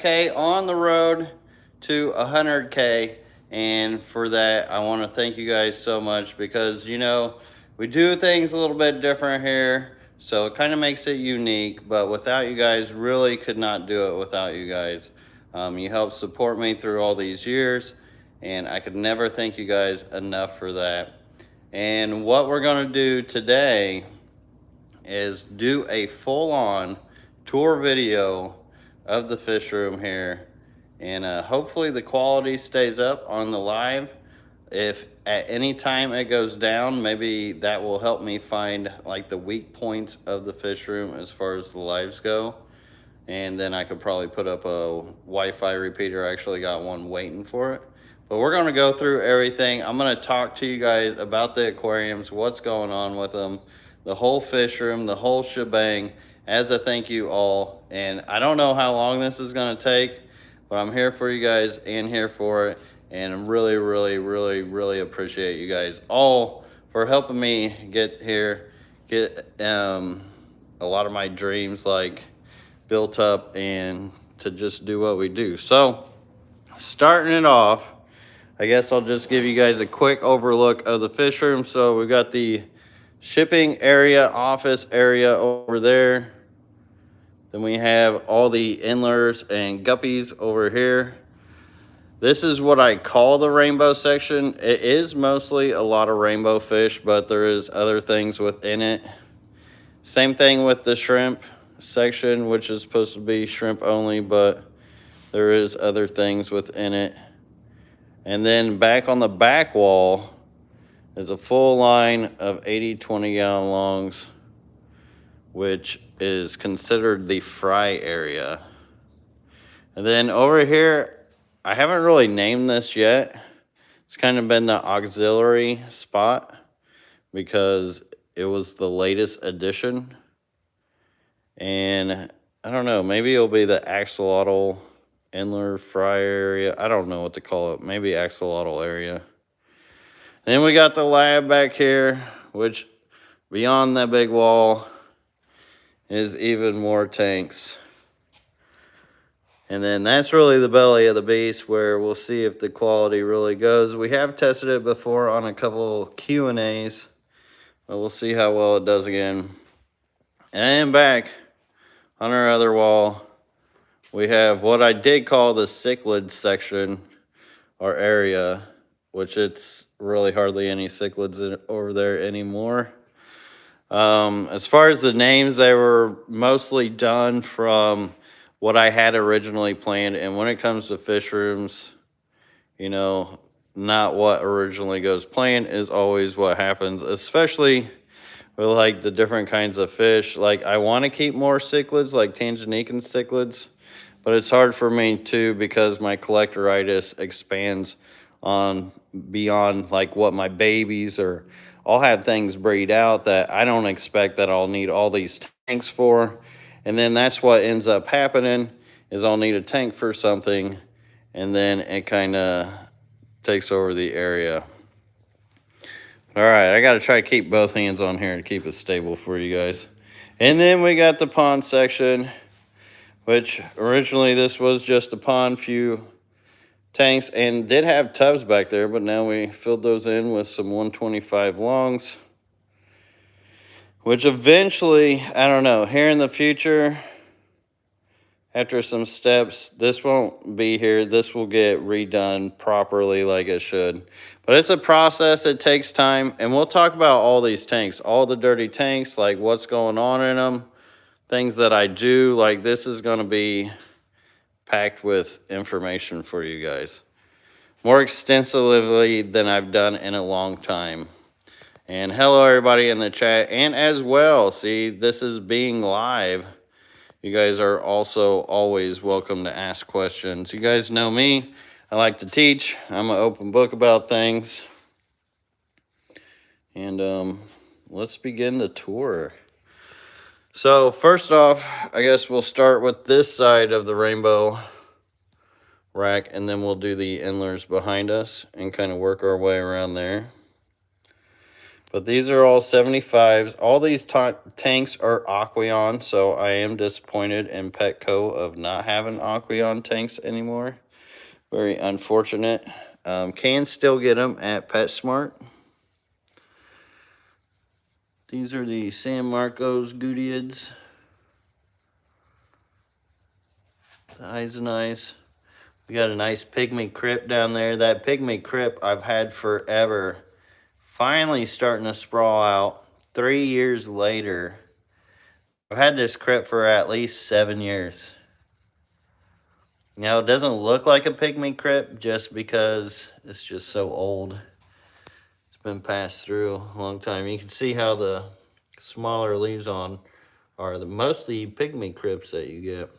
Okay, on the road to 100K. And for that, I want to thank you guys so much because, we do things a little bit different here. So it kind of makes it unique. But without you guys, really could not do it without you guys. You helped support me through all these years. And I could never thank you guys enough for that. And what we're going to do today is do a full-on tour video of the fish room here, and hopefully the quality stays up on the live. If at any time it goes down, maybe that will help me find like the weak points of the fish room as far as the lives go, and then I could probably put up a Wi-Fi repeater. I actually got one waiting for it. But we're going to go through everything. I'm going to talk to you guys about the aquariums, what's going on with them, the whole fish room, the whole shebang, as a thank you all. And I don't know how long this is going to take, but I'm here for you guys and here for it. And I'm really, really, really, really appreciate you guys all for helping me get here, get a lot of my dreams like built up and to just do what we do. So starting it off, I guess I'll just give you guys a quick overlook of the fish room. So we've got the shipping area, office area over there. Then we have all the Endlers and guppies over here. This is what I call the rainbow section. It is mostly a lot of rainbow fish, but there is other things within it. Same thing with the shrimp section, which is supposed to be shrimp only, but there is other things within it. And then back on the back wall is a full line of 80 20-gallon longs, which is considered the fry area. And then over here, I haven't really named this yet. It's kind of been the auxiliary spot because it was the latest addition. And I don't know, maybe it'll be the Axolotl Endler fry area. I don't know what to call it. Maybe Axolotl area. Then we got the lab back here, which beyond that big wall is even more tanks. And then that's really the belly of the beast, where we'll see if the quality really goes. We have tested it before on a couple Q&As, but we'll see how well it does again. And back on our other wall, we have what I did call the cichlid section or area, which it's really hardly any cichlids over there anymore. As far as the names, they were mostly done from what I had originally planned. And when it comes to fish rooms, not what originally goes planned is always what happens, especially with like the different kinds of fish. Like I want to keep more cichlids, like Tanganyika cichlids, but it's hard for me too because my collectoritis expands on beyond like what my babies, or I'll have things breed out that I don't expect that I'll need all these tanks for. And then that's what ends up happening is I'll need a tank for something, and then it kind of takes over the area. All right, I got to try to keep both hands on here to keep it stable for you guys. And then we got the pond section, which originally this was just a pond, few tanks, and did have tubs back there, but now we filled those in with some 125 longs, which eventually, I don't know, here in the future, after some steps, this won't be here. This will get redone properly like it should. But it's a process. It takes time. And we'll talk about all these tanks, all the dirty tanks, like what's going on in them, things that I do. Like this is going to be packed with information for you guys. More extensively than I've done in a long time. And hello everybody in the chat. And as well, see, this is being live. You guys are also always welcome to ask questions. You guys know me. I like to teach. I'm an open book about things. And let's begin the tour. So first off, I guess we'll start with this side of the rainbow rack, and then we'll do the Endlers behind us and kind of work our way around there. But these are all 75s. All these tanks are Aquarium, so I am disappointed in Petco of not having Aquarium tanks anymore. Very unfortunate. Can still get them at PetSmart. These are the San Marcos Goodeids. The eyes are nice. We got a nice pygmy crypt down there. That pygmy crypt I've had forever. Finally starting to sprawl out 3 years later. I've had this crypt for at least 7 years. Now, it doesn't look like a pygmy crypt just because it's just so old. It's been passed through a long time. You can see how the smaller leaves on are mostly pygmy crypts that you get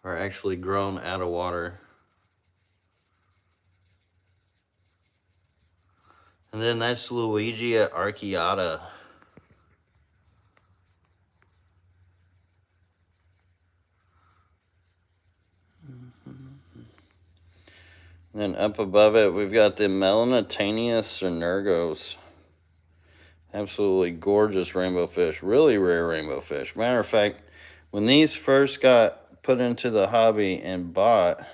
are actually grown out of water. And then that's Luigia arcuata. And then up above it, we've got the Melanitania synergos. Absolutely gorgeous rainbow fish. Really rare rainbow fish. Matter of fact, when these first got put into the hobby and bought,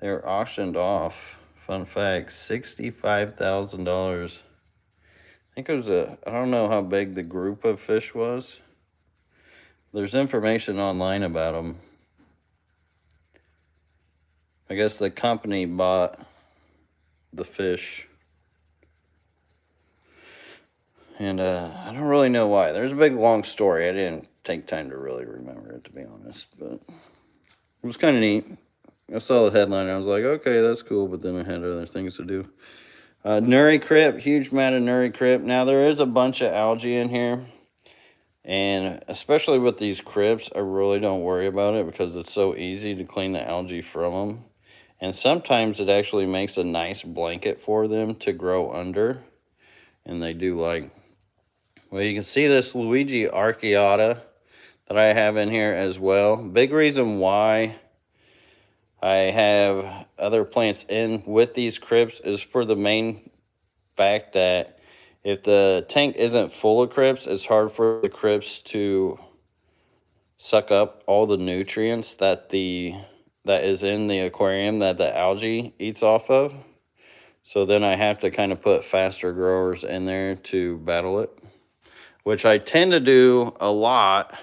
they were auctioned off. Fun fact, $65,000. I think it was I don't know how big the group of fish was. There's information online about them. I guess the company bought the fish. And I don't really know why. There's a big long story. I didn't take time to really remember it, to be honest. But it was kind of neat. I saw the headline. I was like, okay, that's cool. But then I had other things to do. Nuri crypt. Huge amount of Nuri crypt. Now, there is a bunch of algae in here. And especially with these crypts, I really don't worry about it because it's so easy to clean the algae from them. And sometimes it actually makes a nice blanket for them to grow under. And they do like, well, you can see this Luigia arcuata that I have in here as well. Big reason why I have other plants in with these crypts is for the main fact that if the tank isn't full of crypts, it's hard for the crypts to suck up all the nutrients that is in the aquarium that the algae eats off of. So then I have to kind of put faster growers in there to battle it, which I tend to do a lot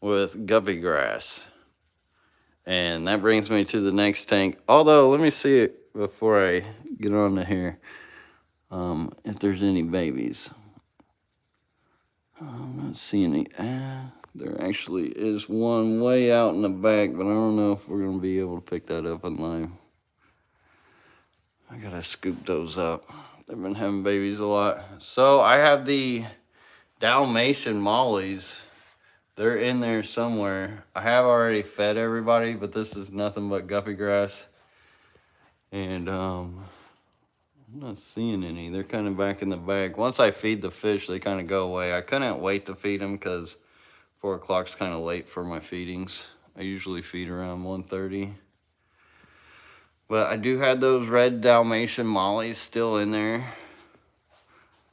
with guppy grass. And that brings me to the next tank. Although, let me see it before I get on to here. If there's any babies. I'm not seeing any. There actually is one way out in the back, but I don't know if we're going to be able to pick that up on live. I gotta scoop those up. They've been having babies a lot. So I have the Dalmatian mollies. They're in there somewhere. I have already fed everybody, but this is nothing but guppy grass. And I'm not seeing any. They're kind of back in the bag. Once I feed the fish, they kind of go away. I couldn't wait to feed them because 4 o'clock's kind of late for my feedings. I usually feed around 1:30. But I do have those red Dalmatian mollies still in there.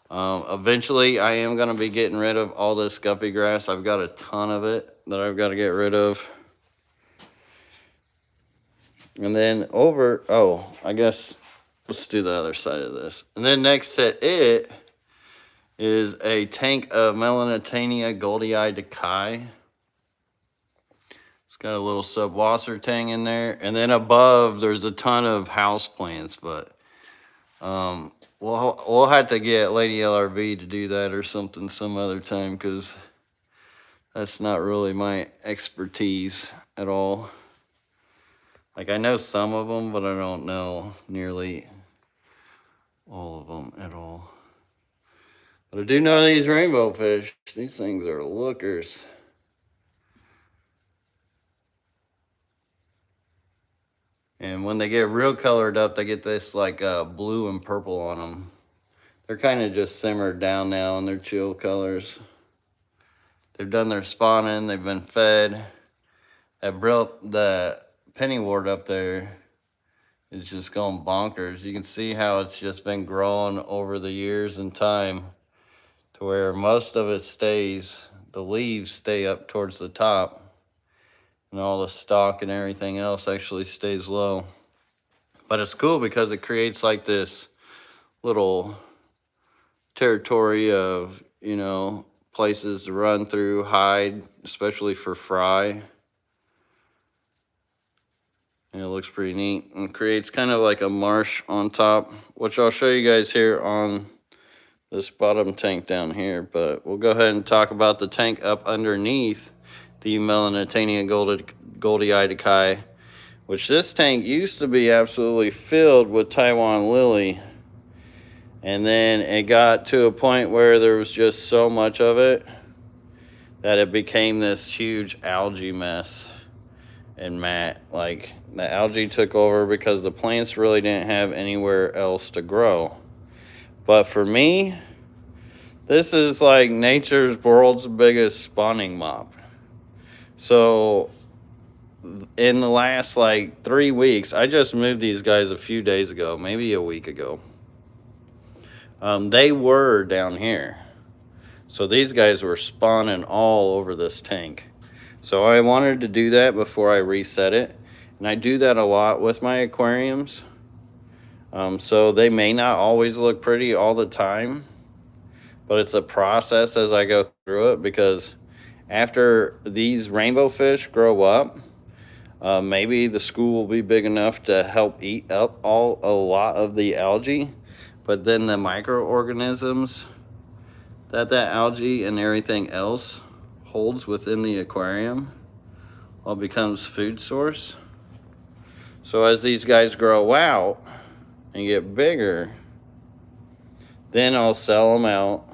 Eventually, I am going to be getting rid of all this guppy grass. I've got a ton of it that I've got to get rid of. And then I guess let's do the other side of this. And then next to it is a tank of Melanitania goldii decay. It's got a little subwasser tang in there. And then above, there's a ton of house plants, but we'll have to get Lady LRV to do that or something some other time because that's not really my expertise at all. Like, I know some of them, but I don't know nearly all of them at all. But I do know these rainbow fish. These things are lookers. And when they get real colored up, they get this like blue and purple on them. They're kind of just simmered down now in their chill colors. They've done their spawning. They've been fed. The pennywort up there is just going bonkers. You can see how it's just been growing over the years and time to where most of it stays, the leaves stay up towards the top, and all the stalk and everything else actually stays low. But it's cool because it creates like this little territory of, you know, places to run through, hide, especially for fry. And it looks pretty neat and creates kind of like a marsh on top, which I'll show you guys here on this bottom tank down here. But we'll go ahead and talk about the tank up underneath the Melanitania goldii, which this tank used to be absolutely filled with Taiwan lily. And then it got to a point where there was just so much of it that it became this huge algae mess and mat. Like, the algae took over because the plants really didn't have anywhere else to grow. But for me, this is like nature's world's biggest spawning mop. So in the last like 3 weeks, I just moved these guys a few days ago, maybe a week ago. They were down here. So these guys were spawning all over this tank. So I wanted to do that before I reset it. And I do that a lot with my aquariums. So they may not always look pretty all the time, but it's a process as I go through it, because after these rainbow fish grow up, maybe the school will be big enough to help eat up a lot of the algae, but then the microorganisms that algae and everything else holds within the aquarium all becomes food source. So as these guys grow out and get bigger, then I'll sell them out.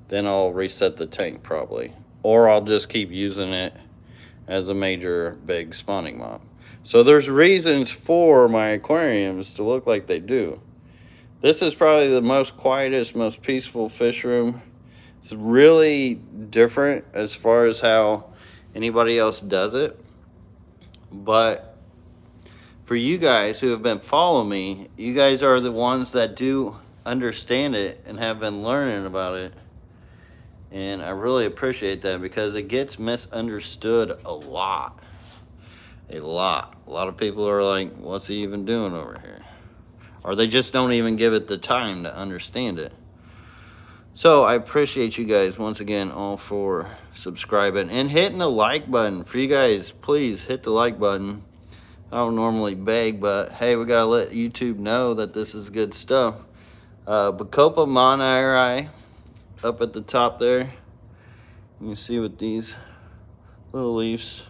Then I'll reset the tank probably. Or I'll just keep using it as a major big spawning mop. So there's reasons for my aquariums to look like they do. This is probably the most quietest, most peaceful fish room. It's really different as far as how anybody else does it. But for you guys who have been following me, you guys are the ones that do understand it and have been learning about it. And I really appreciate that, because it gets misunderstood a lot. A lot of people are like, what's he even doing over here? Or they just don't even give it the time to understand it. So I appreciate you guys once again all for subscribing and hitting the like button. For you guys, please hit the like button. I don't normally beg, but hey, we gotta let YouTube know that this is good stuff. Bacopa monii up at the top there. You can see with these little leaves.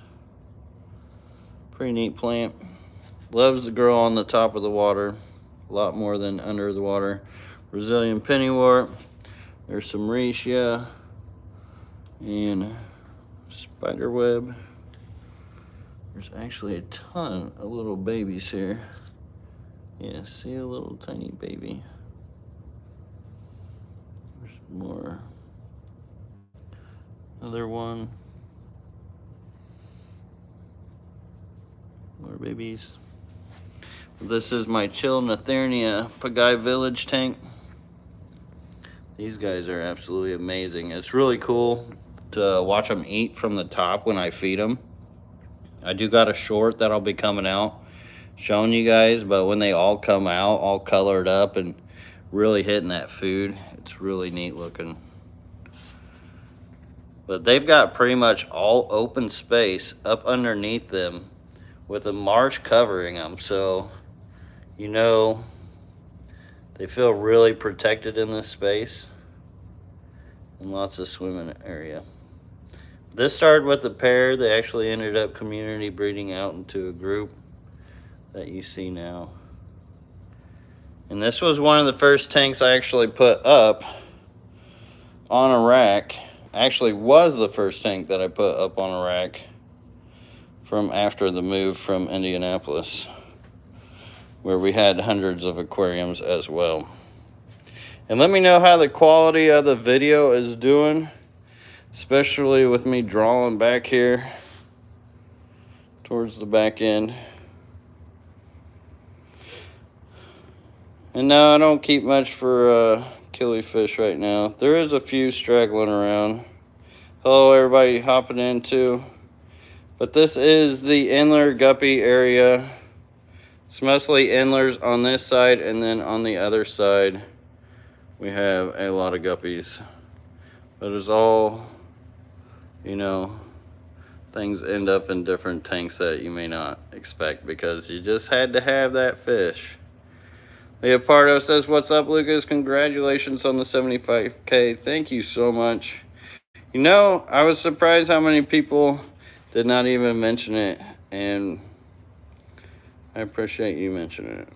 Pretty neat plant. Loves to grow on the top of the water, a lot more than under the water. Brazilian pennywort. There's some reishi and spiderweb. There's actually a ton of little babies here. Yeah, see a little tiny baby. There's more. Another one. More babies. This is my Chilnothernia Pagai Village tank. These guys are absolutely amazing. It's really cool to watch them eat from the top when I feed them. I do got a short that'll be coming out showing you guys, but when they all come out all colored up and really hitting that food, it's really neat looking. But they've got pretty much all open space up underneath them with a marsh covering them, so you know they feel really protected in this space and lots of swimming area. This started with a pair. They actually ended up community breeding out into a group that you see now. And this was one of the first tanks I actually put up on a rack. Actually was the first tank that I put up on a rack from after the move from Indianapolis, where we had hundreds of aquariums as well. And let me know how the quality of the video is doing, especially with me drawing back here towards the back end. And no, I don't keep much for killifish right now. There is a few straggling around. Hello, everybody hopping in too. But this is the Endler guppy area. It's mostly Endlers on this side, and then on the other side, we have a lot of guppies. But it's all, you know, things end up in different tanks that you may not expect because you just had to have that fish. Leopardo says, what's up, Lucas? Congratulations on the 75K. Thank you so much. You know, I was surprised how many people did not even mention it, and I appreciate you mentioning it.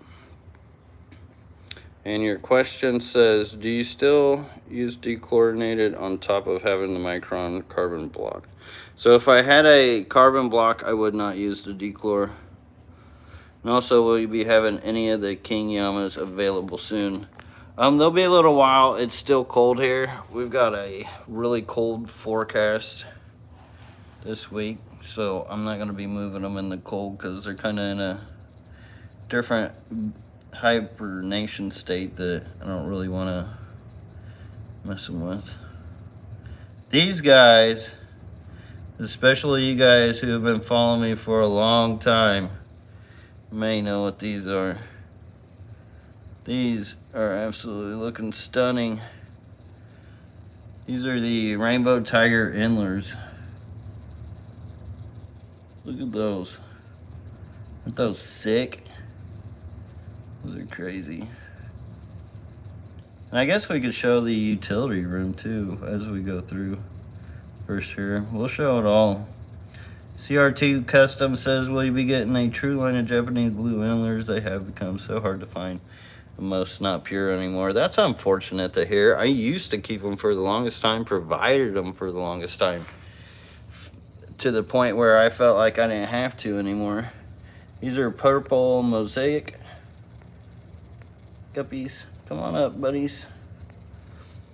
And your question says, do you still use dechlorinated on top of having the micron carbon block? So if I had a carbon block, I would not use the dechlor. And also, will you be having any of the king yamas available soon? There'll be a little while. It's still cold here. We've got a really cold forecast this week, so I'm not going to be moving them in the cold because they're kind of in a different hibernation state that I don't really want to mess them with. These guys, especially you guys who have been following me for a long time, may know what these are. These are absolutely looking stunning. These are the rainbow tiger endlers. Look at those. Aren't those sick? Those are crazy. And I guess we could show the utility room too as we go through for sure. We'll show it all. CR2 Custom says, will you be getting a true line of Japanese blue endlers? They have become so hard to find. Most not pure anymore. That's unfortunate to hear. I used to keep them for the longest time, provided them for the longest time, to the point where I felt like I didn't have to anymore. These are purple mosaic guppies. Come on up, buddies.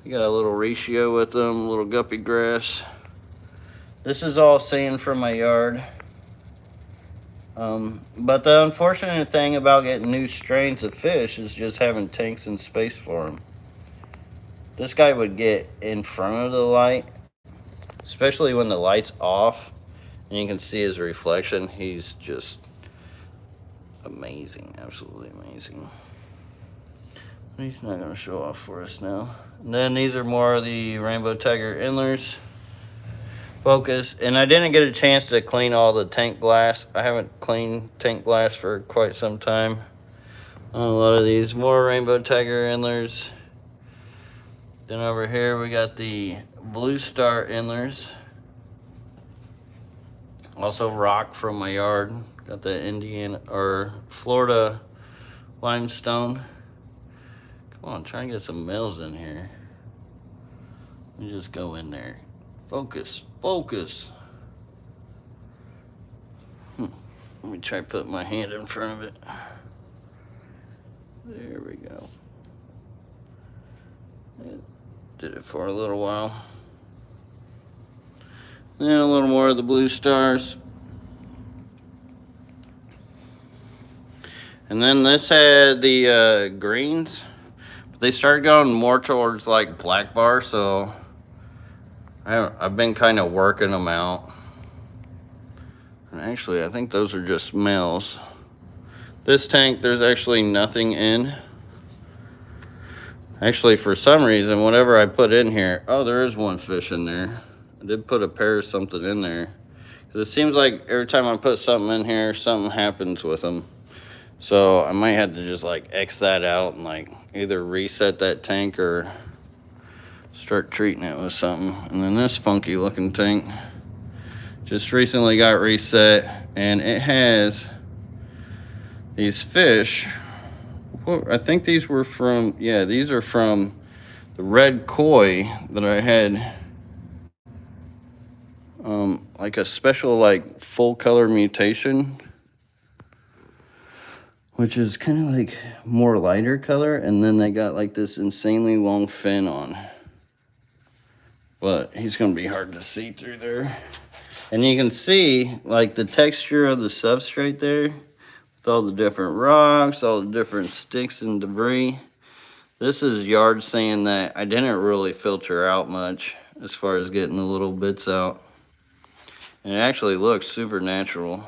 You got a little ratio with them, a little guppy grass. This is all sand from my yard. But the unfortunate thing about getting new strains of fish is just having tanks and space for them. This guy would get in front of the light, especially when the light's off, and you can see his reflection. He's just amazing, absolutely amazing. He's not going to show off for us now. And then these are more of the rainbow tiger endlers. Focus. And I didn't get a chance to clean all the tank glass. I haven't cleaned tank glass for quite some time on a lot of these. More rainbow tiger endlers. Then over here we got the blue star endlers. Also rock from my yard. Got the Indiana or Florida limestone. Come on, try and get some males in here. Let me just go in there. Focus, focus. Let me try to put my hand in front of it. There we go. Did it for a little while. Then a little more of the blue stars. And then this had the greens. But they started going more towards like black bar, so I've been kind of working them out. And actually, I think those are just males. This tank, there's actually nothing in. Actually, for some reason, whatever I put in here, oh, there is one fish in there. I did put a pair of something in there. Because it seems like every time I put something in here, something happens with them. So I might have to just like X that out and like either reset that tank or start treating it with something. And then this funky looking tank just recently got reset, and it has these fish. Well, I think these were from, yeah, these are from the red koi that I had like a special like full color mutation, which is kind of like more lighter color, and then they got like this insanely long fin on. But he's gonna be hard to see through there. And you can see like the texture of the substrate there with all the different rocks, all the different sticks and debris. This is yard sand that I didn't really filter out much as far as getting the little bits out. And it actually looks super natural.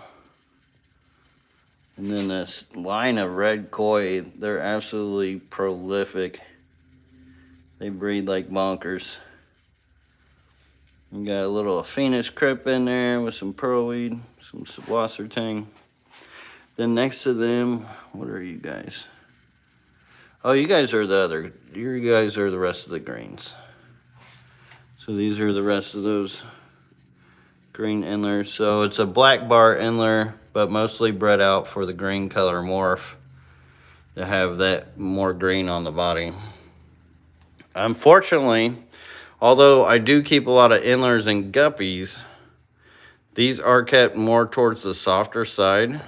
And then this line of red koi, they're absolutely prolific. They breed like bonkers. We got a little Phoenix crip in there with some pearlweed, some wassertang. Then next to them, what are you guys? Oh, you guys are you guys are the rest of the greens. So these are the rest of those green Endlers. So it's a black bar Endler, but mostly bred out for the green color morph to have that more green on the body. Unfortunately, although I do keep a lot of Endlers and guppies, these are kept more towards the softer side.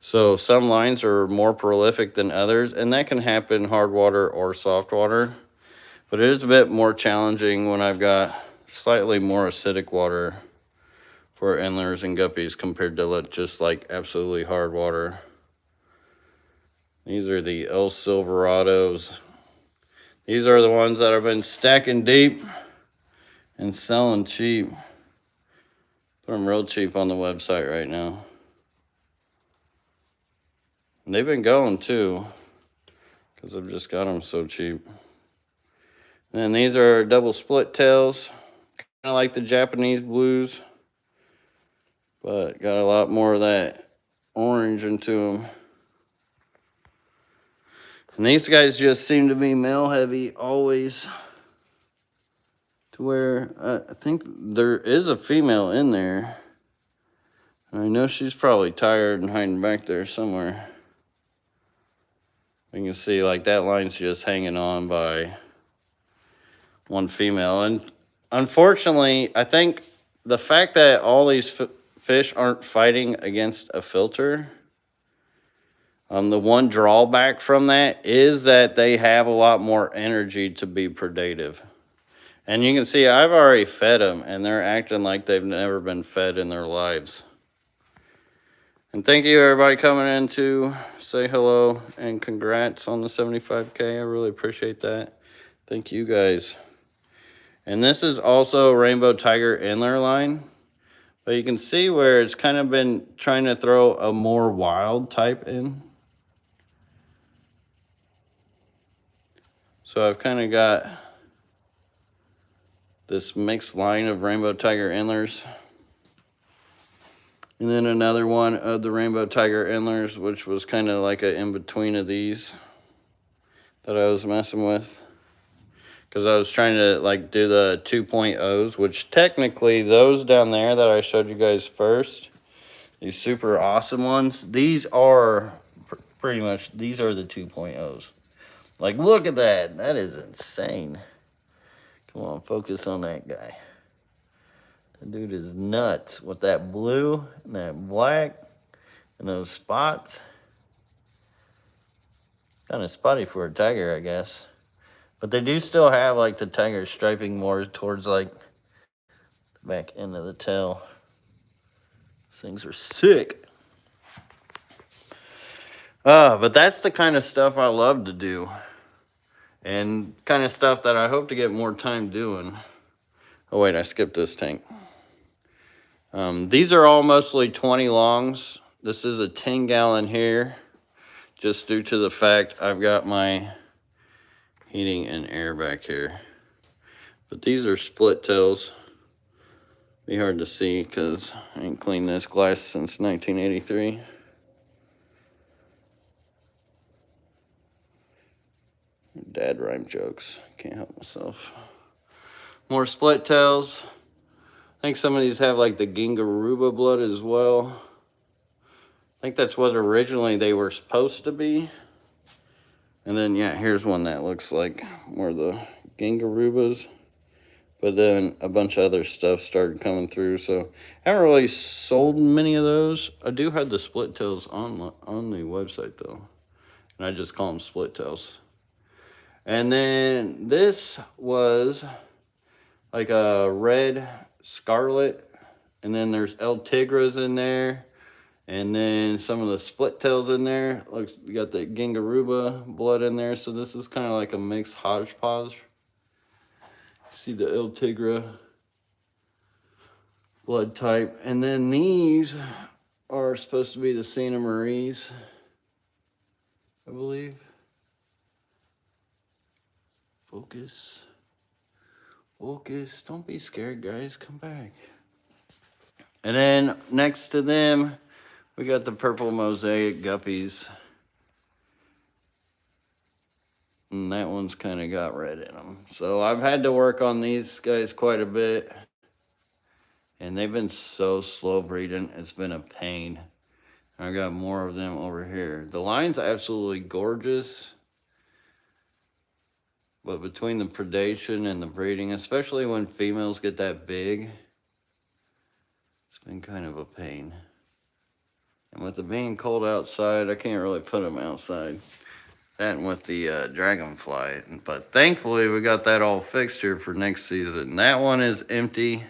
So some lines are more prolific than others, and that can happen hard water or soft water. But it is a bit more challenging when I've got slightly more acidic water for Endlers and guppies compared to just like absolutely hard water. These are the El Silverados. These are the ones that I've been stacking deep and selling cheap. Put them real cheap on the website right now. And they've been going too, because I've just got them so cheap. And then these are double split tails, kind of like the Japanese blues, but got a lot more of that orange into them. And these guys just seem to be male heavy always, to where I think there is a female in there. I know she's probably tired and hiding back there somewhere. You can see like that line's just hanging on by one female. And unfortunately, I think the fact that all these fish aren't fighting against a filter, the one drawback from that is that they have a lot more energy to be predative. And you can see I've already fed them, and they're acting like they've never been fed in their lives. And thank you everybody coming in to say hello and congrats on the 75K. I really appreciate that. Thank you guys. And this is also Rainbow Tiger Endler line. But you can see where it's kind of been trying to throw a more wild type in. So I've kind of got this mixed line of Rainbow Tiger Endlers. And then another one of the Rainbow Tiger Endlers, which was kind of like an in-between of these that I was messing with. Because I was trying to like do the 2.0s, which technically those down there that I showed you guys first, these super awesome ones, these are pretty much, these are the 2.0s. Like, look at that. That is insane. Come on, focus on that guy. That dude is nuts with that blue and that black and those spots. Kind of spotty for a tiger, I guess. But they do still have like the tiger striping more towards like the back end of the tail. These things are sick. But that's the kind of stuff I love to do. And kind of stuff that I hope to get more time doing. Oh wait, I skipped this tank. These are all mostly 20 longs. This is a 10-gallon here, just due to the fact I've got my heating and air back here. But these are split tails. Be hard to see because I ain't cleaned this glass since 1983. Dad rhyme jokes. Can't help myself. More split tails. I think some of these have like the Gingaruba blood as well. I think that's what originally they were supposed to be. And then, yeah, here's one that looks like more of the Gingarubas. But then a bunch of other stuff started coming through. So I haven't really sold many of those. I do have the split tails on the website though. And I just call them split tails. And then this was like a red scarlet. And then there's El Tigres in there. And then some of the split tails in there. Looks, you got the Gingaruba blood in there. So this is kind of like a mixed hodgepodge. See the Il Tigre blood type. And then these are supposed to be the Santa Maries, I believe. Focus. Focus. Don't be scared, guys. Come back. And then next to them, we got the purple mosaic guppies. And that one's kind of got red in them. So I've had to work on these guys quite a bit. And they've been so slow breeding. It's been a pain. I got more of them over here. The line's absolutely gorgeous. But between the predation and the breeding, especially when females get that big, it's been kind of a pain. And with it being cold outside, I can't really put them outside. That and with the dragonfly. But thankfully, we got that all fixed here for next season. That one is empty.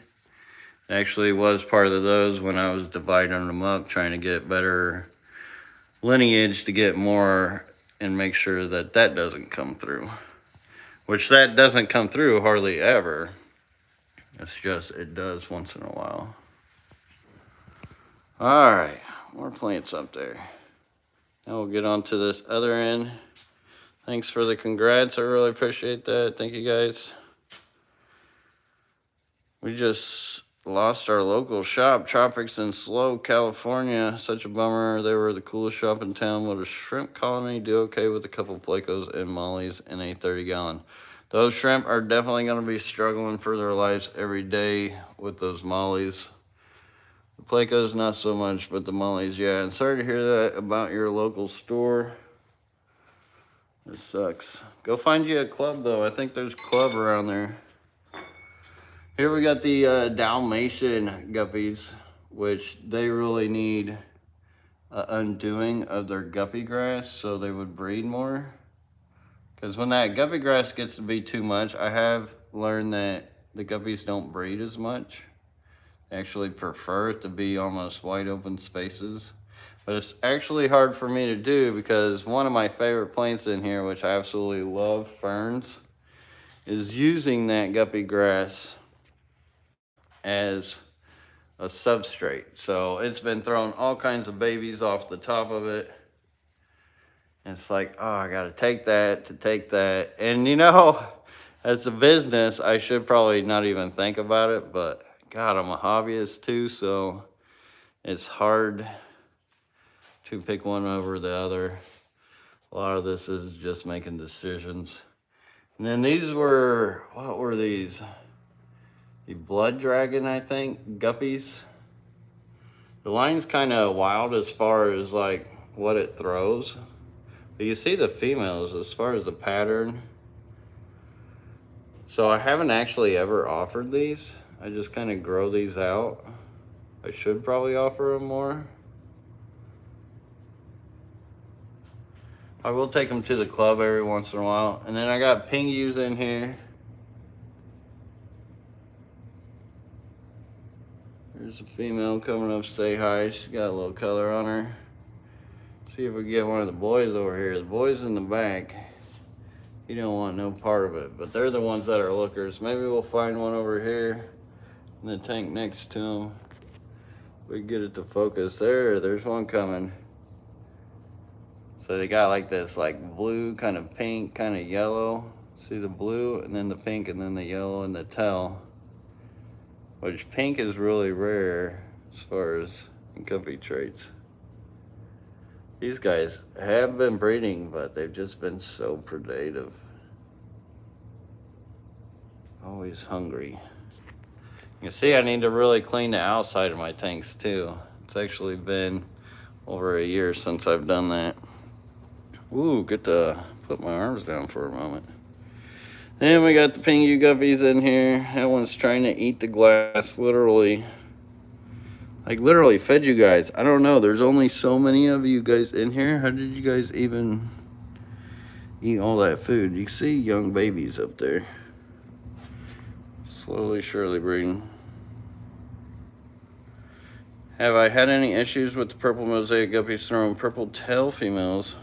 It actually was part of those when I was dividing them up, trying to get better lineage to get more and make sure that that doesn't come through. Which that doesn't come through hardly ever. It's just, it does once in a while. All right, more plants up there. Now we'll get on to this other end. Thanks for the congrats. I really appreciate that. Thank you, guys. We just lost our local shop, Tropics in Slow, California. Such a bummer. They were the coolest shop in town. Would a shrimp colony do okay with a couple Placos and mollies in a 30-gallon? Those shrimp are definitely going to be struggling for their lives every day with those mollies. The Placos, not so much, but the mollies, yeah. And sorry to hear that about your local store. It sucks. Go find you a club, though. I think there's a club around there. Here we got the Dalmatian guppies, which they really need undoing of their guppy grass so they would breed more. Because when that guppy grass gets to be too much, I have learned that the guppies don't breed as much. They actually prefer it to be almost wide open spaces. But it's actually hard for me to do because one of my favorite plants in here, which I absolutely love, ferns, is using that guppy grass as a substrate. So it's been throwing all kinds of babies off the top of it. And it's like, oh, I gotta take that to take that. And you know, as a business, I should probably not even think about it, but God, I'm a hobbyist too, so it's hard to pick one over the other. A lot of this is just making decisions. And then these were, what were these? The blood dragon, I think, guppies. The line's kind of wild as far as like what it throws. But you see the females as far as the pattern. So I haven't actually ever offered these. I just kind of grow these out. I should probably offer them more. I will take them to the club every once in a while. And then I got pingus in here. There's a female coming up to say hi. She's got a little color on her. See if we get one of the boys over here. The boys in the back, he don't want no part of it, but they're the ones that are lookers. Maybe we'll find one over here in the tank next to them. We get it to focus. There's one coming. So they got like this like blue, kind of pink, kind of yellow. See the blue and then the pink and then the yellow and the teal. Which pink is really rare as far as guppy traits. These guys have been breeding, but they've just been so predative. Always hungry. You see, I need to really clean the outside of my tanks too. It's actually been over a year since I've done that. Ooh, get to put my arms down for a moment. Then we got the pingu guppies in here. That one's trying to eat the glass, literally. Like, literally fed you guys. I don't know. There's only so many of you guys in here. How did you guys even eat all that food? You see young babies up there. Slowly, surely breeding. Have I had any issues with the purple mosaic guppies throwing purple tail females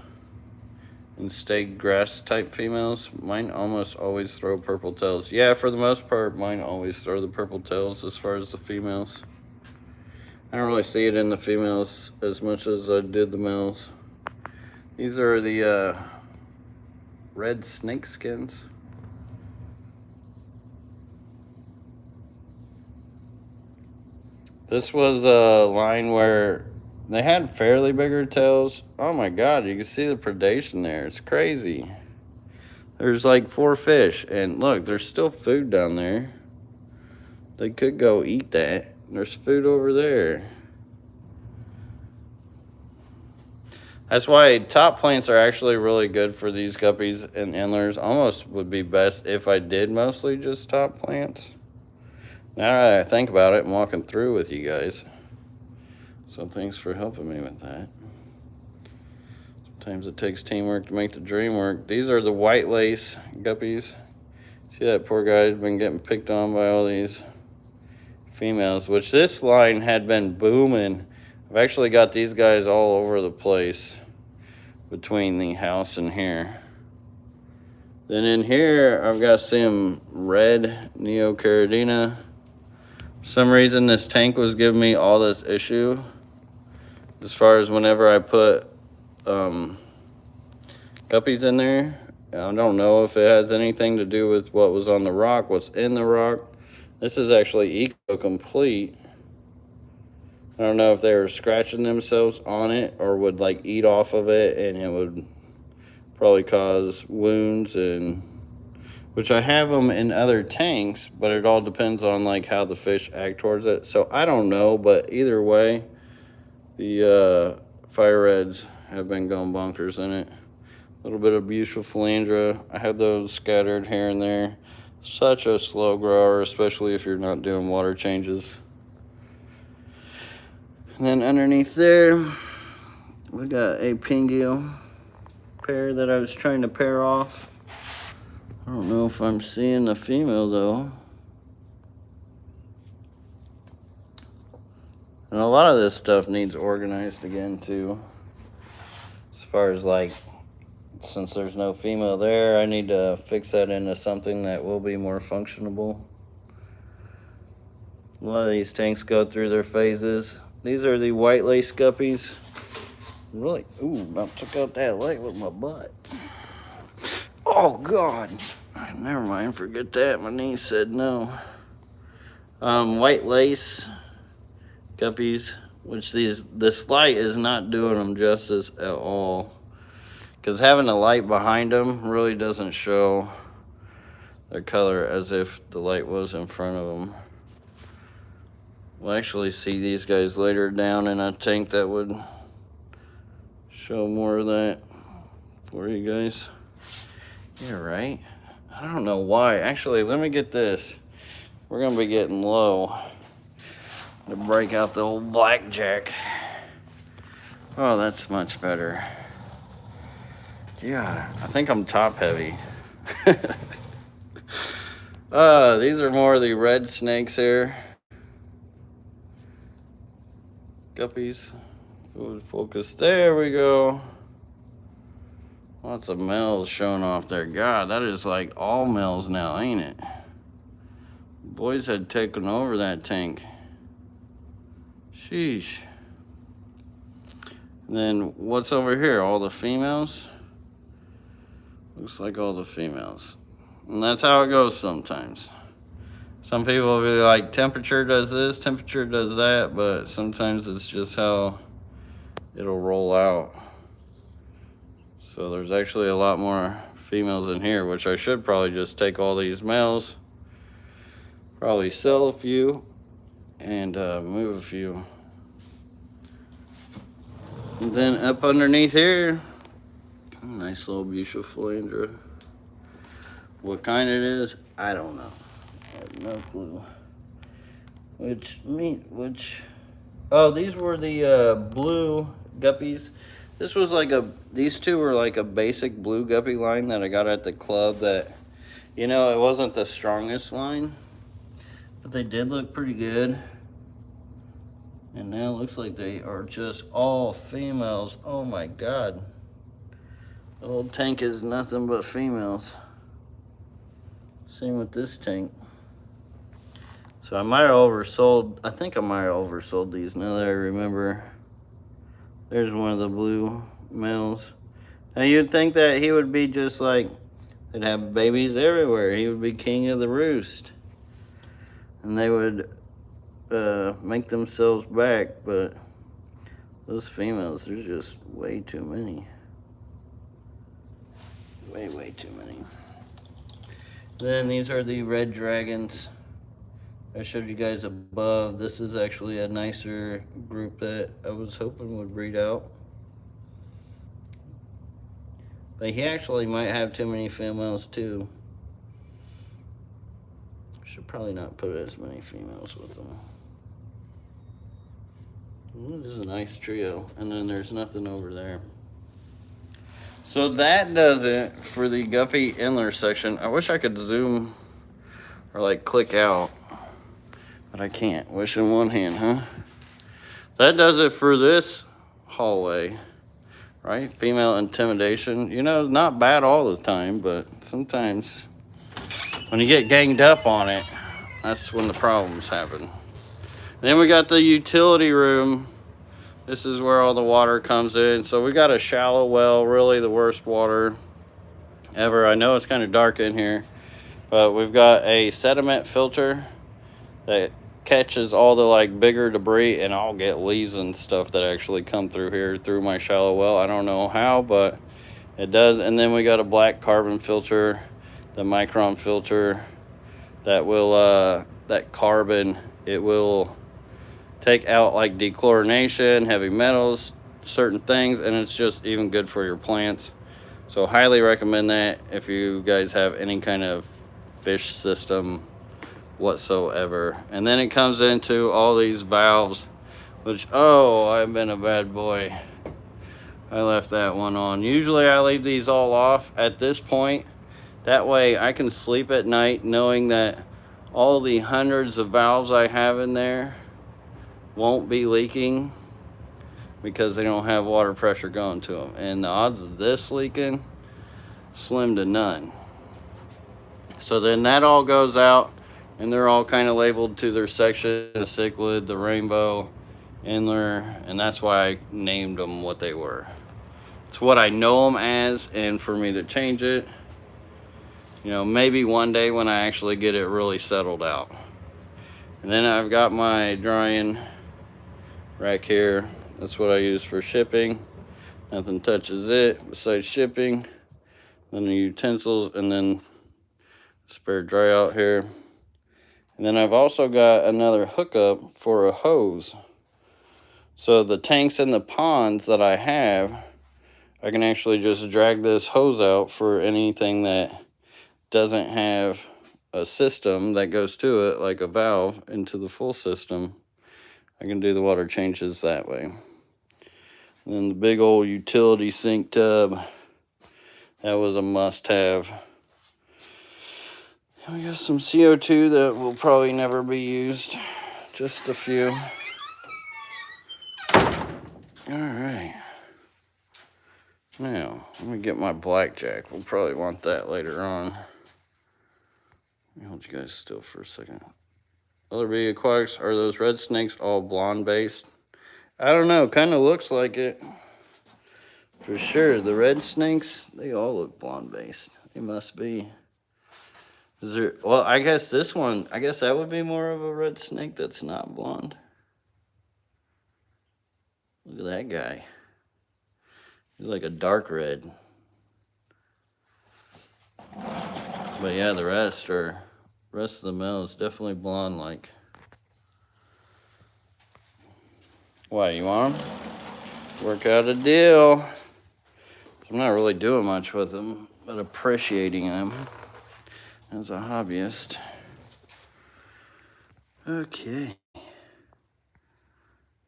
and stayed grass type females? Mine almost always throw purple tails. Yeah, for the most part, mine always throw the purple tails as far as the females. I don't really see it in the females as much as I did the males. These are the red snake skins. This was a line where they had fairly bigger tails. Oh my God, you can see the predation there. It's crazy. There's like 4 fish, and look, there's still food down there. They could go eat that. There's food over there. That's why top plants are actually really good for these guppies and endlers. Almost would be best if I did mostly just top plants. Now that I think about it, I'm walking through with you guys. So thanks for helping me with that. Sometimes it takes teamwork to make the dream work. These are the white lace guppies. See that poor guy's been getting picked on by all these females, which this line had been booming. I've actually got these guys all over the place between the house and here. Then in here, I've got some red Neocaridina. For some reason, this tank was giving me all this issue as far as whenever I put guppies in there. I don't know if it has anything to do with what was on the rock, what's in the rock. This is actually eco-complete. I don't know if they were scratching themselves on it or would like eat off of it, and it would probably cause wounds, and which I have them in other tanks, but it all depends on like how the fish act towards it. So I don't know, but either way, the fire reds have been going bonkers in it. A little bit of Bucephalandra. I have those scattered here and there. Such a slow grower, especially if you're not doing water changes. And then underneath there, we got a Pingio pair that I was trying to pair off. I don't know if I'm seeing the female though. And a lot of this stuff needs organized again too. As far as like, since there's no female there, I need to fix that into something that will be more functionable. A lot of these tanks go through their phases. These are the white lace guppies. Really, ooh, about took out that light with my butt. Oh God, never mind, forget that. My niece said no. White lace guppies, which this light is not doing them justice at all. Because having a light behind them really doesn't show their color as if the light was in front of them. We'll actually see these guys later down in a tank that would show more of that for you guys. Yeah, right? I don't know why. Actually, let me get this. We're going to be getting low to break out the old blackjack. Oh, that's much better. Yeah, I think I'm top heavy. These are more of the red snakes here. Guppies. Focus. There we go. Lots of males showing off there. God, that is like all males now, ain't it? Boys had taken over that tank. Sheesh. And then what's over here? All the females? Looks like all the females. And that's how it goes sometimes. Some people will be like, temperature does this, temperature does that, but sometimes it's just how it'll roll out. So there's actually a lot more females in here, which I should probably just take all these males, probably sell a few, and move a few. And then up underneath here, nice little Bucephalandra. What kind it is, I don't know. I have no clue. Oh, these were the blue guppies. This was like these two were like a basic blue guppy line that I got at the club that, you know, it wasn't the strongest line, but they did look pretty good. And now it looks like they are just all females. Oh my God. The whole tank is nothing but females. Same with this tank. So I might have oversold, I think I might have oversold these now that I remember. There's one of the blue males. Now you'd think that he would be just like, they'd have babies everywhere. He would be king of the roost. And they would make themselves back, but those females, there's just way too many. Way too many. Then these are the red dragons I showed you guys above. This is actually a nicer group that I was hoping would breed out. But he actually might have too many females too. Should probably not put as many females with them. This is a nice trio. And then there's nothing over there. So that does it for the guppy Endler section. I wish I could zoom or like click out, but I can't. Wish in one hand, huh? That does it for this hallway, right? Female intimidation. You know, not bad all the time, but sometimes when you get ganged up on it, that's when the problems happen. Then we got the utility room. This is where all the water comes in. So we got a shallow well, really the worst water ever. I know it's kind of dark in here, but we've got a sediment filter that catches all the like bigger debris, and I'll get leaves and stuff that actually come through here through my shallow well. I don't know how, but it does. And then we got a black carbon filter, the micron filter that will that carbon, it will take out like dechlorination, heavy metals, certain things, and it's just even good for your plants. So highly recommend that if you guys have any kind of fish system whatsoever. And then it comes into all these valves, which, oh, I've been a bad boy. I left that one on. Usually I leave these all off at this point. That way I can sleep at night knowing that all the hundreds of valves I have in there won't be leaking because they don't have water pressure going to them. And the odds of this leaking, slim to none. So then that all goes out, and they're all kind of labeled to their section, the Cichlid, the rainbow, Endler, and that's why I named them what they were. It's what I know them as, and for me to change it, you know, maybe one day when I actually get it really settled out. And then I've got my drying rack here. That's what I use for shipping. Nothing touches it besides shipping. Then the utensils, and then spare dry out here. And then I've also got another hookup for a hose. So the tanks and the ponds that I have, I can actually just drag this hose out for anything that doesn't have a system that goes to it, like a valve into the full system. I can do the water changes that way. And then the big old utility sink tub, that was a must-have. We got some CO2 that will probably never be used. Just a few. Alright. Now, let me get my blackjack. We'll probably want that later on. Let me hold you guys still for a second. Other big aquatics, are those red snakes all blonde based? I don't know, kind of looks like it. For sure, the red snakes, they all look blonde based. They must be. Is there, well, I guess this one, I guess that would be more of a red snake that's not blonde. Look at that guy. He's like a dark red. But yeah, the rest of the male is definitely blonde like. Why, you want them? Work out a deal. I'm not really doing much with them, but appreciating them as a hobbyist. Okay. Let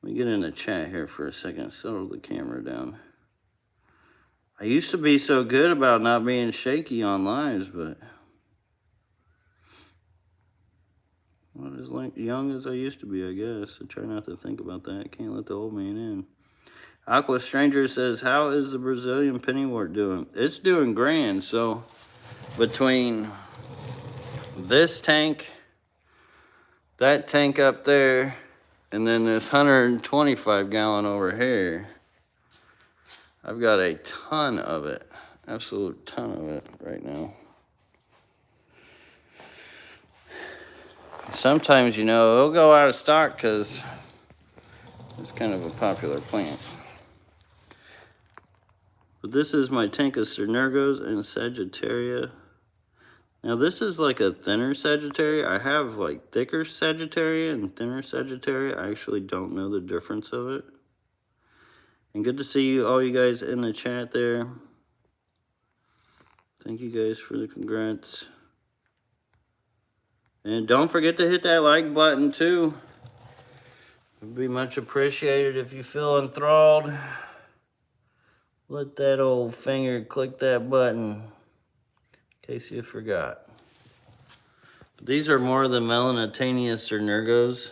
me get in the chat here for a second, settle the camera down. I used to be so good about not being shaky on lives, but Not as young as I used to be, I guess. I try not to think about that. Can't let the old man in. Aqua Stranger says, how is the Brazilian pennywort doing? It's doing grand. So between this tank, that tank up there, and then this 125 gallon over here, I've got a ton of it. Absolute ton of it right now. Sometimes, you know, it'll go out of stock because it's kind of a popular plant. But this is my tank of Cernurgos and Sagittaria. Now this is like a thinner Sagittaria. I have like thicker Sagittaria and thinner Sagittaria. I actually don't know the difference of it. And good to see all you guys in the chat there. Thank you guys for the congrats. And don't forget to hit that like button too. It would be much appreciated if you feel enthralled. Let that old finger click that button, in case you forgot. But these are more of the Melanitania Cernurgos.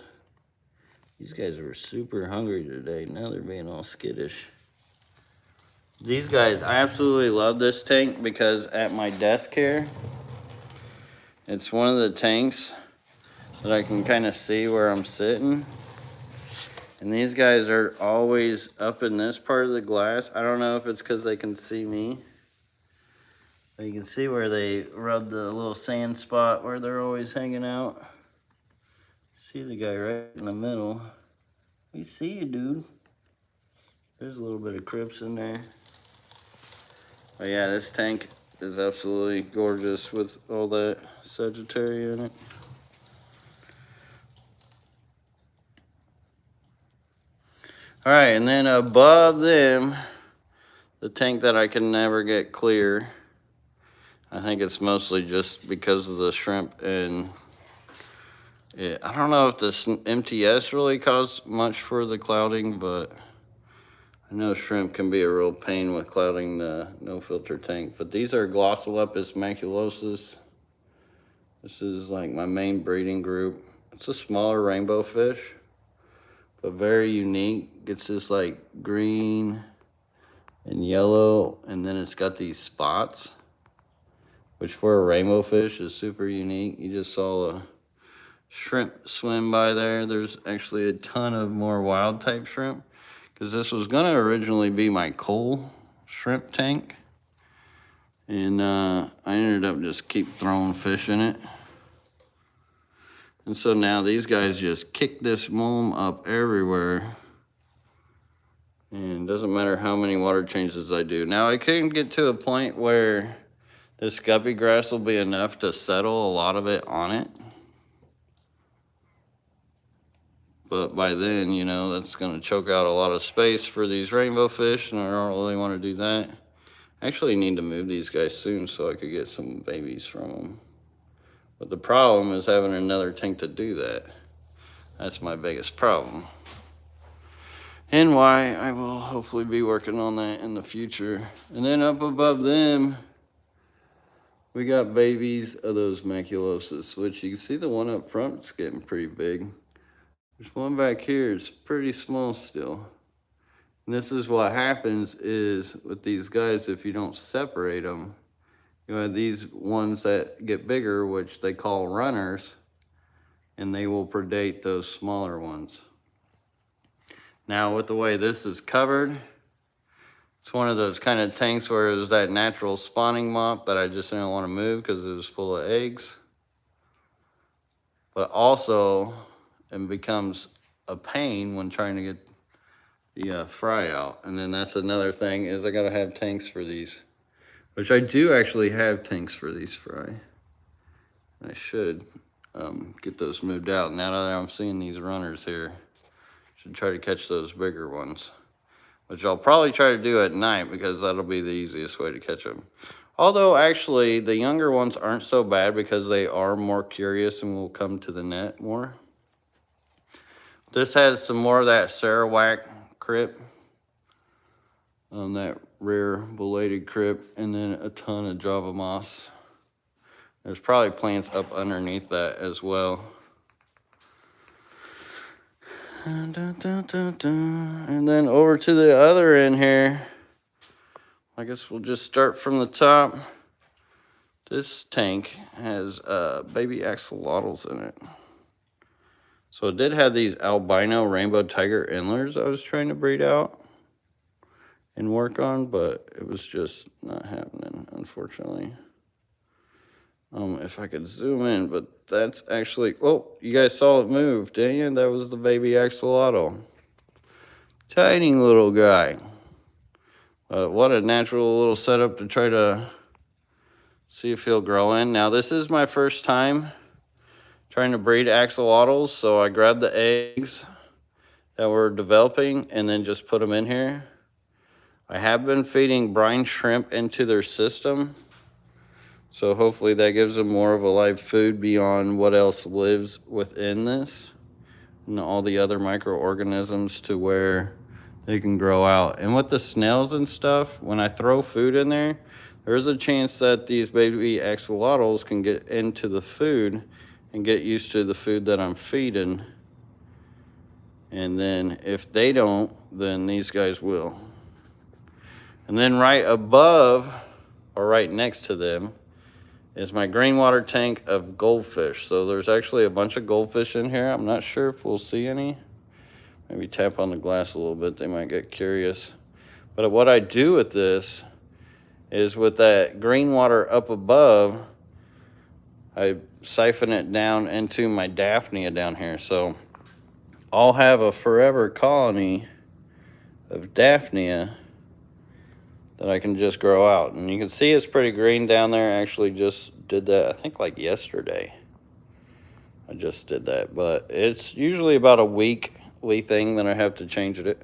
These guys were super hungry today. Now they're being all skittish. These guys, I absolutely love this tank because at my desk here, it's one of the tanks that I can kind of see where I'm sitting. And these guys are always up in this part of the glass. I don't know if it's because they can see me. But you can see where they rub the little sand spot where they're always hanging out. See the guy right in the middle. We see you, dude. There's a little bit of crypts in there. But yeah, this tank is absolutely gorgeous with all that Sagittaria in it. All right, and then above them, the tank that I can never get clear. I think it's mostly just because of the shrimp and I don't know if this MTS really caused much for the clouding, but I know shrimp can be a real pain with clouding the no filter tank. But these are Glossolepis maculosus. This is like my main breeding group. It's a smaller rainbow fish, but very unique. Gets this like green and yellow, and then it's got these spots, which for a rainbow fish is super unique. You just saw a shrimp swim by there. There's actually a ton of more wild type shrimp, because this was gonna originally be my coal shrimp tank, and I ended up just keep throwing fish in it. And so now these guys just kick this mulm up everywhere. And it doesn't matter how many water changes I do. Now I couldn't get to a point where this guppy grass will be enough to settle a lot of it on it. But by then, you know, that's gonna choke out a lot of space for these rainbow fish, and I don't really wanna do that. I actually need to move these guys soon so I could get some babies from them. But the problem is having another tank to do that. That's my biggest problem. And why I will hopefully be working on that in the future. And then up above them, we got babies of those maculosus, which you can see the one up front is getting pretty big. There's one back here, it's pretty small still. And this is what happens is with these guys, if you don't separate them, you have these ones that get bigger, which they call runners, and they will predate those smaller ones. Now with the way this is covered, it's one of those kind of tanks where it was that natural spawning mop that I just didn't want to move because it was full of eggs. But also, it becomes a pain when trying to get the fry out. And then that's another thing is I gotta have tanks for these. Which I do actually have tanks for these fry. I should get those moved out. Now that I'm seeing these runners here, should try to catch those bigger ones. Which I'll probably try to do at night because that'll be the easiest way to catch them. Although actually the younger ones aren't so bad because they are more curious and will come to the net more. This has some more of that Sarawak crypt. That rare belated crypt, and then a ton of Java moss. There's probably plants up underneath that as well. And then over to the other end here. I guess we'll just start from the top. This tank has baby axolotls in it. So it did have these albino rainbow tiger Endlers I was trying to breed out and work on, but it was just not happening, unfortunately. If I could zoom in, but that's actually, oh, you guys saw it move, didn't you? That was the baby axolotl. Tiny little guy. What a natural little setup to try to see if he'll grow in. Now, this is my first time trying to breed axolotls, so I grabbed the eggs that were developing and then just put them in here. I have been feeding brine shrimp into their system, so hopefully that gives them more of a live food beyond what else lives within this and all the other microorganisms to where they can grow out. And with the snails and stuff, when I throw food in there, there's a chance that these baby axolotls can get into the food and get used to the food that I'm feeding. And then if they don't, then these guys will. And then right above, or right next to them, is my green water tank of goldfish. So there's actually a bunch of goldfish in here. I'm not sure if we'll see any. Maybe tap on the glass a little bit, they might get curious. But what I do with this is with that green water up above, I siphon it down into my Daphnia down here. So I'll have a forever colony of Daphnia that I can just grow out. And you can see it's pretty green down there. I actually just did that, I think like yesterday. I just did that, but it's usually about a weekly thing that I have to change it.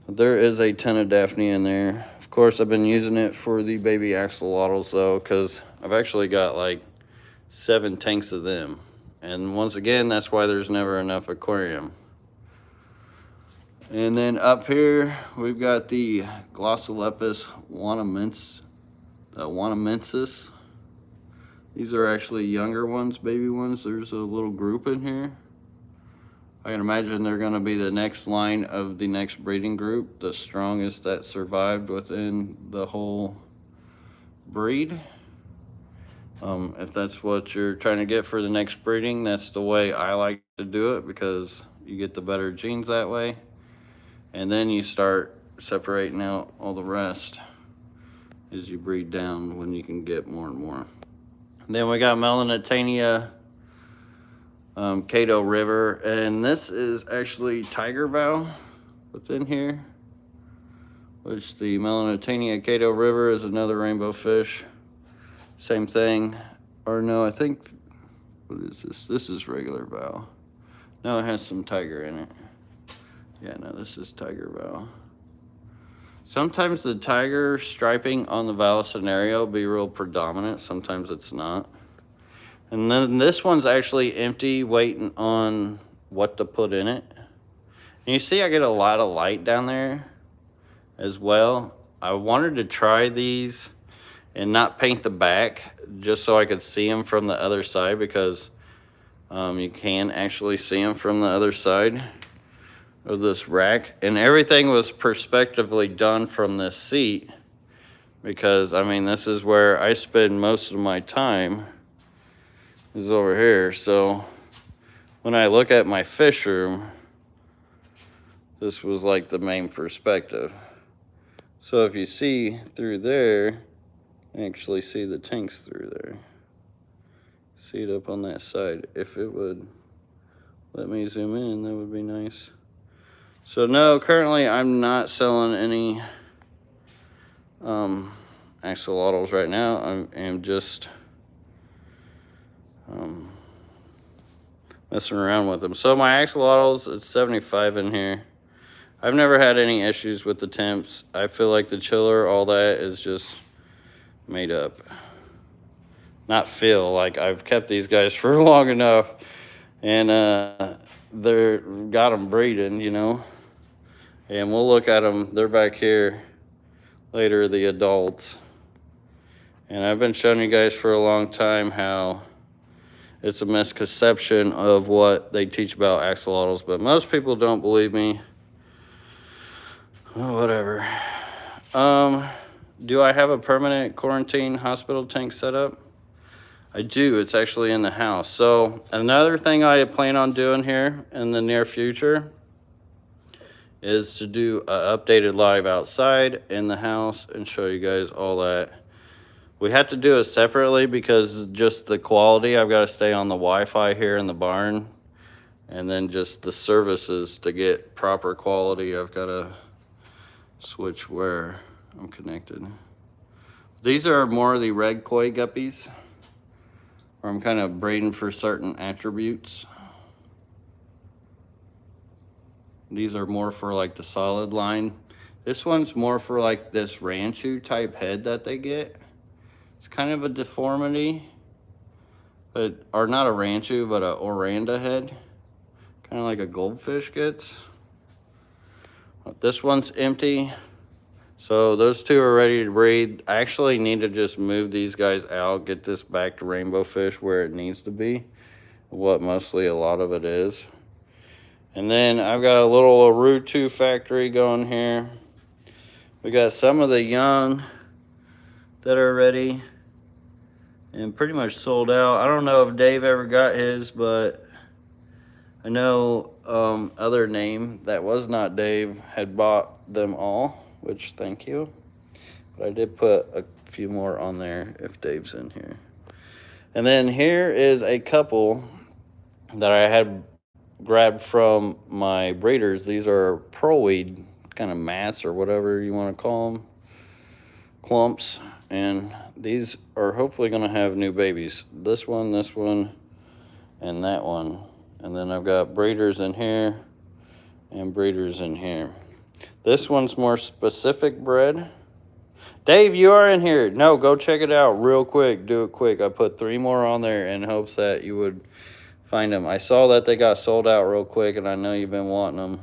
There is a ton of Daphnia in there. Of course, I've been using it for the baby axolotls though, because I've actually got like 7 tanks of them. And once again, that's why there's never enough aquarium. And then up here, we've got the Glossolepis wanamensis. These are actually younger ones, baby ones. There's a little group in here. I can imagine they're gonna be the next line of the next breeding group, the strongest that survived within the whole breed. If that's what you're trying to get for the next breeding, that's the way I like to do it, because you get the better genes that way. And then you start separating out all the rest as you breed down when you can get more and more. And then we got Melanitania Cato River, and this is actually tiger vow within here, which the Melanitania Cato River is another rainbow fish. Same thing, or no, I think, what is this? This is regular vow. No, it has some tiger in it. Yeah, no, this is tiger vow. Sometimes the tiger striping on the vow scenario be real predominant, sometimes it's not. And then this one's actually empty, waiting on what to put in it. And you see I get a lot of light down there as well. I wanted to try these and not paint the back just so I could see them from the other side, because you can actually see them from the other side of this rack. And everything was perspectively done from this seat, because I mean, this is where I spend most of my time, is over here. So when I look at my fish room, this was like the main perspective. So if you see through there, you actually see the tanks through there. See it up on that side. If it would let me zoom in, that would be nice. So no, currently I'm not selling any axolotls right now. I am just messing around with them. So my axolotls, it's 75 in here. I've never had any issues with the temps. I feel like the chiller, all that is just made up. Not feel like, I've kept these guys for long enough, and they're got them breeding, you know. And we'll look at them. They're back here later, the adults. And I've been showing you guys for a long time how it's a misconception of what they teach about axolotls, but most people don't believe me. Oh, whatever. Do I have a permanent quarantine hospital tank set up? I do. It's actually in the house. So another thing I plan on doing here in the near future is to do an updated live outside in the house and show you guys all that. We have to do it separately because just the quality. I've got to stay on the Wi-Fi here in the barn, and then just the services to get proper quality. I've got to switch where I'm connected. These are more of the red koi guppies, where I'm kind of breeding for certain attributes. These are more for like the solid line. This one's more for like this ranchu type head that they get. It's kind of a deformity, but, or not a ranchu, but a oranda head. Kind of like a goldfish gets. This one's empty. So those two are ready to breed. I actually need to just move these guys out, get this back to rainbow fish where it needs to be, what mostly a lot of it is. And then I've got a little Arutu factory going here. We got some of the young that are ready and pretty much sold out. I don't know if Dave ever got his, but I know other name that was not Dave had bought them all, which thank you. But I did put a few more on there if Dave's in here. And then here is a couple that I had grabbed from my breeders. These are pearlweed kind of mats or whatever you want to call them, clumps, and these are hopefully going to have new babies. This one, and that one. And then I've got breeders in here and breeders in here. This one's more specific bred. Dave, you are in here. No, go check it out real quick. Do it quick. I put 3 more on there in hopes that you would find them. I saw that they got sold out real quick, and I know you've been wanting them.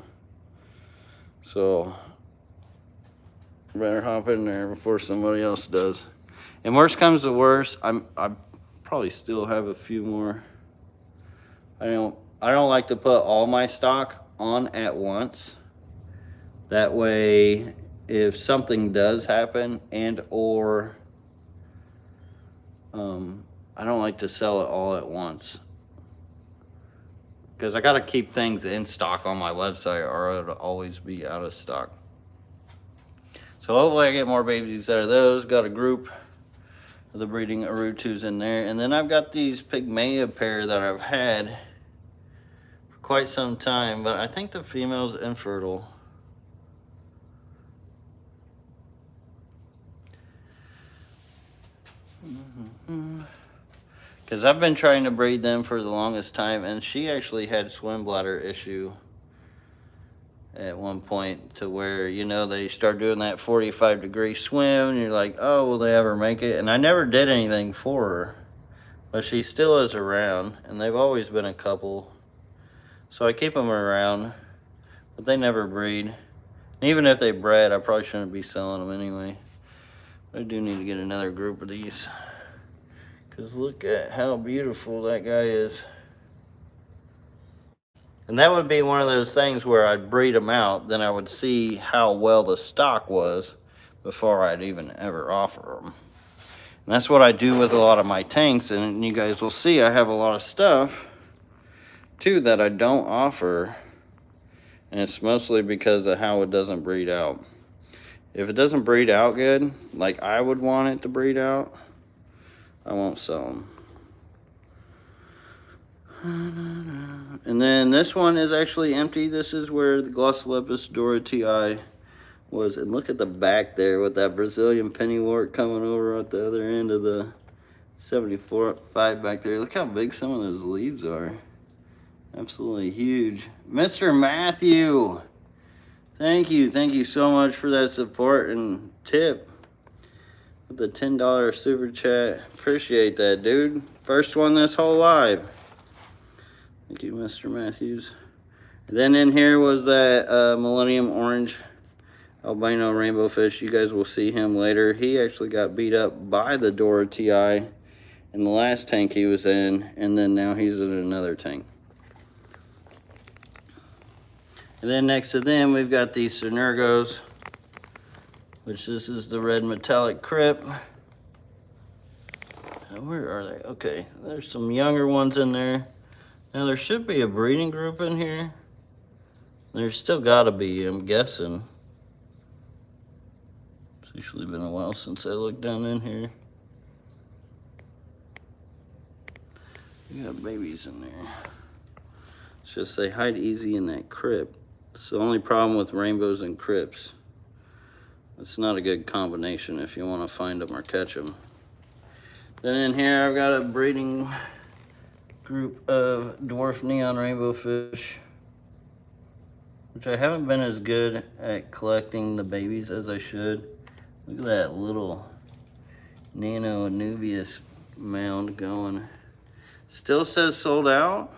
So better hop in there before somebody else does. And worst comes to worst, I probably still have a few more. I don't like to put all my stock on at once. That way, if something does happen and or I don't like to sell it all at once, because I got to keep things in stock on my website or it'll always be out of stock. So hopefully I get more babies out of those. Got a group of the breeding Arutus in there. And then I've got these Pygmaea pair that I've had for quite some time, but I think the female's infertile. Because I've been trying to breed them for the longest time, and she actually had swim bladder issue at one point, to where, you know, they start doing that 45-degree swim and you're like, oh, will they ever make it? And I never did anything for her, but she still is around, and they've always been a couple, so I keep them around, but they never breed. And even if they bred, I probably shouldn't be selling them anyway. But I do need to get another group of these, because look at how beautiful that guy is. And that would be one of those things where I'd breed them out, then I would see how well the stock was before I'd even ever offer them. And that's what I do with a lot of my tanks, and you guys will see I have a lot of stuff too that I don't offer, and it's mostly because of how it doesn't breed out. If it doesn't breed out good, like I would want it to breed out, I won't sell them. And then this one is actually empty. This is where the Glossolepis dorati was. And look at the back there with that Brazilian pennywort coming over at the other end of the 74.5 back there. Look how big some of those leaves are. Absolutely huge. Mr. Matthew, thank you so much for that support and tip with the $10 super chat. Appreciate that, dude. First one this whole live. Thank you, Mr. Matthews. And then in here was that Millennium Orange albino rainbow fish. You guys will see him later. He actually got beat up by the dorati, and in the last tank he was in, and then now he's in another tank. And then next to them, we've got these Synergos, which this is the red metallic crypt. Where are they? Okay, there's some younger ones in there. Now there should be a breeding group in here. There's still gotta be, I'm guessing. It's usually been a while since I looked down in here. We got babies in there. It's just they hide easy in that crypt. It's the only problem with rainbows and crypts. It's not a good combination if you want to find them or catch them. Then in here I've got a breeding group of dwarf neon rainbow fish, which I haven't been as good at collecting the babies as I should. Look at that little nano Anubias mound going. Still says sold out.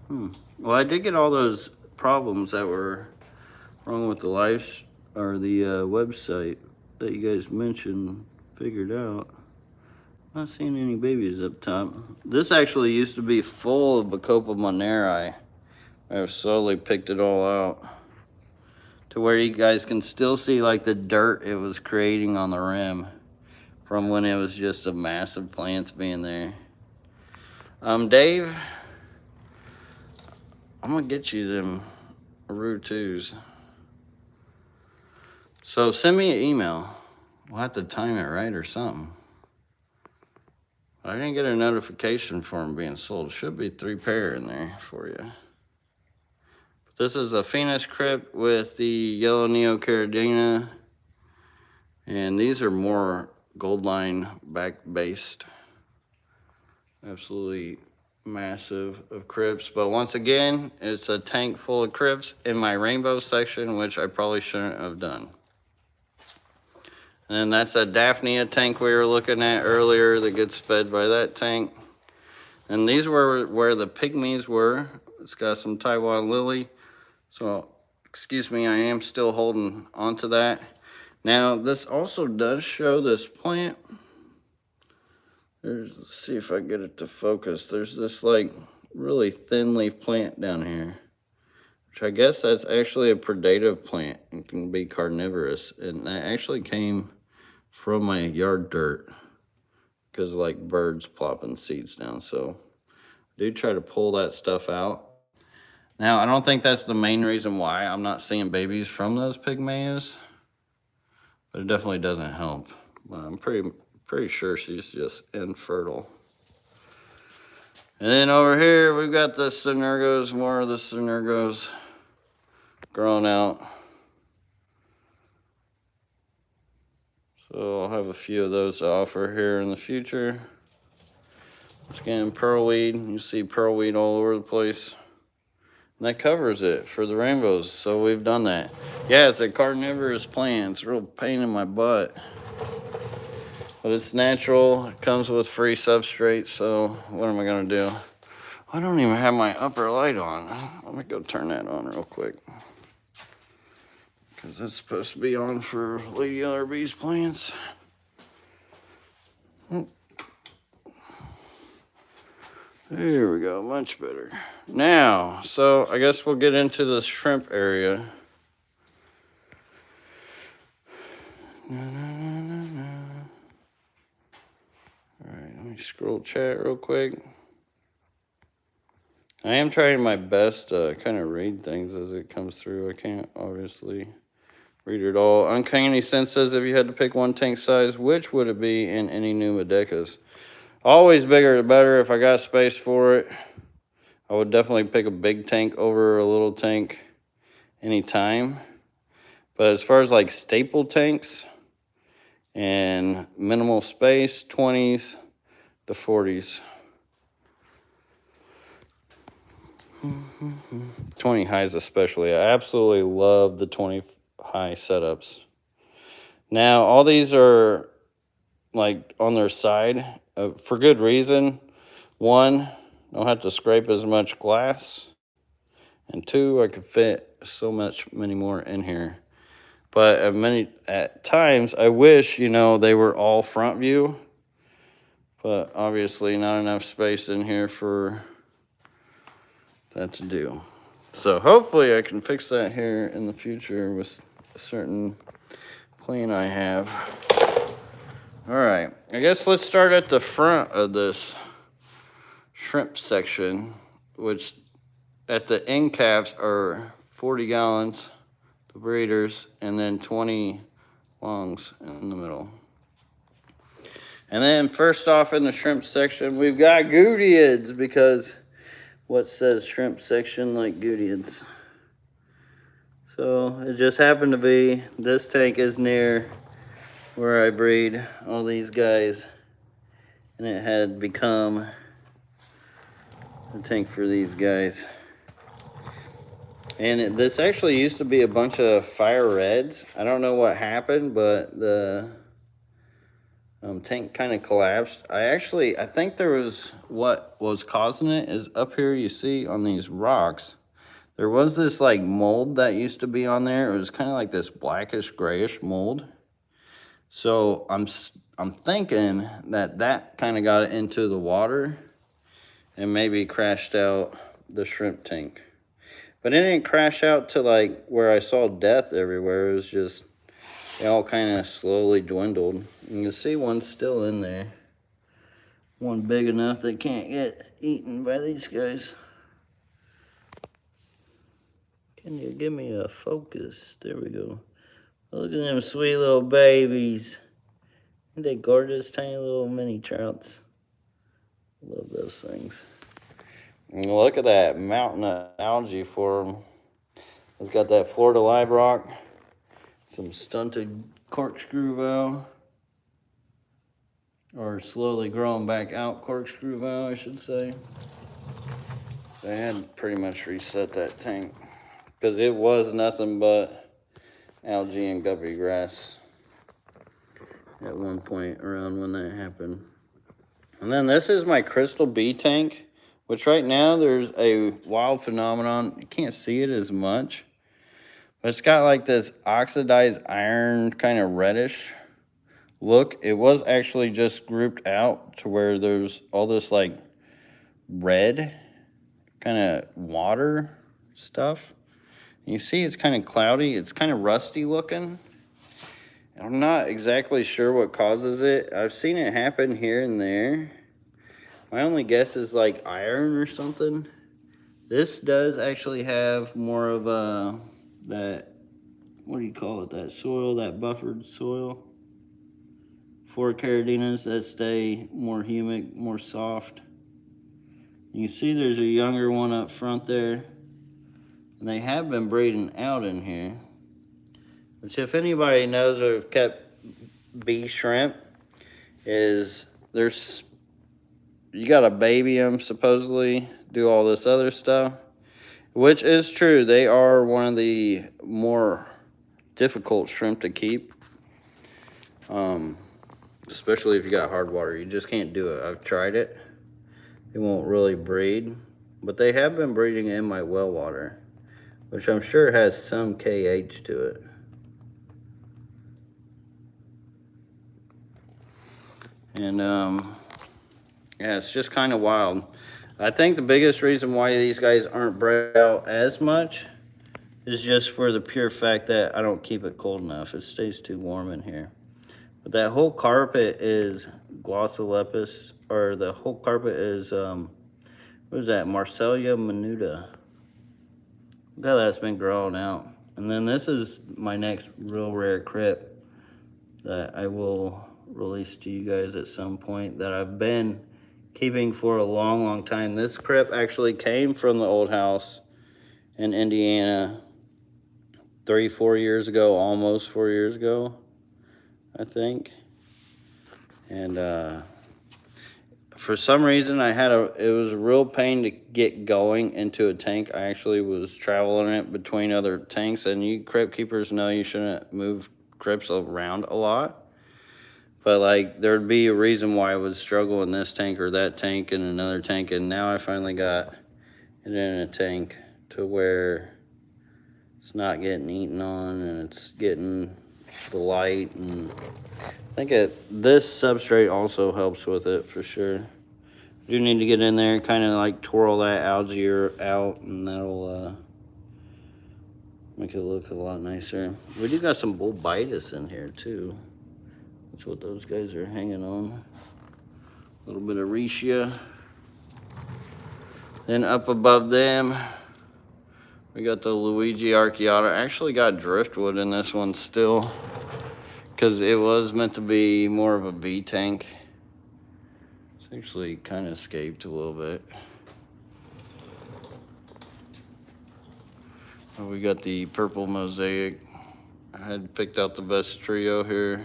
Well, I did get all those problems that were wrong with the website that you guys mentioned figured out. Not seeing any babies up top. This actually used to be full of Bacopa moneri. I've slowly picked it all out to where you guys can still see like the dirt it was creating on the rim from when it was just a massive plants being there. Dave, I'm gonna get you them Aru 2s. So send me an email. We'll have to time it right or something. I didn't get a notification for them being sold. Should be 3 pair in there for you. This is a Phoenix crypt with the yellow Neocaridina. And these are more gold line back based. Absolutely massive of crypts. But once again, it's a tank full of crypts in my rainbow section, which I probably shouldn't have done. And that's a Daphnia tank we were looking at earlier that gets fed by that tank. And these were where the pygmies were. It's got some Taiwan lily. So, excuse me, I am still holding onto that. Now, this also does show this plant. Let's see if I get it to focus. There's this like really thin leaf plant down here, which I guess that's actually a predative plant and can be carnivorous. And that actually came from my yard dirt because like birds plopping seeds down. So I do try to pull that stuff out. Now, I don't think that's the main reason why I'm not seeing babies from those pygmies, but it definitely doesn't help. I'm pretty sure she's just infertile. And then over here, we've got the Synergos, more of the Synergos growing out. So I'll have a few of those to offer here in the future. Again, pearlweed. You see pearlweed all over the place. And that covers it for the rainbows. So we've done that. Yeah, it's a carnivorous plant. It's a real pain in my butt. But it's natural. It comes with free substrate. So what am I going to do? I don't even have my upper light on. Let me go turn that on real quick. Because it's supposed to be on for Lady LRB's plants. There we go, much better. Now, so I guess we'll get into the shrimp area. All right, let me scroll chat real quick. I am trying my best to kind of read things as it comes through. I can't obviously read it all. Uncanny Sense says, if you had to pick one tank size, which would it be in any new Medecas? Always bigger the better if I got space for it. I would definitely pick a big tank over a little tank anytime. But as far as like staple tanks and minimal space, 20s to 40s. 20 highs especially. I absolutely love the 20 high setups. Now, all these are like on their side for good reason. One, I don't have to scrape as much glass. And two, I could fit so many more in here. But at times, I wish, they were all front view. but obviously not enough space in here for that to do. So hopefully I can fix that here in the future with a certain plan I have. All right, I guess let's start at the front of this shrimp section, which at the end caps are 40 gallons, the breeders, and then 20 lungs in the middle. And then first off in the shrimp section, we've got goodeids, because what says shrimp section like goodeids? So it just happened to be this tank is near where I breed all these guys, and it had become a tank for these guys. And this actually used to be a bunch of fire reds. I don't know what happened, but the tank kind of collapsed. I think there was, what was causing it is up here you see on these rocks, there was this like mold that used to be on there. It was kind of like this blackish grayish mold. So I'm thinking that kind of got it into the water and maybe crashed out the shrimp tank. But it didn't crash out to like where I saw death everywhere. It was just, they all kind of slowly dwindled. You can see one's still in there. One big enough that can't get eaten by these guys. Can you give me a focus? There we go. Look at them sweet little babies. Aren't they gorgeous, tiny little mini trouts? Love those things. And look at that mountain of algae for them. It's got that Florida live rock, some stunted corkscrew valve, or slowly growing back out corkscrew valve, I should say. They had pretty much reset that tank because it was nothing but algae and guppy grass at one point around when that happened. And then this is my crystal bee tank, which right now there's a wild phenomenon. You can't see it as much, but it's got like this oxidized iron kind of reddish look. It was actually just grouped out to where there's all this like red kind of water stuff. And you see it's kind of cloudy. It's kind of rusty looking. I'm not exactly sure what causes it. I've seen it happen here and there. My only guess is like iron or something. This does actually have more of a, that, what do you call it, that soil, that buffered soil. 4 caradinas that stay more humid, more soft. You can see there's a younger one up front there. And they have been breeding out in here. Which, if anybody knows or have kept bee shrimp, is there's, you gotta baby them supposedly, do all this other stuff. Which is true, they are one of the more difficult shrimp to keep. Especially if you got hard water, you just can't do it. I've tried it. It won't really breed. But they have been breeding in my well water, which I'm sure has some KH to it. And yeah, it's just kind of wild. I think the biggest reason why these guys aren't bred out as much is just for the pure fact that I don't keep it cold enough. It stays too warm in here. But that whole carpet is glossolepis, or the whole carpet is, what is that, Marcellia minuta. Look how that's been growing out. And then this is my next real rare crypt that I will release to you guys at some point, that I've been keeping for a long, long time. This crypt actually came from the old house in Indiana 3-4 years ago, almost 4 years ago, I think. And for some reason it was a real pain to get going into a tank. I actually was traveling it between other tanks, and you crypt keepers know you shouldn't move crypts around a lot. But like, there'd be a reason why I would struggle in this tank or that tank and another tank. And now I finally got it in a tank to where it's not getting eaten on and it's getting the light, and I think this substrate also helps with it for sure. You do need to get in there and kind of like twirl that algae out, and that'll make it look a lot nicer. We do got some bulbitis in here too. That's what those guys are hanging on. A little bit of Riccia. Then up above them, we got the Luigi arcuata. I actually got driftwood in this one still, because it was meant to be more of a bee tank. It's actually kind of escaped a little bit. We got the purple mosaic. I had picked out the best trio here.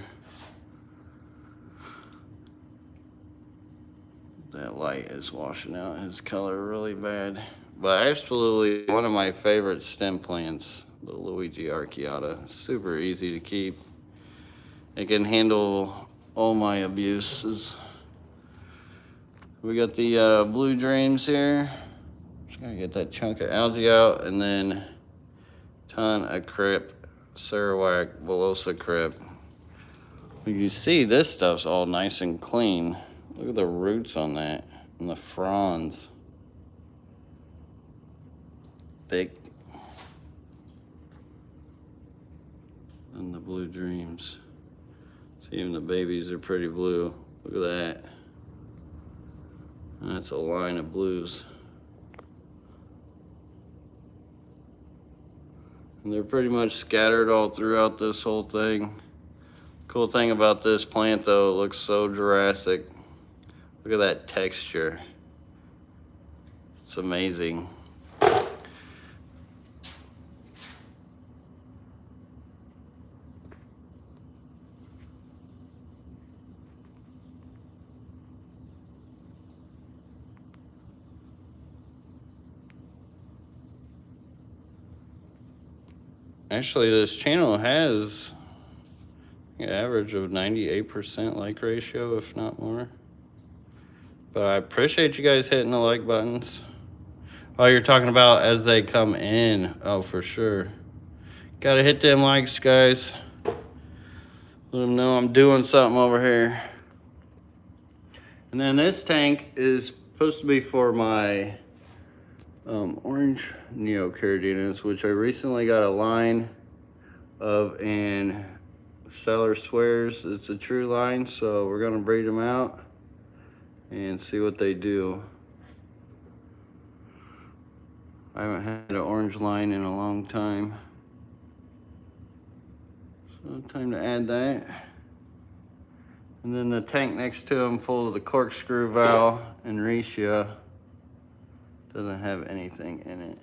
That light is washing out his color really bad. But absolutely one of my favorite stem plants, the Luigi arcuata. Super easy to keep. It can handle all my abuses. We got the blue dreams here. Just gotta get that chunk of algae out, and then ton of crypt, Sarawak, Velosa crypt. You can see this stuff's all nice and clean. Look at the roots on that and the fronds. Thick. And the blue dreams. See, even the babies are pretty blue. Look at that. That's a line of blues. And they're pretty much scattered all throughout this whole thing. Cool thing about this plant though, it looks so Jurassic. Look at that texture. It's amazing. Actually, this channel has an average of 98% like ratio, if not more. But I appreciate you guys hitting the like buttons. Oh, you're talking about as they come in. Oh, for sure. Gotta hit them likes, guys. Let them know I'm doing something over here. And then this tank is supposed to be for my orange neocaridinus, which I recently got a line of, and seller swears it's a true line, so we're gonna breed them out and see what they do. I haven't had an orange line in a long time, so time to add that. And then the tank next to them full of the corkscrew valve and Riccia doesn't have anything in it.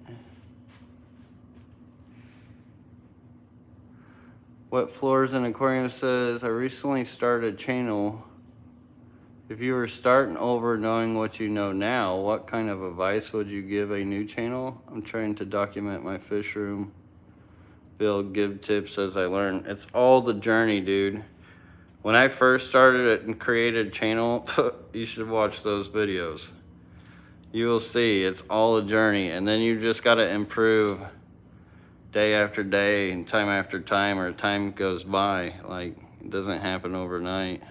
Wet Floors in Aquarium says, I recently started a channel. If you were starting over knowing what you know now, what kind of advice would you give a new channel? I'm trying to document my fish room. Build, give tips as I learn. It's all the journey, dude. When I first started it and created a channel, you should watch those videos. You will see it's all a journey, and then you just got to improve day after day and time after time, or time goes by. Like, it doesn't happen overnight.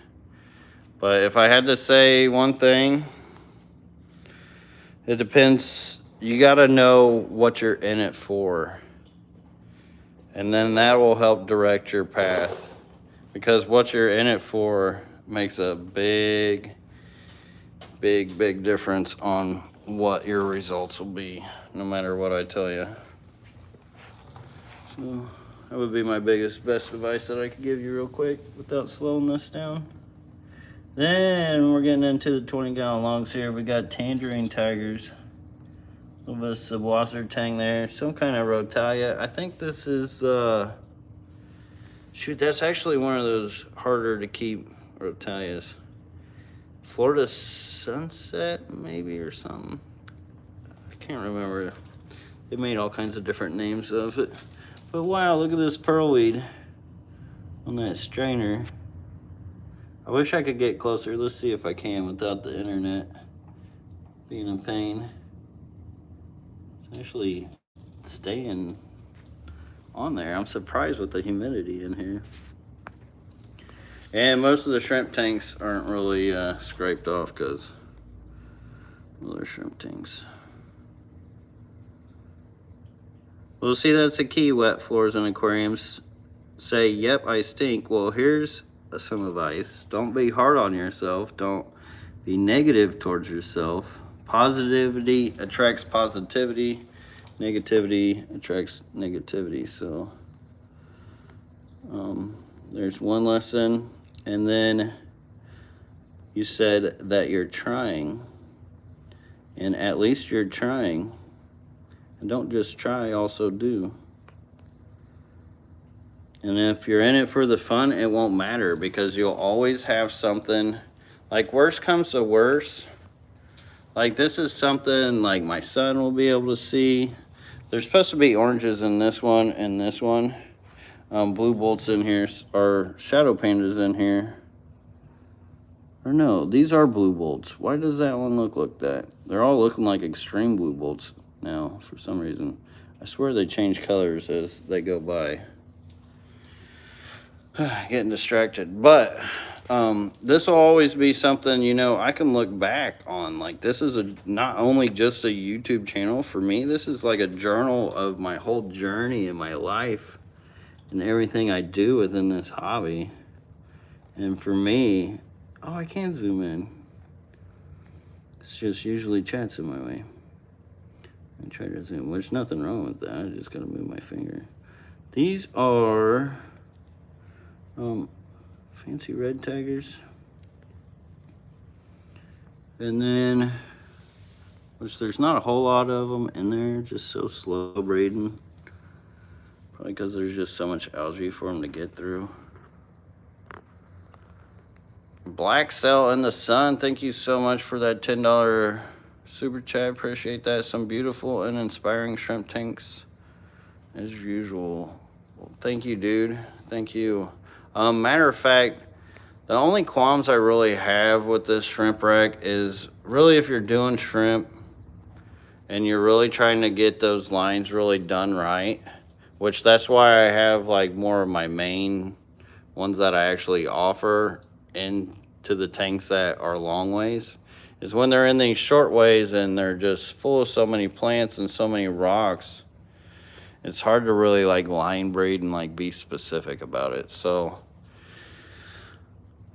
But if I had to say one thing, it depends. You got to know what you're in it for, and then that will help direct your path, because what you're in it for makes a big difference on what your results will be, no matter what I tell you. So that would be my best advice that I could give you real quick without slowing this down. Then we're getting into the 20-gallon longs here. We got tangerine tigers, a little bit of subwasser tang there, some kind of rotalia. I think this is shoot, that's actually one of those harder to keep rotalias. Florida Sunset, maybe, or something. I can't remember. They made all kinds of different names of it. But wow, look at this pearlweed on that strainer. I wish I could get closer. Let's see if I can without the internet being a pain. It's actually staying on there. I'm surprised with the humidity in here. And most of the shrimp tanks aren't really scraped off because, well, they're shrimp tanks. Well, see, that's the key. Wet floors in aquariums say, yep, I stink. Well, here's some advice. Don't be hard on yourself. Don't be negative towards yourself. Positivity attracts positivity. Negativity attracts negativity. So there's one lesson. And then you said that you're trying. And at least you're trying. And don't just try, also do. And if you're in it for the fun, it won't matter because you'll always have something. Like, worst comes to worst. Like, this is something like my son will be able to see. There's supposed to be oranges in this one and this one. Blue bolts in here, or shadow pandas in here. Or no, these are blue bolts. Why does that one look like that? They're all looking like extreme blue bolts now for some reason. I swear they change colors as they go by. Getting distracted. But this will always be something, you know, I can look back on. Like, this is not only just a YouTube channel for me, this is like a journal of my whole journey in my life and everything I do within this hobby. And for me, oh, I can zoom in. It's just usually chats in my way. I try to zoom. There's nothing wrong with that. I just gotta move my finger. These are fancy red tigers. And then, which there's not a whole lot of them in there, just so slow breeding. Probably because there's just so much algae for them to get through. Black Cell in the Sun, thank you so much for that $10 super chat. Appreciate that. Some beautiful and inspiring shrimp tanks as usual. Well, thank you, dude. Thank you. Matter of fact, the only qualms I really have with this shrimp rack is really if you're doing shrimp and you're really trying to get those lines really done right, which that's why I have like more of my main ones that I actually offer into the tanks that are long ways, is when they're in these short ways and they're just full of so many plants and so many rocks, it's hard to really like line breed and like be specific about it. So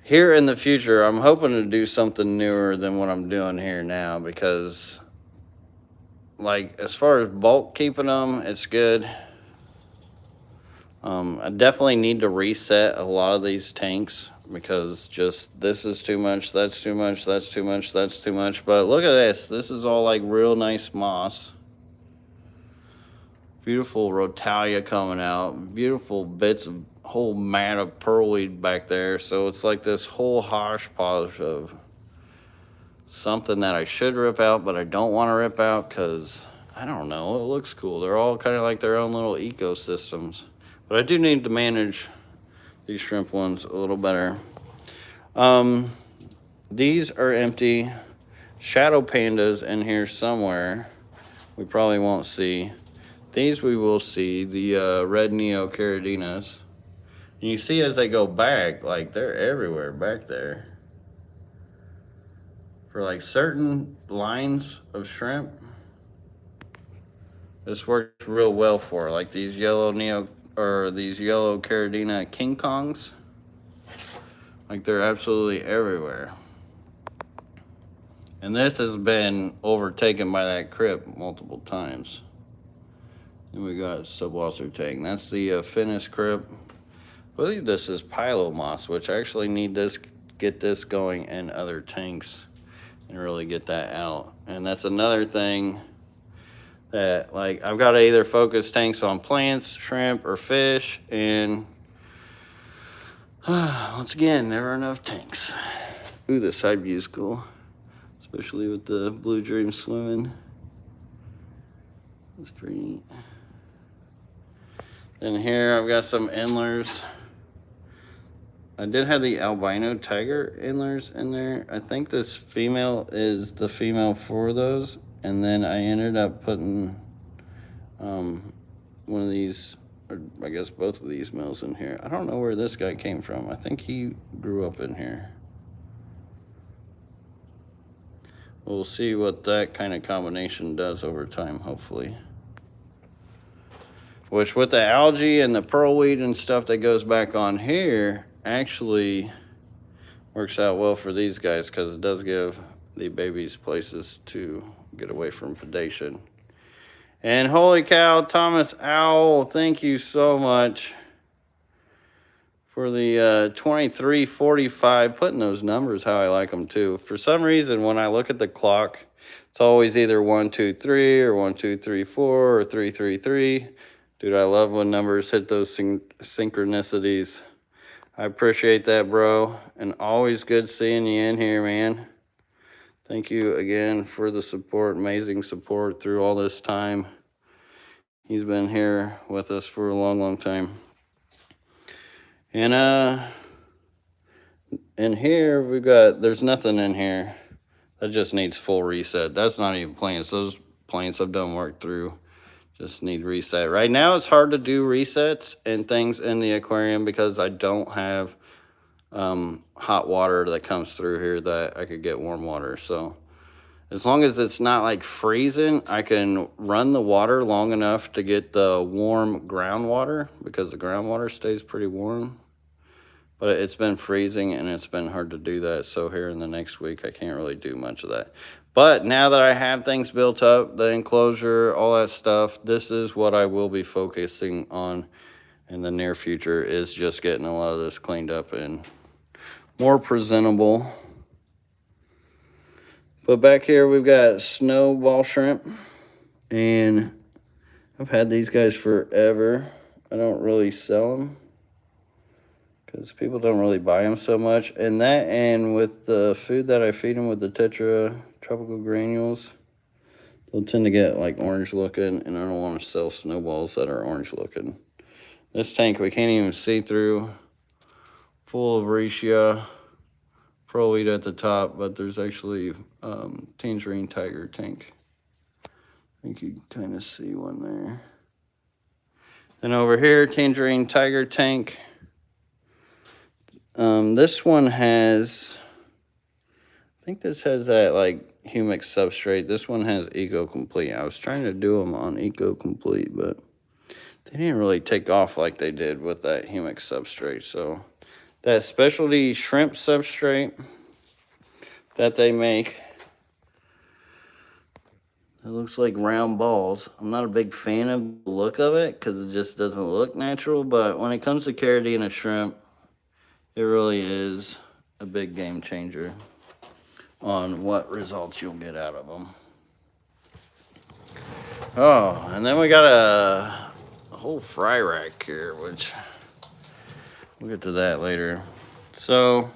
here in the future, I'm hoping to do something newer than what I'm doing here now, because like as far as bulk keeping them, it's good. I definitely need to reset a lot of these tanks because just this is too much, that's too much, that's too much, that's too much. But look at this. This is all like real nice moss. Beautiful Rotalia coming out. Beautiful bits of whole mat of pearlweed back there. So it's like this whole hodgepodge of something that I should rip out, but I don't want to rip out because, I don't know, it looks cool. They're all kind of like their own little ecosystems. But I do need to manage these shrimp ones a little better. These are empty. Shadow pandas in here somewhere. We probably won't see. These we will see, the red neocardinas. And you see as they go back, like they're everywhere back there. For like certain lines of shrimp, this works real well for, like these yellow caridina king kongs. Like they're absolutely everywhere. And this has been overtaken by that crypt multiple times. Then we got subwasser tank. That's the Finnish crypt. I believe this is Pilomoss, which I actually need this, get this going in other tanks and really get that out. And that's another thing that, like, I've got to either focus tanks on plants, shrimp, or fish, and once again, never enough tanks. Ooh, the side view is cool, especially with the blue dream swimming. That's pretty neat. Then here I've got some Endlers. I did have the albino tiger Endlers in there. I think this female is the female for those. And then I ended up putting one of these or I guess both of these males in here. I don't know where this guy came from. I think he grew up in here. We'll see what that kind of combination does over time, hopefully. Which with the algae and the pearlweed and stuff that goes back on here, actually works out well for these guys because it does give the babies places to get away from predation. And holy cow, Thomas Owl, thank you so much for the 2345, putting those numbers how I like them too. For some reason, when I look at the clock, it's always either 1, 2, 3 or 1, 2, 3, 4 or 3, 3, 3. Dude, I love when numbers hit those synchronicities. I appreciate that, bro. And always good seeing you in here, man. Thank you again for the support, amazing support through all this time. He's been here with us for a long, long time. And in here we've got, there's nothing in here. That just needs full reset. That's not even plants. Those plants I've done work through. Just need reset. Right now it's hard to do resets and things in the aquarium because I don't have hot water that comes through here that I could get warm water. So as long as it's not like freezing, I can run the water long enough to get the warm groundwater because the groundwater stays pretty warm. But it's been freezing and it's been hard to do that. So here in the next week, I can't really do much of that. But now that I have things built up, the enclosure, all that stuff, this is what I will be focusing on in the near future, is just getting a lot of this cleaned up and more presentable. But back here we've got snowball shrimp, and I've had these guys forever. I don't really sell them because people don't really buy them so much. And that, and with the food that I feed them with the Tetra tropical granules, they'll tend to get like orange looking, and I don't want to sell snowballs that are orange looking. This tank we can't even see through, full of Riccia, pearlweed at the top, but there's actually tangerine tiger tank. I think you can kind of see one there. Then over here, tangerine tiger tank. This one has, I think this has that like humic substrate. This one has Eco Complete. I was trying to do them on Eco Complete, but they didn't really take off like they did with that humic substrate. So that specialty shrimp substrate that they make, it looks like round balls. I'm not a big fan of the look of it because it just doesn't look natural, but when it comes to carotene of shrimp, it really is a big game changer on what results you'll get out of them. Oh, and then we got a whole fry rack here, which we'll get to that later. So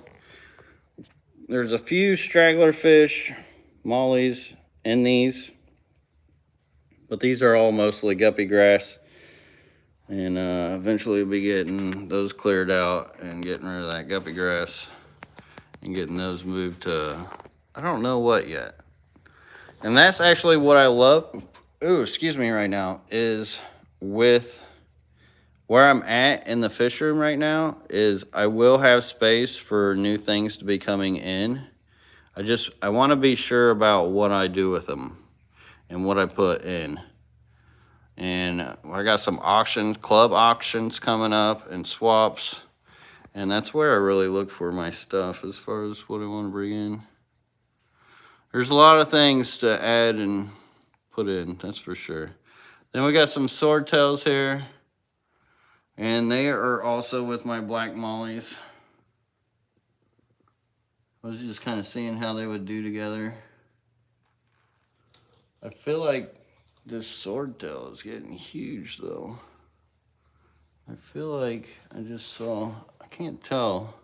there's a few straggler fish, mollies in these, but these are all mostly guppy grass. And eventually we'll be getting those cleared out and getting rid of that guppy grass and getting those moved to, I don't know what yet. And that's actually what I love, ooh, excuse me, right now, is with where I'm at in the fish room right now, is I will have space for new things to be coming in. I want to be sure about what I do with them and what I put in. And I got some auctions, club auctions coming up and swaps. And that's where I really look for my stuff as far as what I want to bring in. There's a lot of things to add and put in, that's for sure. Then we got some swordtails here. And they are also with my black mollies. I was just kind of seeing how they would do together. I feel like this swordtail is getting huge though. I feel like I just saw, I can't tell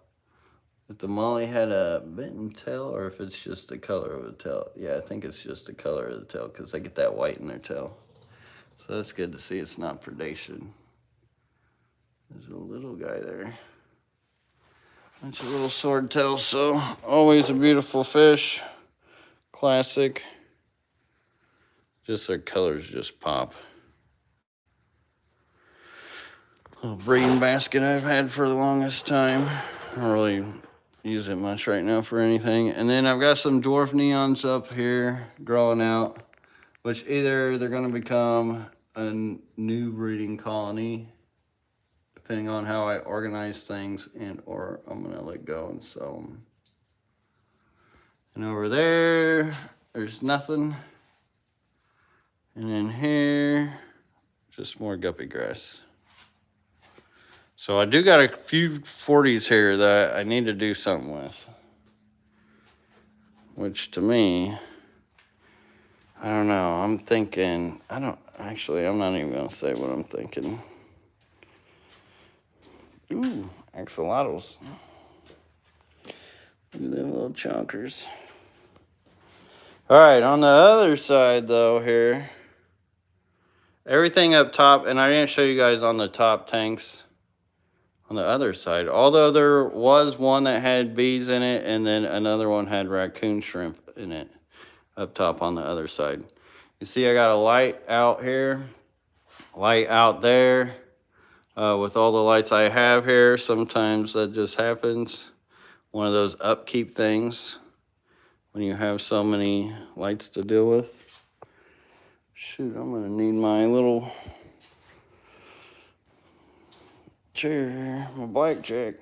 if the molly had a bitten tail or if it's just the color of the tail. Yeah, I think it's just the color of the tail because they get that white in their tail. So that's good to see it's not predation. There's a little guy there. Bunch of little swordtails, so always a beautiful fish. Classic. Just their colors just pop. little breeding basket I've had for the longest time. I don't really use it much right now for anything. And then I've got some dwarf neons up here growing out, which either they're going to become a new breeding colony, depending on how I organize things, and or I'm going to let go and sell them. And over there, there's nothing. And in here, just more guppy grass. So I do got a few 40s here that I need to do something with. Which to me, I don't know. I'm thinking, I'm not even going to say what I'm thinking. Ooh, axolotls. Look at them little chonkers. All right, on the other side though here, everything up top, and I didn't show you guys on the top tanks on the other side, although there was one that had bees in it and then another one had raccoon shrimp in it up top on the other side. You see I got a light out here, light out there. With all the lights I have here, sometimes that just happens. One of those upkeep things when you have so many lights to deal with. Shoot, I'm gonna need my little chair here, my blackjack.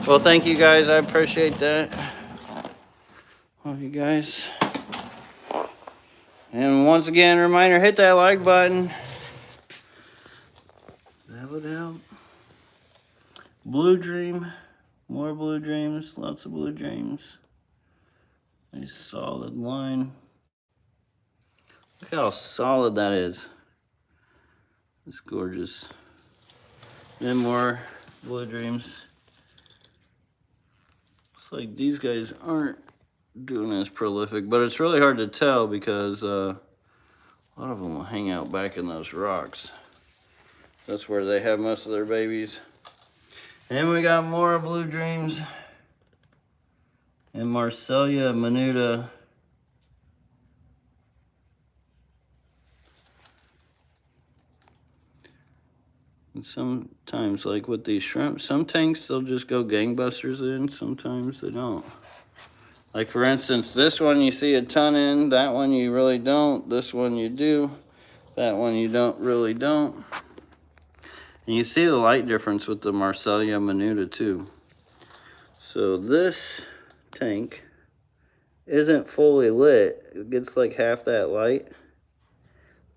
Well, thank you guys, I appreciate that. Love you guys. And once again, reminder, hit that like button. That would help. Blue dream, more blue dreams, lots of blue dreams. Nice solid line. Look how solid that is. It's gorgeous. And more blue dreams. Looks like these guys aren't doing as prolific, but it's really hard to tell because a lot of them will hang out back in those rocks. That's where they have most of their babies. And we got more blue dreams and Marcellia minuta. And sometimes, like with these shrimp, some tanks they'll just go gangbusters in, sometimes they don't. Like for instance, this one you see a ton in, that one you really don't, this one you do, that one you really don't. And you see the light difference with the Marcellia minuta too. So this tank isn't fully lit. It gets like half that light.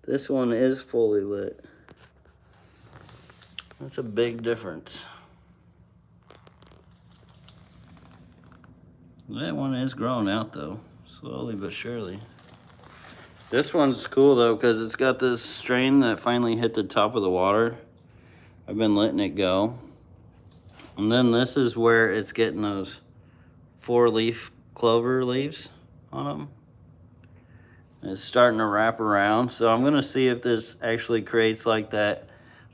This one is fully lit. That's a big difference. That one is growing out though, slowly but surely. This one's cool though because it's got this strain that finally hit the top of the water. I've been letting it go. And then this is where it's getting those 4-leaf clover leaves on them. And it's starting to wrap around. So I'm gonna see if this actually creates like that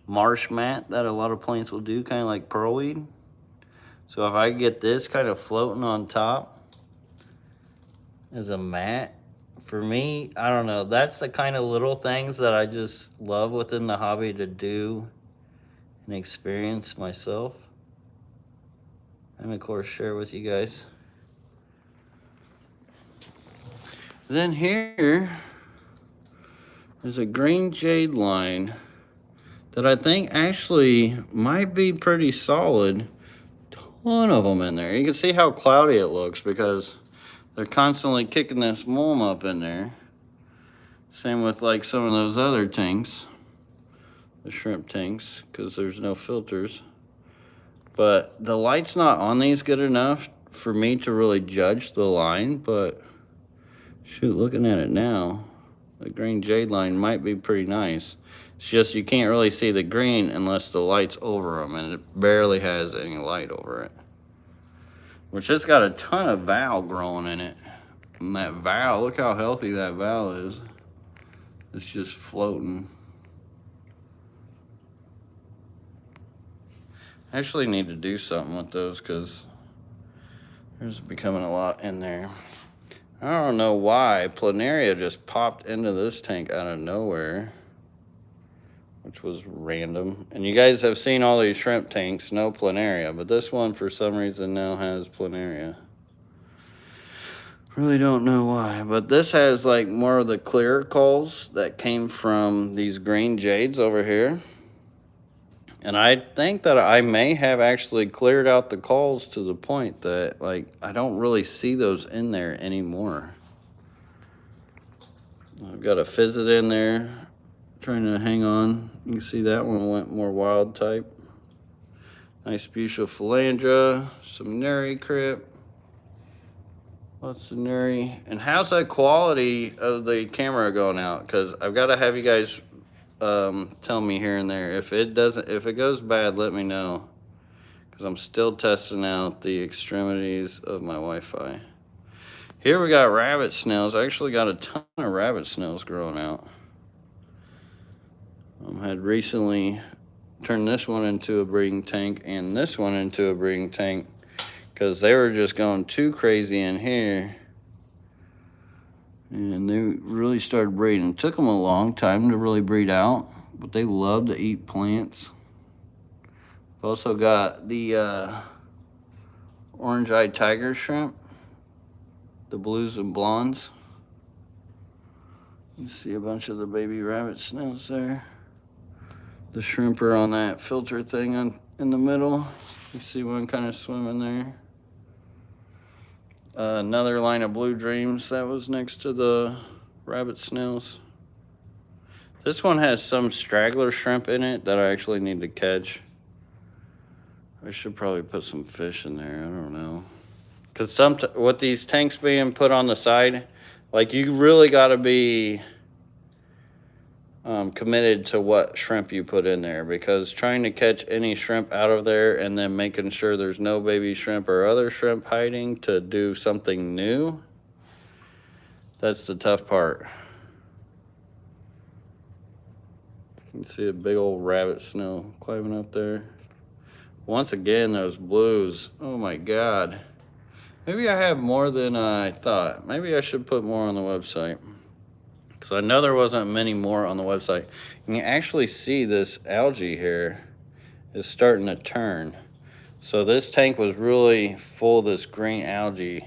marsh mat that a lot of plants will do, kind of like pearlweed. So if I get this kind of floating on top as a mat, for me, I don't know, that's the kind of little things that I just love within the hobby to do and experience myself. And of course share with you guys. Then here there's a green jade line that I think actually might be pretty solid. Ton of them in there. You can see how cloudy it looks because they're constantly kicking this mulm up in there. Same with like some of those other tanks, the shrimp tanks, because there's no filters. But the light's not on these good enough for me to really judge the line, but shoot, looking at it now, the green jade line might be pretty nice. It's just you can't really see the green unless the light's over them, and it barely has any light over it. Which it's got a ton of val growing in it. And that val, look how healthy that val is. It's just floating. I actually need to do something with those because there's becoming a lot in there. I don't know why planaria just popped into this tank out of nowhere, which was random. And you guys have seen all these shrimp tanks, no planaria, but this one for some reason now has planaria. Really don't know why, but this has like more of the clear culls that came from these green jades over here. And I think that I may have actually cleared out the culls to the point that like I don't really see those in there anymore. I've got a fizzit in there trying to hang on. You can see that one went more wild type. Nice Bucephalandra, some Neri crypt. What's the Neri? And how's that quality of the camera going out? Because I've got to have you guys tell me here and there. If it goes bad, let me know. Because I'm still testing out the extremities of my Wi-Fi. Here we got rabbit snails. I actually got a ton of rabbit snails growing out. I had recently turned this one into a breeding tank and this one into a breeding tank because they were just going too crazy in here. And they really started breeding. It took them a long time to really breed out, but they love to eat plants. I've also got the orange-eyed tiger shrimp, the blues and blondes. You see a bunch of the baby rabbit snails there. The shrimper on that filter thing in the middle. You see one kind of swimming there. Another line of blue dreams that was next to the rabbit snails. This one has some straggler shrimp in it that I actually need to catch. I should probably put some fish in there. I don't know. Because with these tanks being put on the side, like you really got to be committed to what shrimp you put in there, because trying to catch any shrimp out of there and then making sure there's no baby shrimp or other shrimp hiding to do something new, that's the tough part. You can see a big old rabbit snail climbing up there. Once again, those blues, oh my God. Maybe I have more than I thought. Maybe I should put more on the website. Because I know there wasn't many more on the website. You can actually see this algae here is starting to turn. So this tank was really full of this green algae.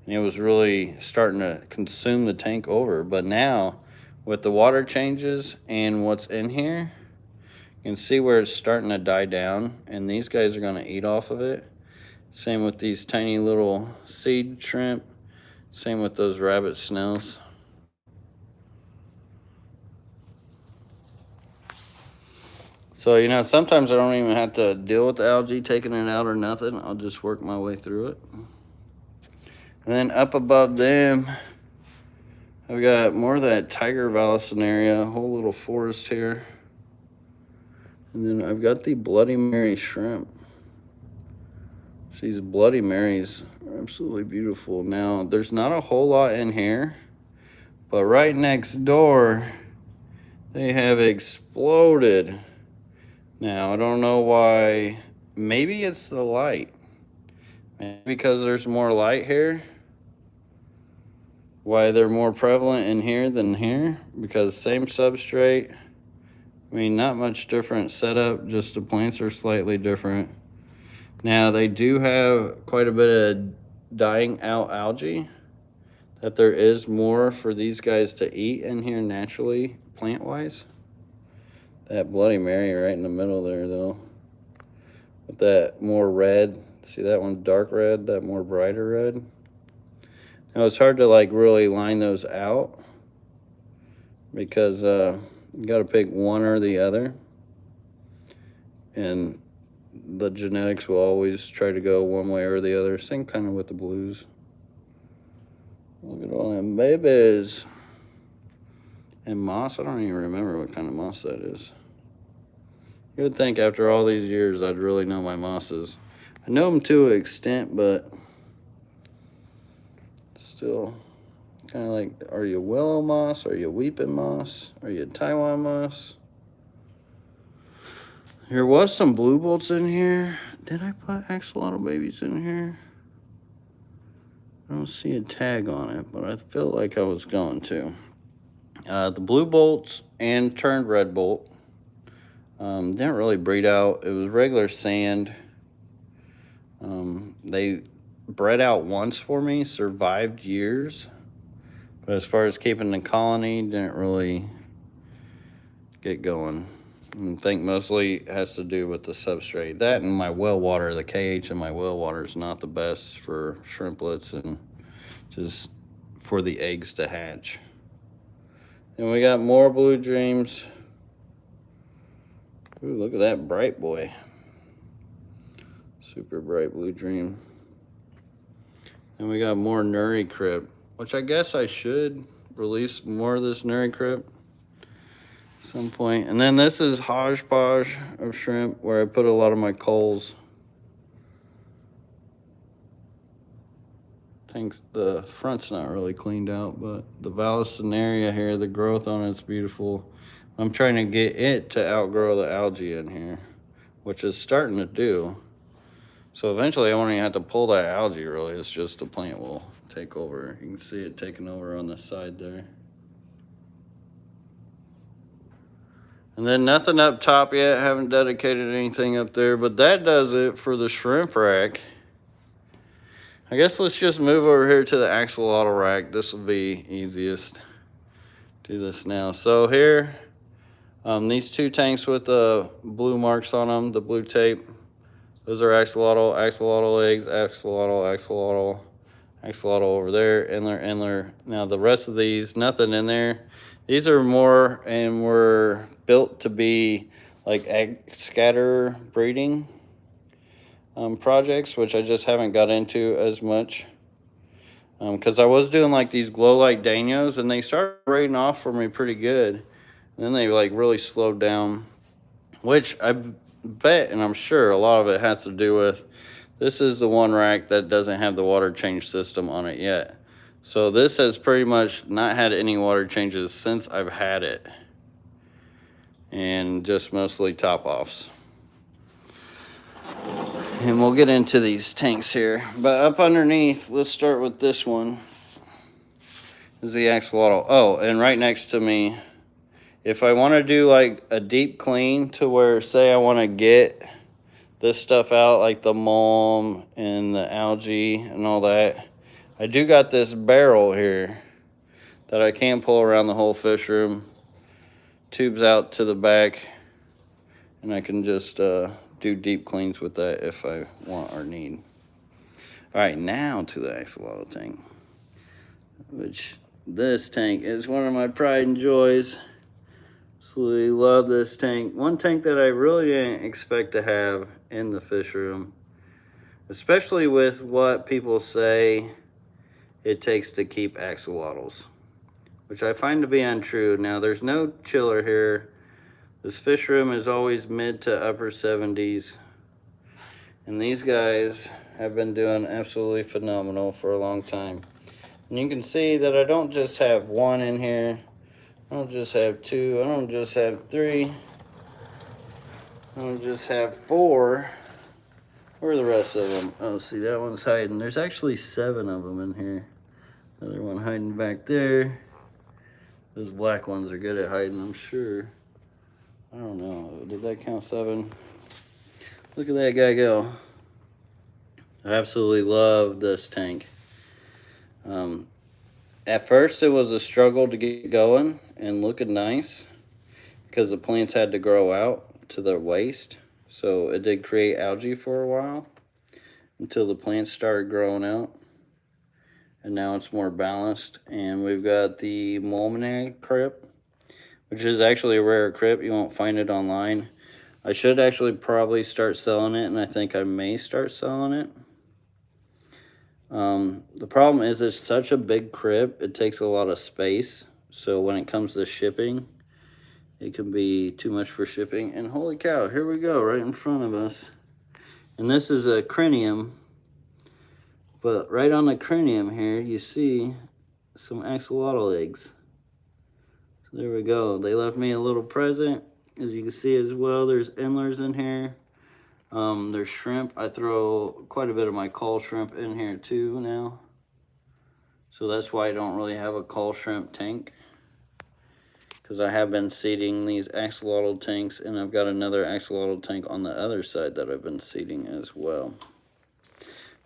And it was really starting to consume the tank over. But now, with the water changes and what's in here, you can see where it's starting to die down. And these guys are going to eat off of it. Same with these tiny little seed shrimp. Same with those rabbit snails. So, you know, sometimes I don't even have to deal with the algae, taking it out or nothing. I'll just work my way through it. And then up above them, I've got more of that tiger vallisneria, a whole little forest here. And then I've got the Bloody Mary shrimp. These Bloody Marys are absolutely beautiful. Now, there's not a whole lot in here, but right next door, they have exploded. Now, I don't know why. Maybe it's the light. Maybe because there's more light here. Why they're more prevalent in here than here. Because same substrate. I mean, not much different setup. Just the plants are slightly different. Now, they do have quite a bit of dying out algae. That there is more for these guys to eat in here naturally, plant-wise. That Bloody Mary right in the middle there, though. With that more red. See that one dark red, that more brighter red? Now, it's hard to, like, really line those out. Because you got to pick one or the other. And the genetics will always try to go one way or the other. Same kind of with the blues. Look at all them babies. And moss, I don't even remember what kind of moss that is. You would think after all these years I'd really know my mosses. I know them to an extent, but still kind of like, are you willow moss? Are you weeping moss? Are you Taiwan moss? There was some blue bolts in here. Did I put axolotl babies in here? I don't see a tag on it, but I feel like I was going to. The blue bolts and turned red bolt. Didn't really breed out. It was regular sand. They bred out once for me, survived years. But as far as keeping the colony, didn't really get going. I think mostly has to do with the substrate. That and my well water, the KH in my well water is not the best for shrimplets and just for the eggs to hatch. And we got more blue dreams. Ooh, look at that bright boy. Super bright blue dream. And we got more nuri crypt, which I guess I should release more of this nuri crypt at some point. And then this is hodgepodge of shrimp where I put a lot of my coals. I think the front's not really cleaned out, but the vallisneria here, the growth on it's beautiful. I'm trying to get it to outgrow the algae in here, which is starting to do. So eventually I won't even have to pull that algae really, it's just the plant will take over. You can see it taking over on the side there. And then nothing up top yet, haven't dedicated anything up there, but that does it for the shrimp rack. I guess let's just move over here to the axolotl rack. This will be easiest. Do this now. So here, these two tanks with the blue marks on them, the blue tape, those are axolotl, axolotl eggs, axolotl, axolotl, axolotl over there, Endler, Endler. Now the rest of these, nothing in there. These are more and were built to be like egg scatter breeding projects, which I just haven't got into as much. Because I was doing like these glow light danios and they started rating off for me pretty good. And then they like really slowed down, which I bet and I'm sure a lot of it has to do with this is the one rack that doesn't have the water change system on it yet. So this has pretty much not had any water changes since I've had it. And just mostly top offs. And we'll get into these tanks here. But up underneath, let's start with this one. This is the axolotl. Oh, and right next to me, if I want to do like a deep clean to where, say I want to get this stuff out, like the mulm and the algae and all that, I do got this barrel here that I can pull around the whole fish room. Tubes out to the back, and I can just do deep cleans with that if I want or need. All right, now to the axolotl tank, which this tank is one of my pride and joys. Absolutely love this tank. One tank that I really didn't expect to have in the fish room, especially with what people say it takes to keep axolotls, which I find to be untrue. Now, there's no chiller here. This fish room is always mid to upper 70s. And these guys have been doing absolutely phenomenal for a long time. And you can see that I don't just have one in here. I don't just have two. I don't just have three. I don't just have four. Where are the rest of them? Oh, see, that one's hiding. There's actually 7 of them in here. Another one hiding back there. Those black ones are good at hiding, I'm sure. I don't know. Did that count 7? Look at that guy go. I absolutely love this tank. At first, it was a struggle to get going and looking nice because the plants had to grow out to their waist. So it did create algae for a while until the plants started growing out. And now it's more balanced. And we've got the mulmina crypt, which is actually a rare crypt. You won't find it online. I should actually probably start selling it, and I think I may start selling it. The problem is it's such a big crypt, it takes a lot of space. So when it comes to shipping, it can be too much for shipping. And holy cow, here we go, right in front of us. And this is a cranium. But right on the cranium here, you see some axolotl eggs. So there we go. They left me a little present. As you can see as well, there's endlers in here. There's shrimp. I throw quite a bit of my coal shrimp in here too now. So that's why I don't really have a coal shrimp tank, because I have been seeding these axolotl tanks, and I've got another axolotl tank on the other side that I've been seeding as well.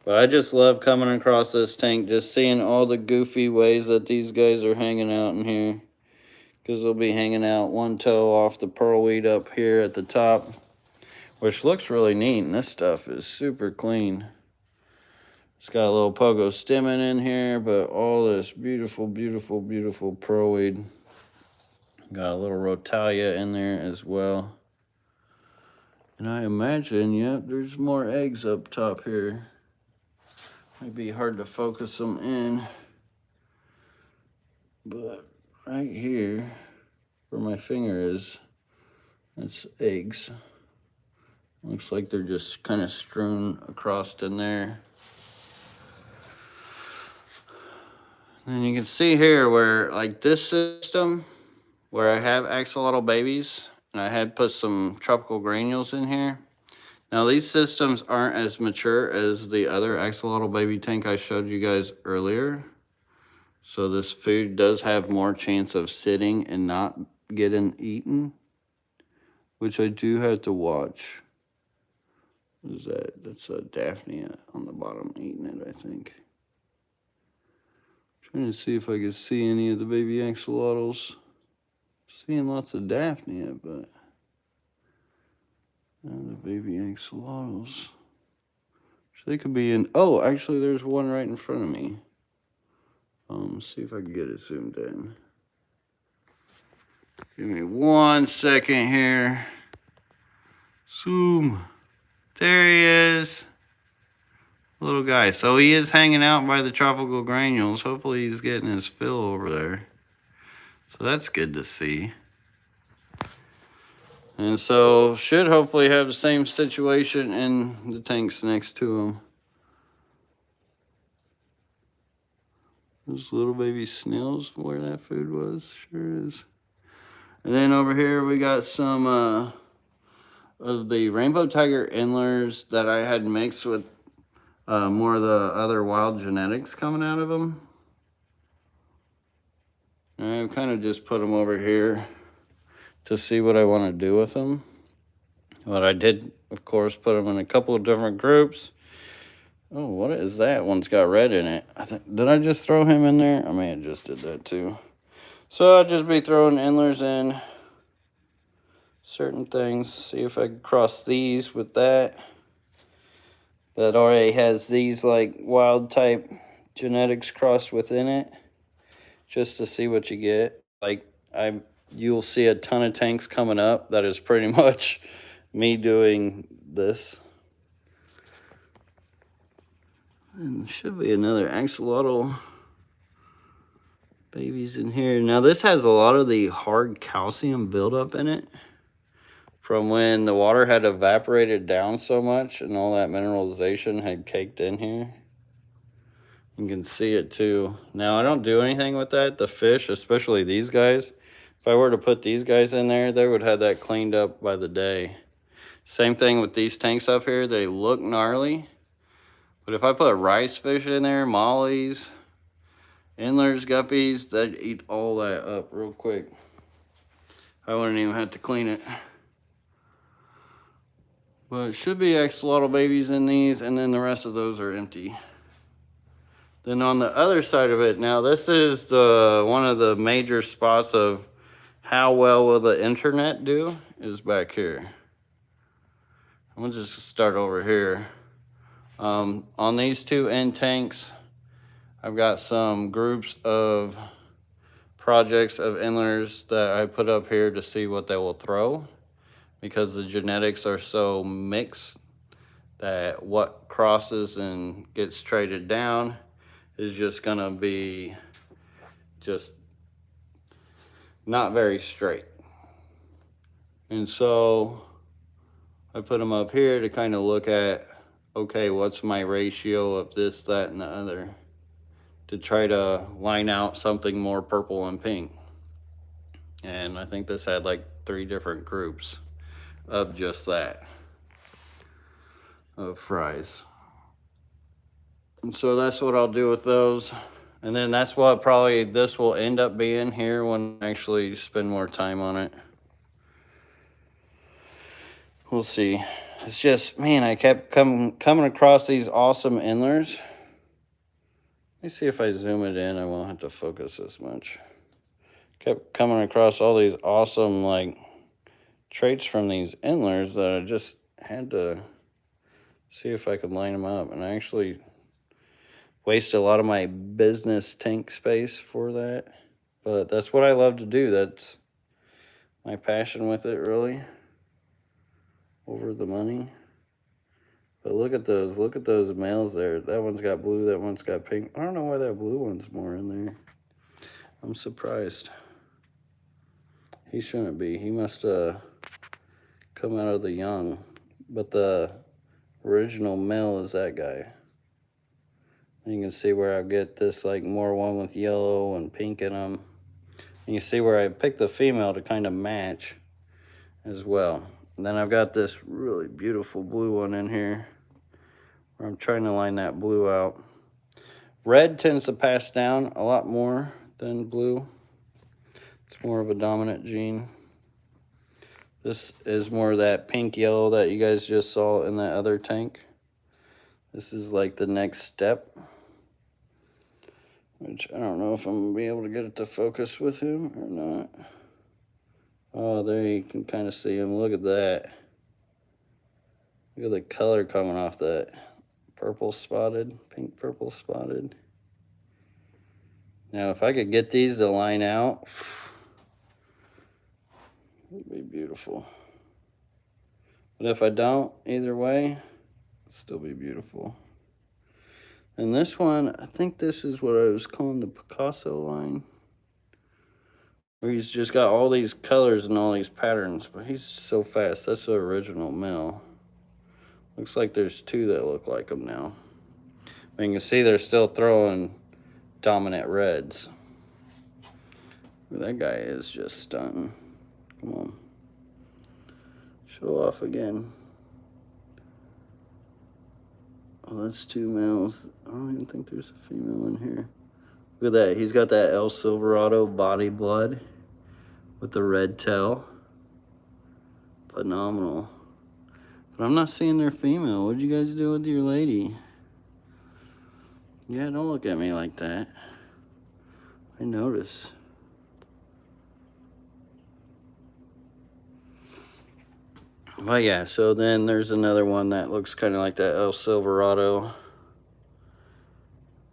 But I just love coming across this tank, just seeing all the goofy ways that these guys are hanging out in here. Because they'll be hanging out one toe off the pearlweed up here at the top, which looks really neat, and this stuff is super clean. It's got a little pogo stimming in here, but all this beautiful, beautiful, beautiful pearlweed. Got a little rotalia in there as well. And I imagine, yep, there's more eggs up top here. Might be hard to focus them in. But right here, where my finger is, that's eggs. Looks like they're just kind of strewn across in there. And you can see here where, like this system, where I have axolotl babies, and I had put some tropical granules in here. Now these systems aren't as mature as the other axolotl baby tank I showed you guys earlier. So this food does have more chance of sitting and not getting eaten, which I do have to watch. What is that? That's a Daphnia on the bottom eating it, I think. Trying to see if I can see any of the baby axolotls. Seeing lots of Daphnia, but not the baby axolotls. So they could be in. Oh, actually, there's one right in front of me. See if I can get it zoomed in. Give me 1 second here. Zoom. There he is. Little guy. So he is hanging out by the tropical granules. Hopefully he's getting his fill over there. So that's good to see. And so should hopefully have the same situation in the tanks next to him. Those little baby snails, where that food was, sure is. And then over here we got some of the rainbow tiger endlers that I had mixed with more of the other wild genetics coming out of them. And I've kind of just put them over here to see what I want to do with them. But I did, of course, put them in a couple of different groups. Oh, what is that? One's got red in it. Did I just throw him in there? I may have just did that too. So I'll just be throwing endlers in certain things. See if I can cross these with that. That already has these like wild type genetics crossed within it. Just to see what you get. Like you'll see a ton of tanks coming up. That is pretty much me doing this. And should be another axolotl babies in here. Now this has a lot of the hard calcium buildup in it from when the water had evaporated down so much and all that mineralization had caked in here. You can see it too. Now I don't do anything with that. The fish, especially these guys, if I were to put these guys in there, they would have that cleaned up by the day. Same thing with these tanks up here. They look gnarly. But if I put rice fish in there, mollies, endlers, guppies, they'd eat all that up real quick. I wouldn't even have to clean it. But it should be axolotl babies in these, and then the rest of those are empty. Then on the other side of it, now this is one of the major spots of how well will the internet do is back here. I'm gonna just start over here. On these two end tanks, I've got some groups of projects of endlers that I put up here to see what they will throw, because the genetics are so mixed that what crosses and gets traded down is just gonna be just not very straight. And so I put them up here to kind of look at, okay, what's my ratio of this, that, and the other, to try to line out something more purple and pink. And I think this had like 3 different groups of just that, of fries. And so that's what I'll do with those. And then that's what probably this will end up being here when I actually spend more time on it. We'll see. It's just, man, I kept coming across these awesome Endlers. Let me see if I zoom it in, I won't have to focus as much. Kept coming across all these awesome, like, traits from these Endlers that I just had to see if I could line them up. And I actually waste a lot of my business tank space for that. But that's what I love to do. That's my passion with it, really. Over the money. But look at those males there. That one's got blue, that one's got pink. I don't know why that blue one's more in there. I'm surprised. He shouldn't be. He must come out of the young. But the original male is that guy. And you can see where I get this like more one with yellow and pink in them. And you see where I picked the female to kind of match as well. And then I've got this really beautiful blue one in here where I'm trying to line that blue out. Red tends to pass down a lot more than blue. It's more of a dominant gene. This is more of that pink yellow that you guys just saw in that other tank. This is like the next step, which I don't know if I'm gonna be able to get it to focus with him or not. Oh, there you can kind of see him. Look at that. Look at the color coming off that. Purple spotted, pink purple spotted. Now, if I could get these to line out, it'd be beautiful. But if I don't, either way, it'll still be beautiful. And this one, I think this is what I was calling the Picasso line. Where he's just got all these colors and all these patterns, but he's so fast. That's the original male. Looks like there's two that look like him now. But you can see they're still throwing dominant reds. That guy is just stunning. Come on. Show off again. Oh, that's two males. I don't even think there's a female in here. Look at that. He's got that El Silverado body blood with the red tail. Phenomenal. But I'm not seeing their female. What'd you guys do with your lady? Yeah, don't look at me like that. I notice. But yeah, so then there's another one that looks kind of like that El Silverado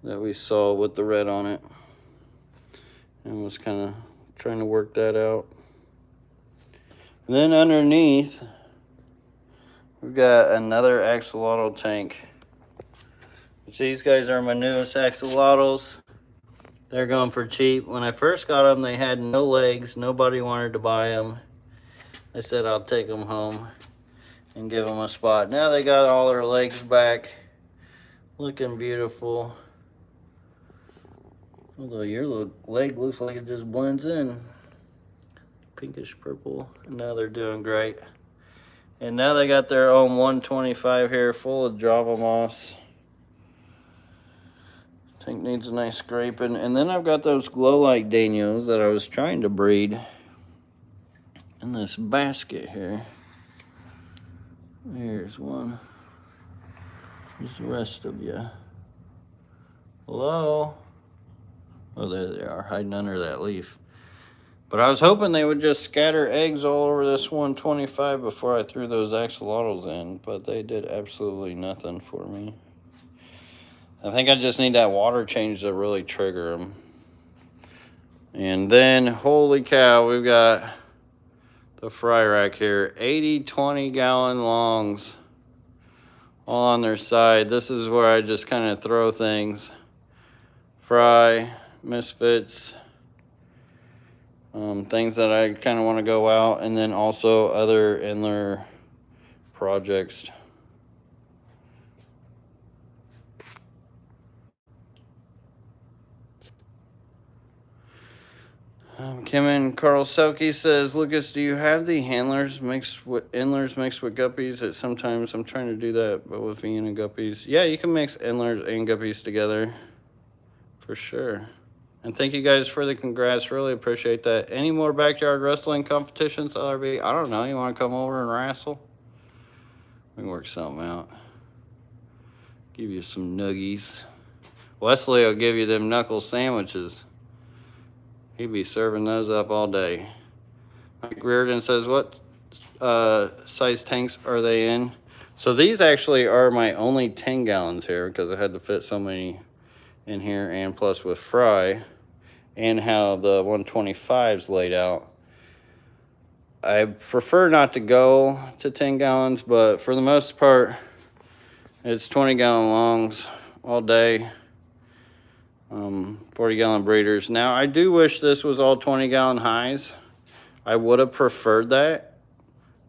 that we saw with the red on it. And was kind of trying to work that out. And then underneath, we've got another axolotl tank. Which these guys are my newest axolotls. They're going for cheap. When I first got them, they had no legs. Nobody wanted to buy them. I said I'll take them home and give them a spot. Now they got all their legs back. Looking beautiful. Although your leg looks like it just blends in. Pinkish purple. And now they're doing great. And now they got their own 125 here full of Java moss. Tank needs a nice scraping. And then I've got those glow light danios that I was trying to breed in this basket here. Here's one. Here's the rest of you. Hello? Oh, there they are, hiding under that leaf. But I was hoping they would just scatter eggs all over this 125 before I threw those axolotls in, but they did absolutely nothing for me. I think I just need that water change to really trigger them. And then, holy cow, we've got the fry rack here. 80 20-gallon longs all on their side. This is where I just kind of throw things. Fry, misfits, things that I kind of want to go out, and then also other Endler projects. Kim and Carl Selke says, Lucas, do you have the Endlers mixed with guppies? Sometimes I'm trying to do that, but with Ian and guppies. Yeah, you can mix Endlers and guppies together. For sure. And thank you guys for the congrats. Really appreciate that. Any more backyard wrestling competitions, LRB? I don't know. You want to come over and wrestle? We can work something out. Give you some nuggies. Wesley will give you them knuckle sandwiches. He'd be serving those up all day. Mike Reardon says, what size tanks are they in? So these actually are my only 10 gallons here because I had to fit so many in here, and plus with Fry and how the 125's laid out. I prefer not to go to 10 gallons, but for the most part, it's 20-gallon longs all day. 40-gallon breeders. Now, I do wish this was all 20-gallon highs. I would have preferred that,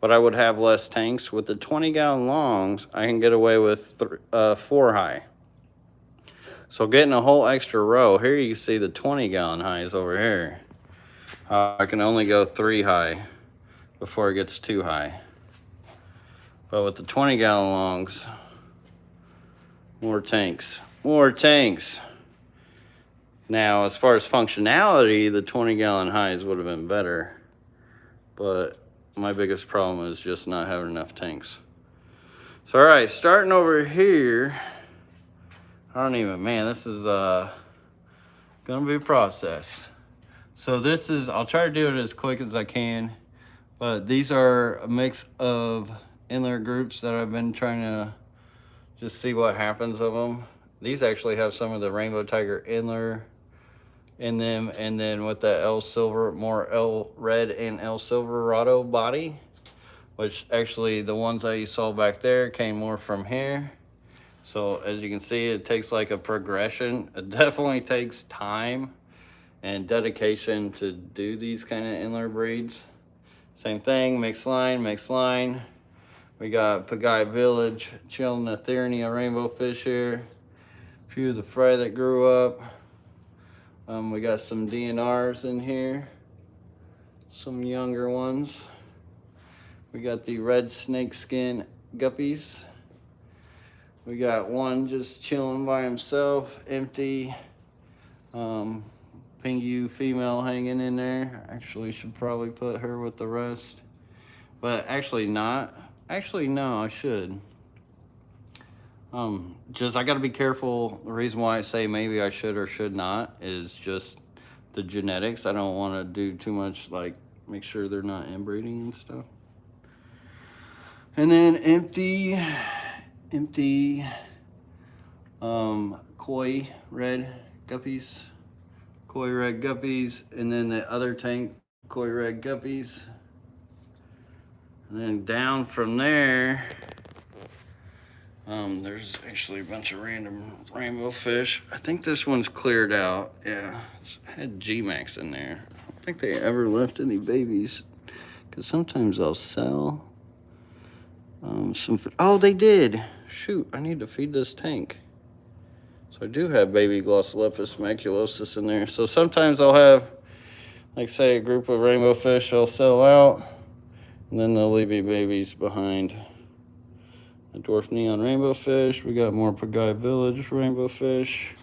but I would have less tanks. With the 20-gallon longs, I can get away with 4 high. So getting a whole extra row, here you can see the 20-gallon highs over here. I can only go 3 high before it gets too high. But with the 20-gallon longs, more tanks, more tanks. Now, as far as functionality, the 20-gallon highs would have been better. But my biggest problem is just not having enough tanks. So, all right, starting over here. I don't even, man, this is gonna be a process. So this is, I'll try to do it as quick as I can, but these are a mix of Endler groups that I've been trying to just see what happens of them. These actually have some of the Rainbow Tiger Endler in them, and then with the L Silver, more L Red and L Silverado body, which actually the ones that you saw back there came more from here. So as you can see, it takes like a progression. It definitely takes time and dedication to do these kind of Endler breeds. Same thing, mixed line, mixed line. We got Pagai Village, chilling the Thernia rainbow fish here. A few of the fry that grew up. We got some DNRs in here. Some younger ones. We got the red snakeskin guppies. We got one just chilling by himself, empty. Pingu female hanging in there. Actually, should probably put her with the rest. But actually not. Actually, no, I should. Just, I gotta be careful. The reason why I say maybe I should or should not is just the genetics. I don't wanna do too much, like, make sure they're not inbreeding and stuff. And then empty, koi red guppies. Koi red guppies, and then the other tank, koi red guppies. And then down from there, there's actually a bunch of random rainbow fish. I think this one's cleared out. Yeah, it had G-Max in there. I don't think they ever left any babies, because sometimes they'll sell some. Oh, they did. Shoot, I need to feed this tank. So I do have baby Glossolepis maculosus in there. So sometimes I'll have, like, say, a group of rainbow fish will sell out, and then they'll leave me babies behind. A dwarf neon rainbow fish. We got more Pagai Village rainbow fish.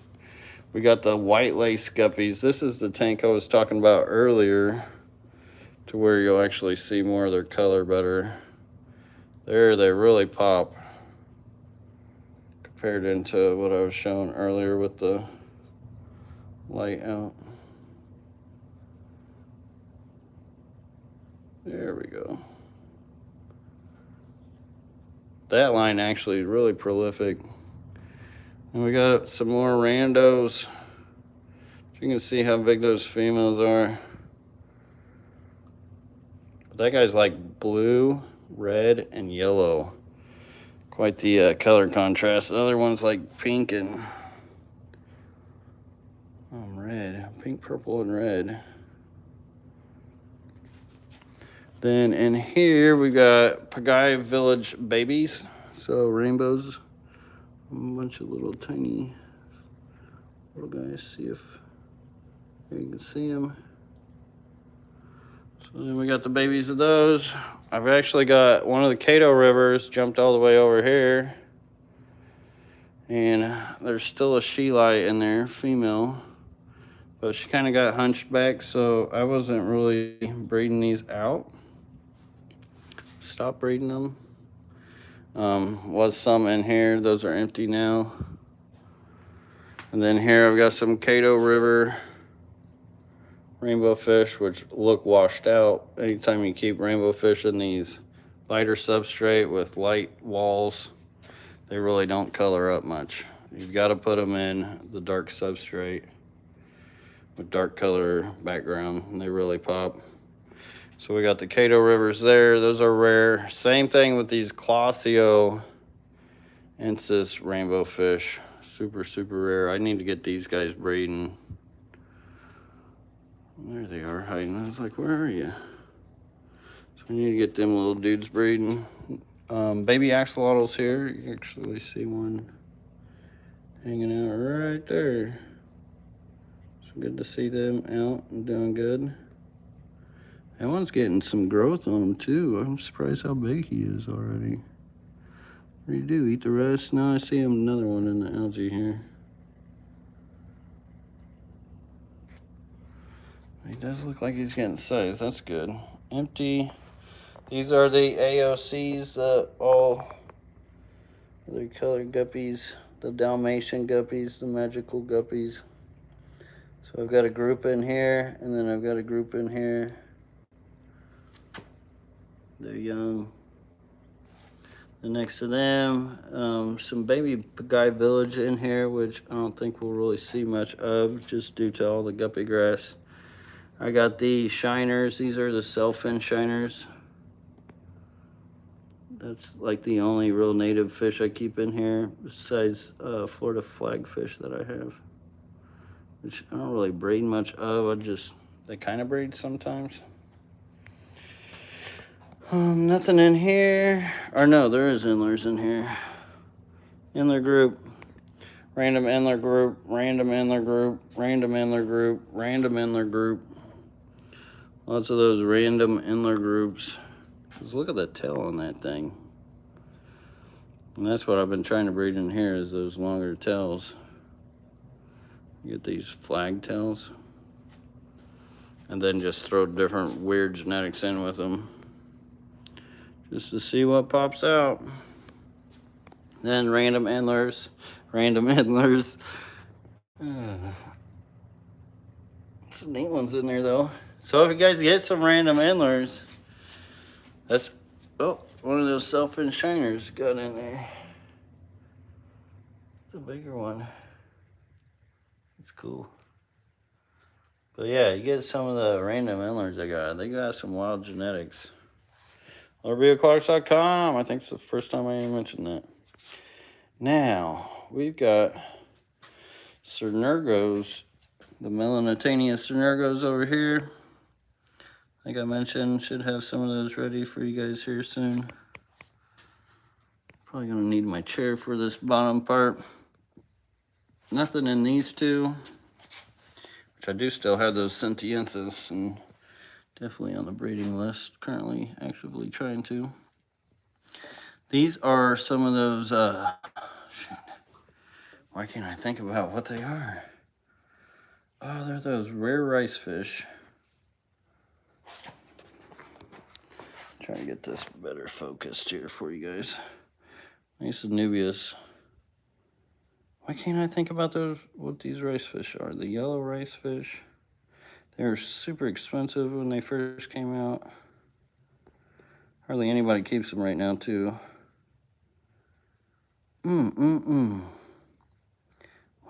We got the white lace guppies. This is the tank I was talking about earlier, to where you'll actually see more of their color better. There, they really pop compared into what I was showing earlier with the light out. There we go. That line actually is really prolific. And we got some more randos. You can see how big those females are. That guy's like blue, red, and yellow. Quite the color contrast. The other one's like pink and red. Pink, purple, and red. Then in here we got Pagai Village babies. So rainbows. A bunch of little tiny little guys. See if you can see them. So then we got the babies of those. I've actually got one of the Cato rivers jumped all the way over here. And there's still a she light in there, female. But she kind of got hunched back, so I wasn't really breeding these out. Stop breeding them. Was some in here. Those are empty now. And then here I've got some Cato River rainbow fish, which look washed out. Anytime you keep rainbow fish in these lighter substrate with light walls, they really don't color up much. You've got to put them in the dark substrate with dark color background, and they really pop. So we got the Cato Rivers there. Those are rare. Same thing with these Clausio Ensis rainbow fish. Super, super rare. I need to get these guys breeding. There they are hiding. I was like, where are you? So I need to get them little dudes breeding. Baby axolotls here. You can actually see one hanging out right there. So good to see them out and doing good. That one's getting some growth on him too. I'm surprised how big he is already. What do you do? Eat the rest? No, I see him, another one in the algae here. He does look like he's getting size. That's good. Empty. These are the AOCs, all other colored guppies, the Dalmatian guppies, the magical guppies. So I've got a group in here, and then I've got a group in here. They're young. And next to them, some baby guy village in here, which I don't think we'll really see much of, just due to all the guppy grass. I got the shiners. These are the sailfin shiners. That's like the only real native fish I keep in here, besides Florida flagfish that I have, which I don't really breed much of. They kind of breed sometimes. Nothing in here. Or no, there is Endlers in here. Endler group. Random Endler group. Random Endler group. Random Endler group. Random Endler group. Lots of those random Endler groups. Just look at the tail on that thing. And that's what I've been trying to breed in here, is those longer tails. You get these flag tails. And then just throw different weird genetics in with them, just to see what pops out. Then random Endlers. Random Endlers. Some neat ones in there though. So if you guys get some random Endlers, that's, oh, one of those sailfin shiners got in there. It's a bigger one. It's cool. But yeah, you get some of the random Endlers they got some wild genetics. RBOclarks.com. I think it's the first time I even mentioned that. Now, we've got Cernurgos, the Melanotania Cernurgos over here. Like I mentioned, should have some of those ready for you guys here soon. Probably gonna need my chair for this bottom part. Nothing in these two, which I do still have those Sentiensis, and definitely on the breeding list. Currently actively trying to. These are some of those, shoot, why can't I think about what they are? Oh, they're those rare rice fish. Try to get this better focused here for you guys. Nice Nubius. Why can't I think about those, what these rice fish are? The yellow rice fish. They were super expensive when they first came out. Hardly anybody keeps them right now too. Why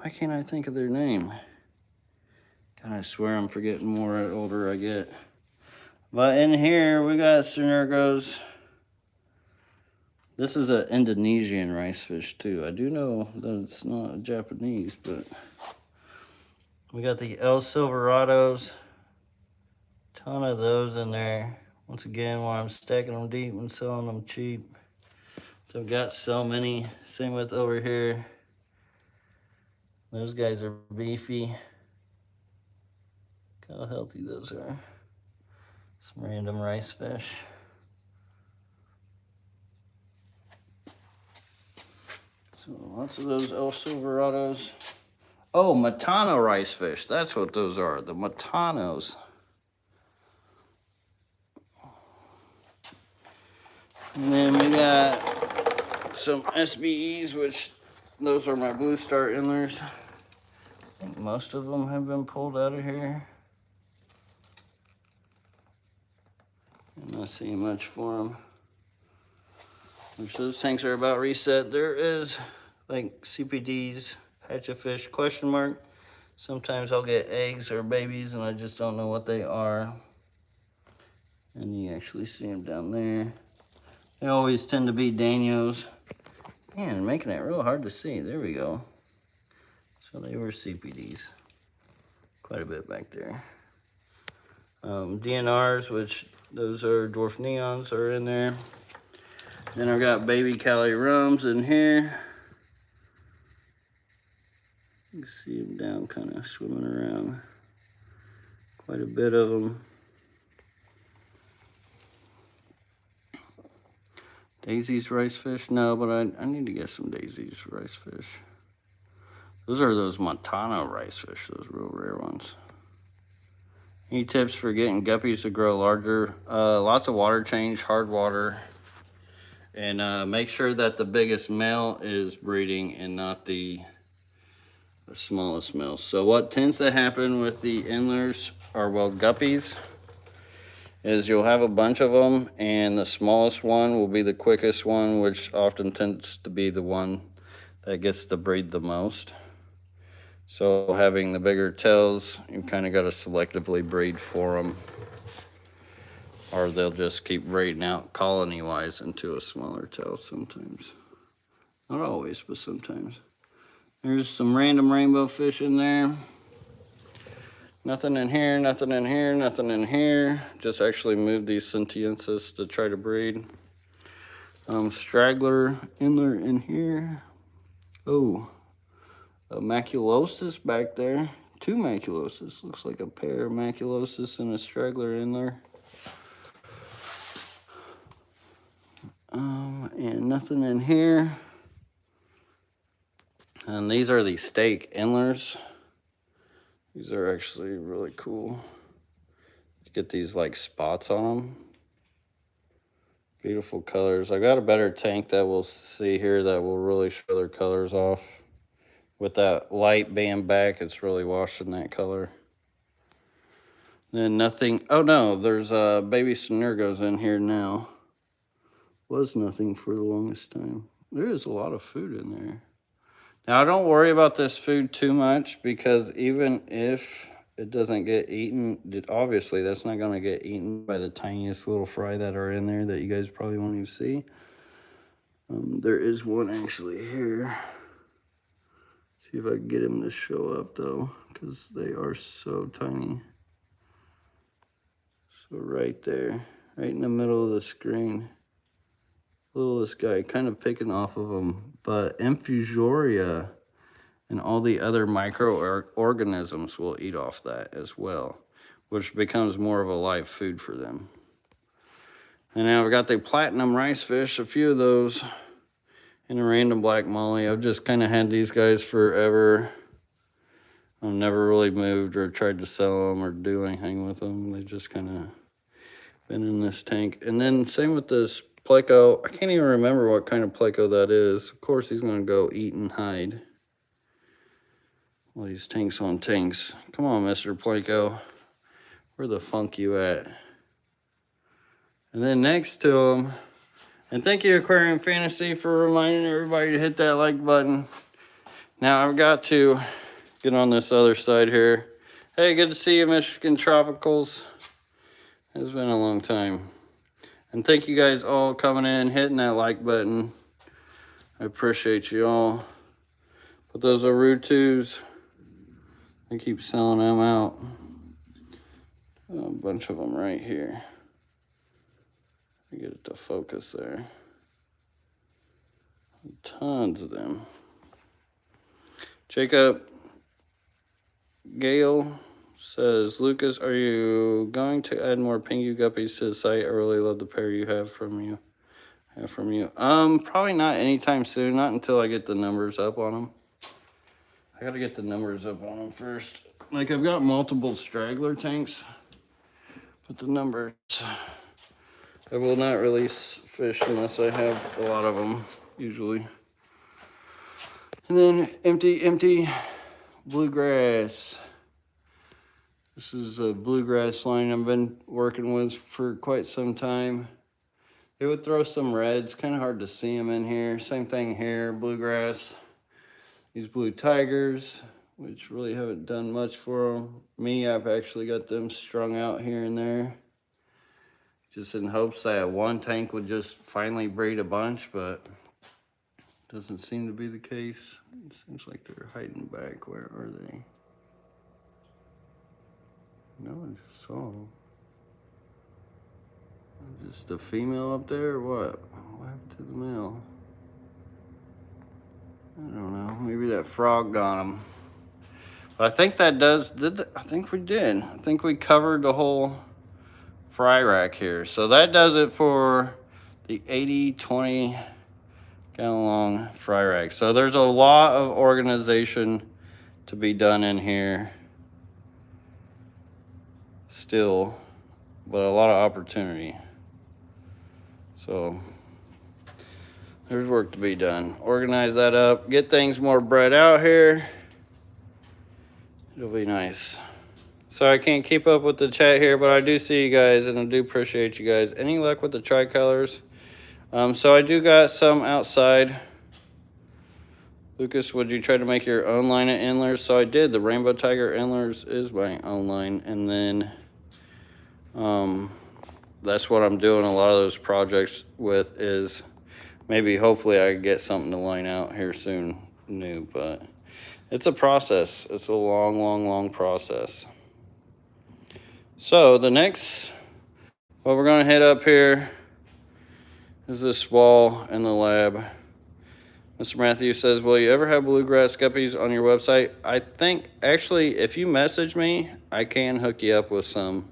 can't I think of their name? God, I swear I'm forgetting more the older I get. But in here, we got Cernurgos. This is an Indonesian rice fish too. I do know that it's not Japanese, but we got the El Silverados. Ton of those in there. Once again, while I'm stacking them deep and selling them cheap. So I've got so many. Same with over here. Those guys are beefy. Look how healthy those are. Some random rice fish. So lots of those El Silverados. Oh, Matano rice fish. That's what those are, the Matanos. And then we got some SBEs, which those are my blue star Endlers. I think most of them have been pulled out of here. I'm not seeing much for them. Which those tanks are about reset. There is like CPDs, hatch a fish, question mark. Sometimes I'll get eggs or babies and I just don't know what they are. And you actually see them down there. They always tend to be Danios. Man, making it real hard to see. There we go. So they were CPDs. Quite a bit back there. DNRs, which those are dwarf neons, are in there. Then I've got baby Cali rums in here. You can see them down kind of swimming around. Quite a bit of them. Daisy's rice fish? No, but I need to get some Daisy's rice fish. Those are those Montana rice fish, those real rare ones. Any tips for getting guppies to grow larger? Lots of water change, hard water. And make sure that the biggest male is breeding and not the smallest male. So what tends to happen with the Endlers, or well, guppies, is you'll have a bunch of them and the smallest one will be the quickest one, which often tends to be the one that gets to breed the most. So having the bigger tails, you kind of got to selectively breed for them, or they'll just keep breeding out colony wise into a smaller tail sometimes. Not always, but sometimes. There's some random rainbow fish in there. Nothing in here, nothing in here, nothing in here. Just actually moved these sentiensis to try to breed. Straggler Endler in here. Oh, a maculosus back there. Two maculosus. Looks like a pair of maculosus and a straggler Endler. And nothing in here. And these are the steak Endlers. These are actually really cool. You get these like spots on them. Beautiful colors. I got a better tank that we'll see here that will really show their colors off. With that light being back, it's really washing that color. Then nothing. Oh no, there's baby Synergos in here now. Was nothing for the longest time. There is a lot of food in there. Now, don't worry about this food too much, because even if it doesn't get eaten, obviously that's not going to get eaten by the tiniest little fry that are in there that you guys probably won't even see. There is one actually here. See if I can get him to show up though, because they are so tiny. So right there, right in the middle of the screen. Littlest guy, kind of picking off of them, but Infusoria and all the other microorganisms will eat off that as well, which becomes more of a live food for them. And now I've got the platinum rice fish, a few of those, and a random black molly. I've just kind of had these guys forever. I've never really moved or tried to sell them or do anything with them. They just kind of been in this tank. And then same with this pleco. I can't even remember what kind of pleco that is. Of course, he's going to go eat and hide. Well, these tanks on tanks. Come on, Mr. Pleco. Where the funk you at? And then next to him, and thank you, Aquarium Fantasy, for reminding everybody to hit that like button. Now, I've got to get on this other side here. Hey, good to see you, Michigan Tropicals. It's been a long time. And thank you guys all coming in, hitting that like button. I appreciate you all. But those are Rutus. I keep selling them out. A bunch of them right here. I get it to focus there. Tons of them. Jacob Gale says, Lucas, are you going to add more Pingu guppies to the site? I really love the pair you have from you. have from you? Probably not anytime soon, not until I get the numbers up on them. I gotta get the numbers up on them first. Like, I've got multiple straggler tanks, but the numbers, I will not release fish unless I have a lot of them, usually. And then empty bluegrass. This is a bluegrass line I've been working with for quite some time. It would throw some reds, kind of hard to see them in here. Same thing here, bluegrass. These blue tigers, which really haven't done much for them. Me, I've actually got them strung out here and there, just in hopes that one tank would just finally breed a bunch, but doesn't seem to be the case. It seems like they're hiding back. Where are they? No, I just saw them. Just a female up there, or what? What happened to the male? I don't know. Maybe that frog got them. But I think that I think we did. I think we covered the whole fry rack here. So that does it for the 80-20 gallon long fry rack. So there's a lot of organization to be done in here still, but a lot of opportunity. So there's work to be done. Organize that up, get things more bred out here. It'll be nice. Sorry I can't keep up with the chat here, but I do see you guys and I do appreciate you guys. Any luck with the tricolors? So I do got some outside. Lucas, would you try to make your own line of Endlers? So I did. The Rainbow Tiger Endlers is my own line. And then that's what I'm doing a lot of those projects with, is maybe hopefully I can get something to line out here soon new, but it's a process. It's a long process. So the next, what we're gonna hit up here is this wall in the lab. Mr. Matthew says, will you ever have bluegrass guppies on your website? I think, actually, if you message me, I can hook you up with some.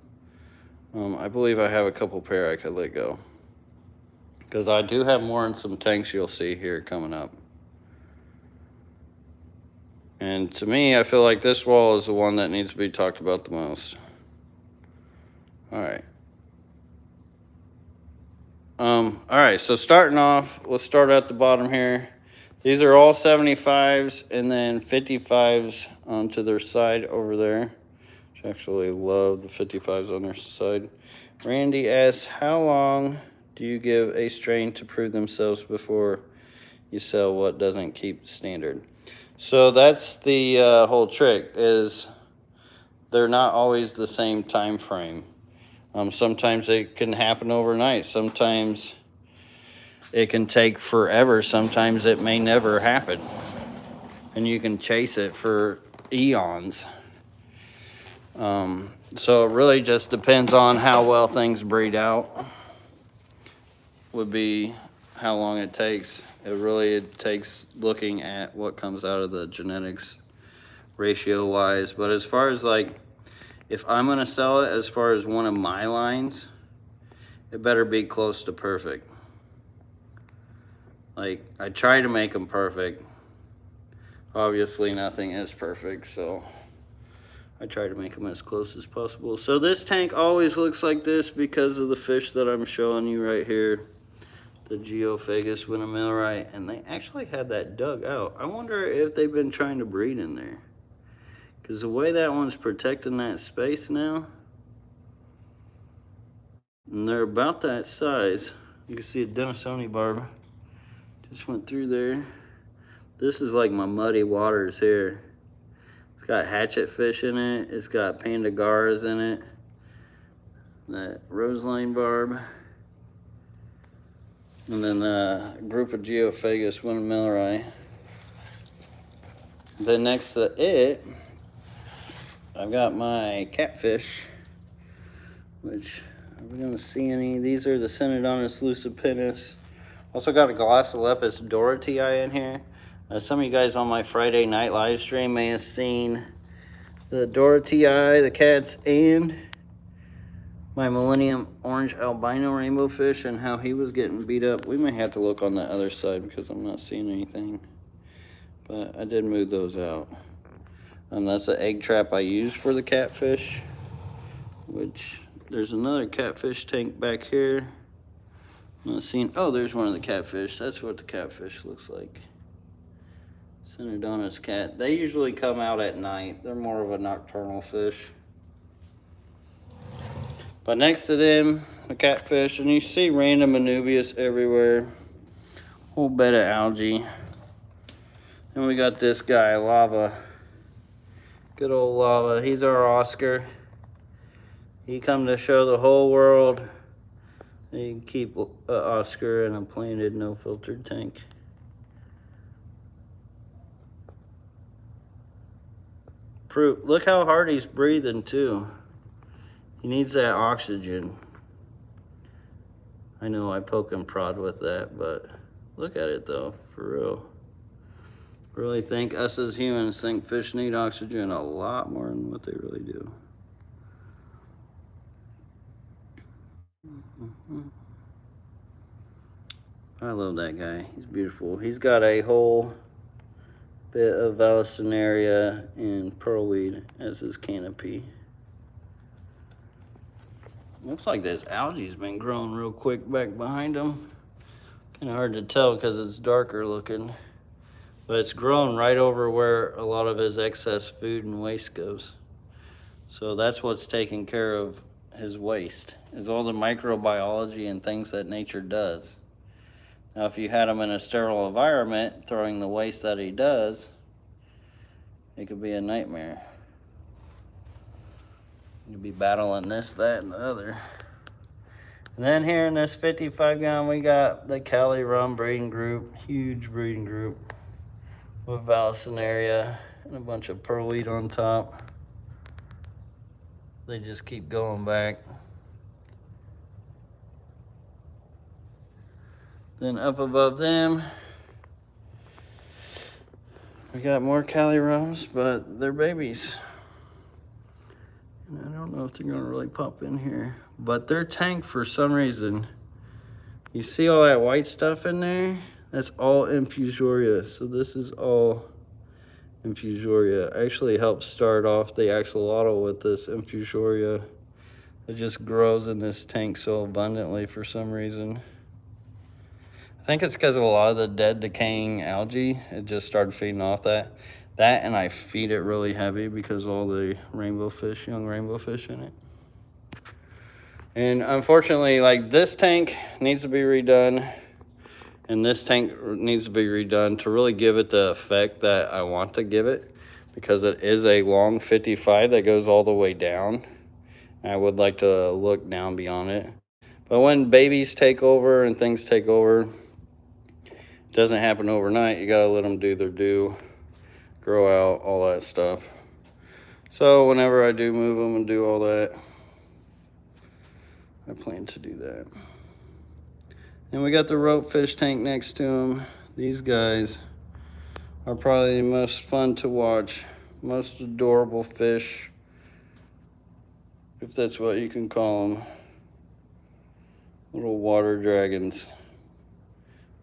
I believe I have a couple pair I could let go, because I do have more in some tanks you'll see here coming up. And to me, I feel like this wall is the one that needs to be talked about the most. All right. All right, so starting off, let's start at the bottom here. These are all 75s and then 55s onto their side over there. I actually love the 55s on their side. Randy asks, how long do you give a strain to prove themselves before you sell what doesn't keep standard? So that's the whole trick, is they're not always the same time frame. Sometimes it can happen overnight. Sometimes it can take forever. Sometimes it may never happen. And you can chase it for eons. So it really just depends on how well things breed out, would be how long it takes. It takes looking at what comes out of the genetics ratio wise. But as far as like, if I'm gonna sell it as far as one of my lines, it better be close to perfect. Like, I try to make them perfect. Obviously nothing is perfect, so I try to make them as close as possible. So this tank always looks like this because of the fish that I'm showing you right here, the Geophagus winnemilleri, and they actually had that dug out. I wonder if they've been trying to breed in there, because the way that one's protecting that space now, and they're about that size. You can see a Denisoni barb just went through there. This is like my muddy waters here. It's got hatchet fish in it. It's got pandagaras in it. That roseline barb. And then a group of Geophagus winnemilleri. Then next to it, I've got my catfish, which, are we gonna see any? These are the Synodontis lucipennis. Also got a Glossolepis dorothei in here. Some of you guys on my Friday night live stream may have seen the dorothei, the cats, and my Millennium Orange Albino Rainbow Fish and how he was getting beat up. We may have to look on the other side because I'm not seeing anything. But I did move those out. That's the egg trap I use for the catfish, which there's another catfish tank back here. I'm not seeing, oh, there's one of the catfish. That's what the catfish looks like. Synodontis cat. They usually come out at night. They're more of a nocturnal fish. But next to them, the catfish, and you see random anubias everywhere. Whole bed of algae. And we got this guy, Lava. Good old Lava. He's our Oscar. He come to show the whole world that you can keep an Oscar in a planted, no filtered tank. Look how hard he's breathing too. He needs that oxygen. I know I poke and prod with that, but look at it though, for real. Really think us as humans think fish need oxygen a lot more than what they really do. I love that guy. He's beautiful. He's got a whole bit of Vallisneria and pearlweed as his canopy. Looks like this algae's been growing real quick back behind him. Kind of hard to tell because it's darker looking. But it's grown right over where a lot of his excess food and waste goes. So that's what's taking care of his waste, is all the microbiology and things that nature does. Now, if you had him in a sterile environment, throwing the waste that he does, it could be a nightmare. You'd be battling this, that, and the other. And then here in this 55 gallon, we got the Cali Rum breeding group, huge breeding group with Vallisneria and a bunch of pearlweed on top. They just keep going back. Then up above them, we got more Cali Rums, but they're babies. And I don't know if they're gonna really pop in here, but they're tanked for some reason. You see all that white stuff in there? That's all infusoria. So this is all infusoria. I actually helped start off the axolotl with this infusoria. It just grows in this tank so abundantly for some reason. I think it's because of a lot of the dead decaying algae. It just started feeding off that. And I feed it really heavy because all the rainbow fish, young rainbow fish in it. And unfortunately, like this tank needs to be redone. And this tank needs to be redone to really give it the effect that I want to give it, because it is a long 55 that goes all the way down. And I would like to look down beyond it. But when babies take over and things take over, it doesn't happen overnight. You gotta let them do their due, grow out, all that stuff. So whenever I do move them and do all that, I plan to do that. And we got the rope fish tank next to them. These guys are probably the most fun to watch. Most adorable fish, if that's what you can call them. Little water dragons.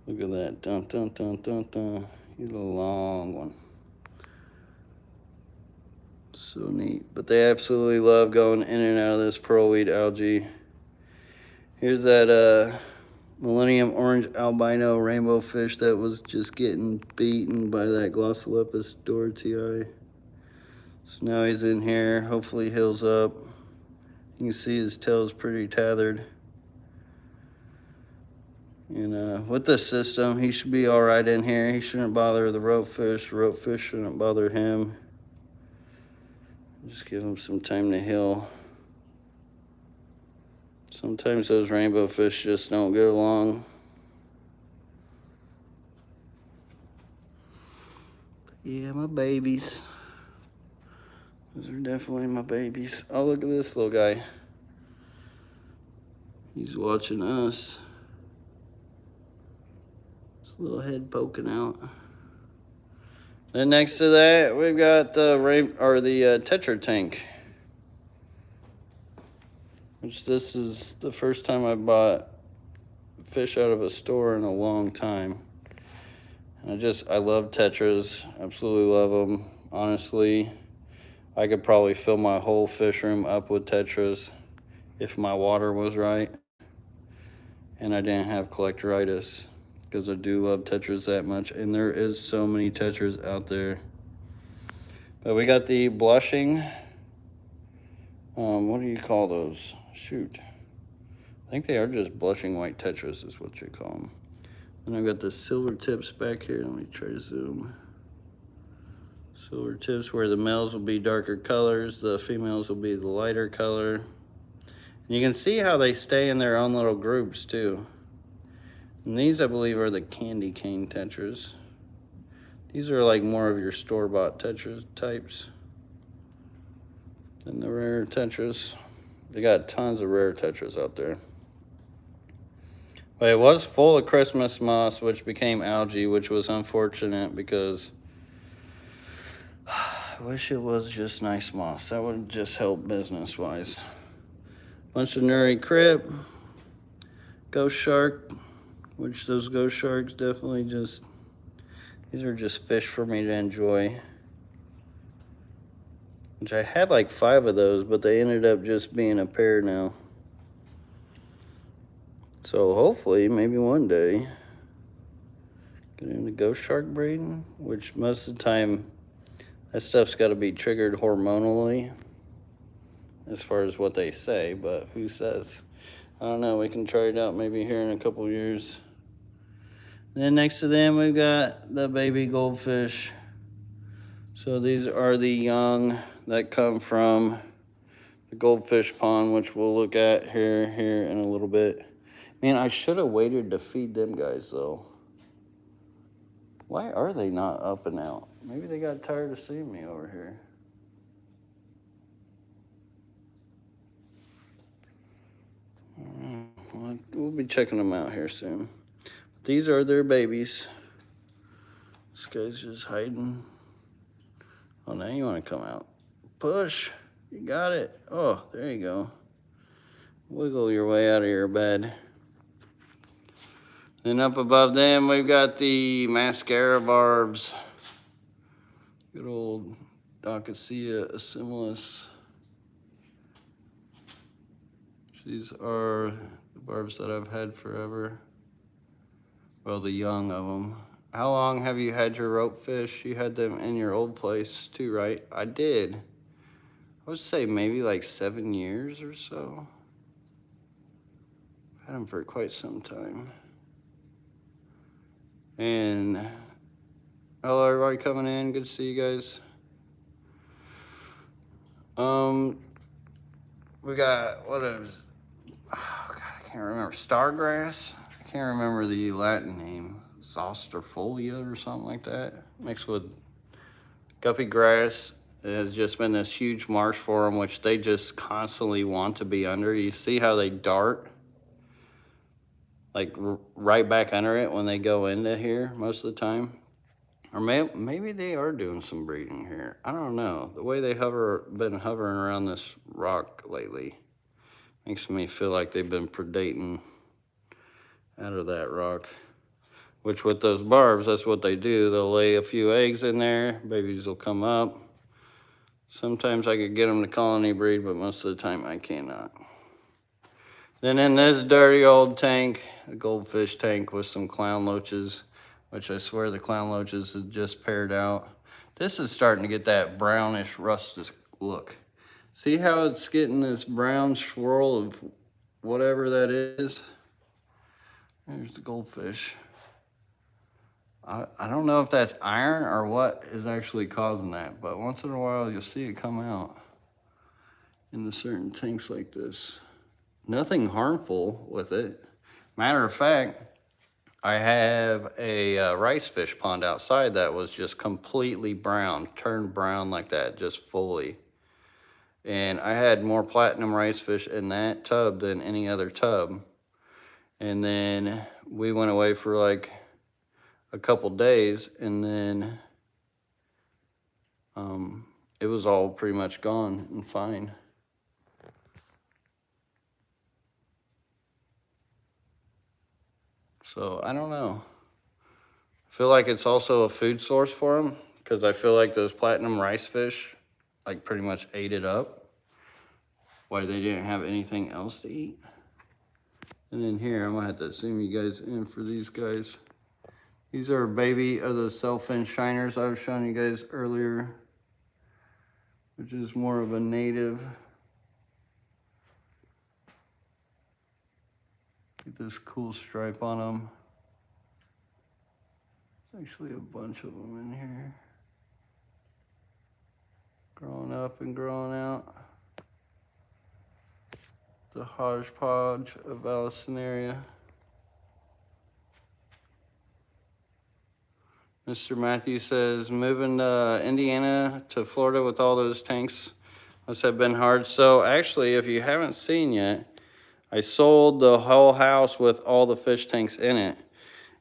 Look at that. Dun, dun, dun, dun, dun. He's a long one. So neat. But they absolutely love going in and out of this pearlweed algae. Here's that Millennium Orange Albino Rainbow Fish that was just getting beaten by that Glossolepis dohertyi. So now he's in here. Hopefully he heals up. You can see his tail's pretty tethered. And with this system, he should be all right in here. He shouldn't bother the rope fish. The rope fish shouldn't bother him. Just give him some time to heal. Sometimes those rainbow fish just don't get along. But yeah, my babies. Those are definitely my babies. Oh, look at this little guy. He's watching us. His little head poking out. Then next to that, we've got the Tetra tank. which this is the first time I bought fish out of a store in a long time. And I love Tetras, absolutely love them. Honestly, I could probably fill my whole fish room up with Tetras if my water was right and I didn't have collectoritis, because I do love Tetras that much, and there is so many Tetras out there. But we got the blushing, what do you call those? Shoot. I think they are just blushing white Tetras is what you call them. And I've got the silver tips back here. Let me try to zoom. Silver tips where the males will be darker colors, the females will be the lighter color. And you can see how they stay in their own little groups too. And these, I believe, are the candy cane Tetras. These are like more of your store-bought Tetras types than the rare Tetras. They got tons of rare Tetras out there. But it was full of Christmas moss, which became algae, which was unfortunate because I wish it was just nice moss. That would just help business-wise. Bunch of Nuri Crip, Ghost Shark, which those Ghost Sharks definitely these are just fish for me to enjoy. Which I had like 5 of those, but they ended up just being a pair now. So hopefully, maybe one day, get into ghost shark breeding, which most of the time, that stuff's got to be triggered hormonally, as far as what they say, but who says? I don't know, we can try it out maybe here in a couple years. Then next to them, we've got the baby goldfish. So these are the young that come from the goldfish pond, which we'll look at here in a little bit. Man, I should have waited to feed them guys, though. Why are they not up and out? Maybe they got tired of seeing me over here. Well, we'll be checking them out here soon. These are their babies. This guy's just hiding. Oh, now you want to come out. Push. You got it. Oh, there you go. Wiggle your way out of your bed. Then up above them, we've got the mascara barbs. Good old Docassia assimilis. These are the barbs that I've had forever. Well, the young of them. How long have you had your rope fish? You had them in your old place too, right? I did. I would say maybe like 7 years or so. I've had them for quite some time. And hello everybody coming in, good to see you guys. We got, what is, oh God, I can't remember, stargrass? I can't remember the Latin name, zosterfolia or something like that, mixed with guppy grass. It has just been this huge marsh for them, which they just constantly want to be under. You see how they dart? Like right back under it when they go into here most of the time. Or maybe they are doing some breeding here. I don't know. The way they been hovering around this rock lately makes me feel like they've been predating out of that rock. Which with those barbs, that's what they do. They'll lay a few eggs in there. Babies will come up. Sometimes I could get them to colony breed, but most of the time I cannot. Then in this dirty old tank, a goldfish tank with some clown loaches, which I swear the clown loaches have just paired out. This is starting to get that brownish rustic look. See how it's getting this brown swirl of whatever that is? There's the goldfish. I don't know if that's iron or what is actually causing that, but once in a while you'll see it come out in the certain tanks like this. Nothing harmful with it. Matter of fact, I have a rice fish pond outside that was just completely brown, turned brown like that, just fully. And I had more platinum rice fish in that tub than any other tub. And then we went away for like a couple days, and then it was all pretty much gone and fine. So I don't know. I feel like it's also a food source for them, because I feel like those platinum rice fish like pretty much ate it up. Why they didn't have anything else to eat. And then here, I'm gonna have to zoom you guys in for these guys. These are a baby of the sailfin shiners I was showing you guys earlier, which is more of a native. Get this cool stripe on them. There's actually a bunch of them in here. Growing up and growing out. The hodgepodge of Vallisneria. Mr. Matthew says, moving Indiana to Florida with all those tanks must have been hard. So actually, if you haven't seen yet, I sold the whole house with all the fish tanks in it.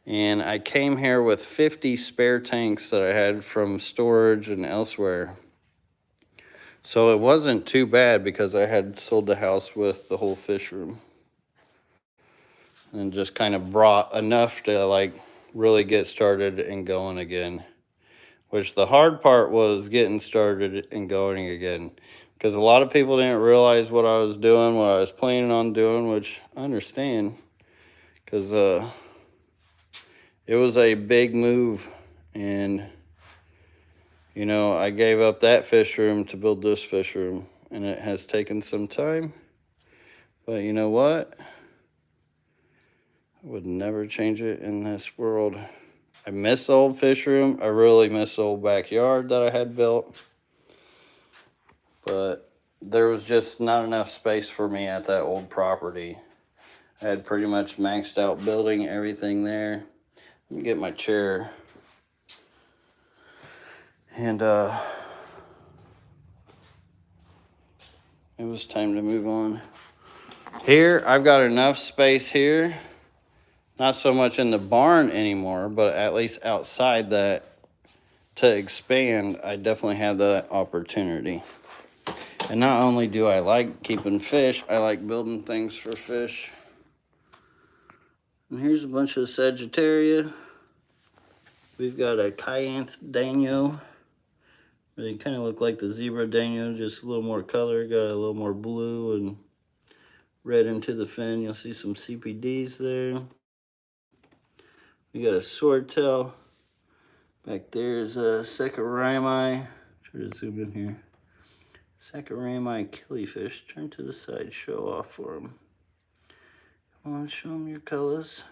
And I came here with 50 spare tanks that I had from storage and elsewhere. So it wasn't too bad because I had sold the house with the whole fish room. And just kind of brought enough to like really get started and going again. Which the hard part was getting started and going again. Because a lot of people didn't realize what I was doing, what I was planning on doing, which I understand. Because it was a big move. And, you know, I gave up that fish room to build this fish room. And it has taken some time. But you know what? I would never change it in this world. I miss the old fish room. I really miss the old backyard that I had built. But there was just not enough space for me at that old property. I had pretty much maxed out building everything there. Let me get my chair. And it was time to move on. Here, I've got enough space here. Not so much in the barn anymore, but at least outside that to expand, I definitely have that opportunity. And not only do I like keeping fish, I like building things for fish. And here's a bunch of Sagittaria. We've got a Cyanth Danio. They kind of look like the zebra Danio, just a little more color. Got a little more blue and red into the fin. You'll see some CPDs there. We got a swordtail. Back there is a Saccharimi. Try to zoom in here. Saccharimi killifish. Turn to the side, show off for them. Come on, show them your colors.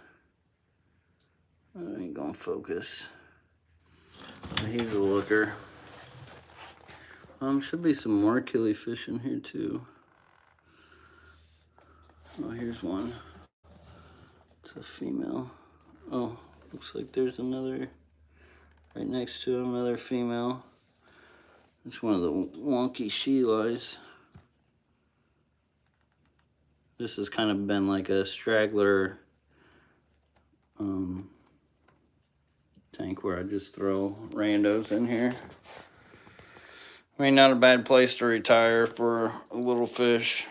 I ain't gonna focus. He's a looker. Should be some more killifish in here too. Oh, here's one. It's a female. Oh, looks like there's another right next to him, another female. It's one of the wonky she-lies. This has kind of been like a straggler tank where I just throw randos in here. I mean, not a bad place to retire for a little fish.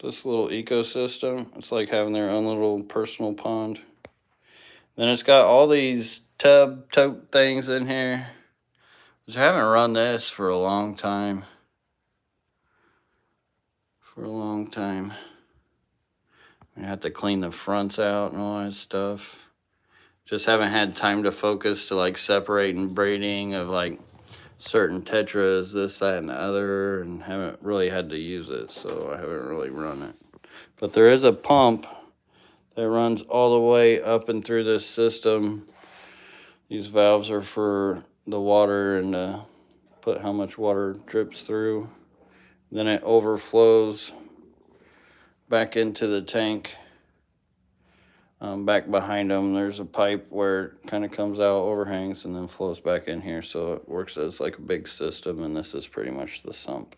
This little ecosystem, it's like having their own little personal pond. Then it's got all these tote things in here. Which I haven't run this for a long time. I have to clean the fronts out and all that stuff. Just haven't had time to focus to like separate and breeding of like certain tetras, this, that, and the other, and haven't really had to use it, so I haven't really run it. But there is a pump that runs all the way up and through this system. These valves are for the water and put how much water drips through. Then it overflows back into the tank. Back behind them, there's a pipe where it kind of comes out, overhangs, and then flows back in here. So it works as like a big system, and this is pretty much the sump.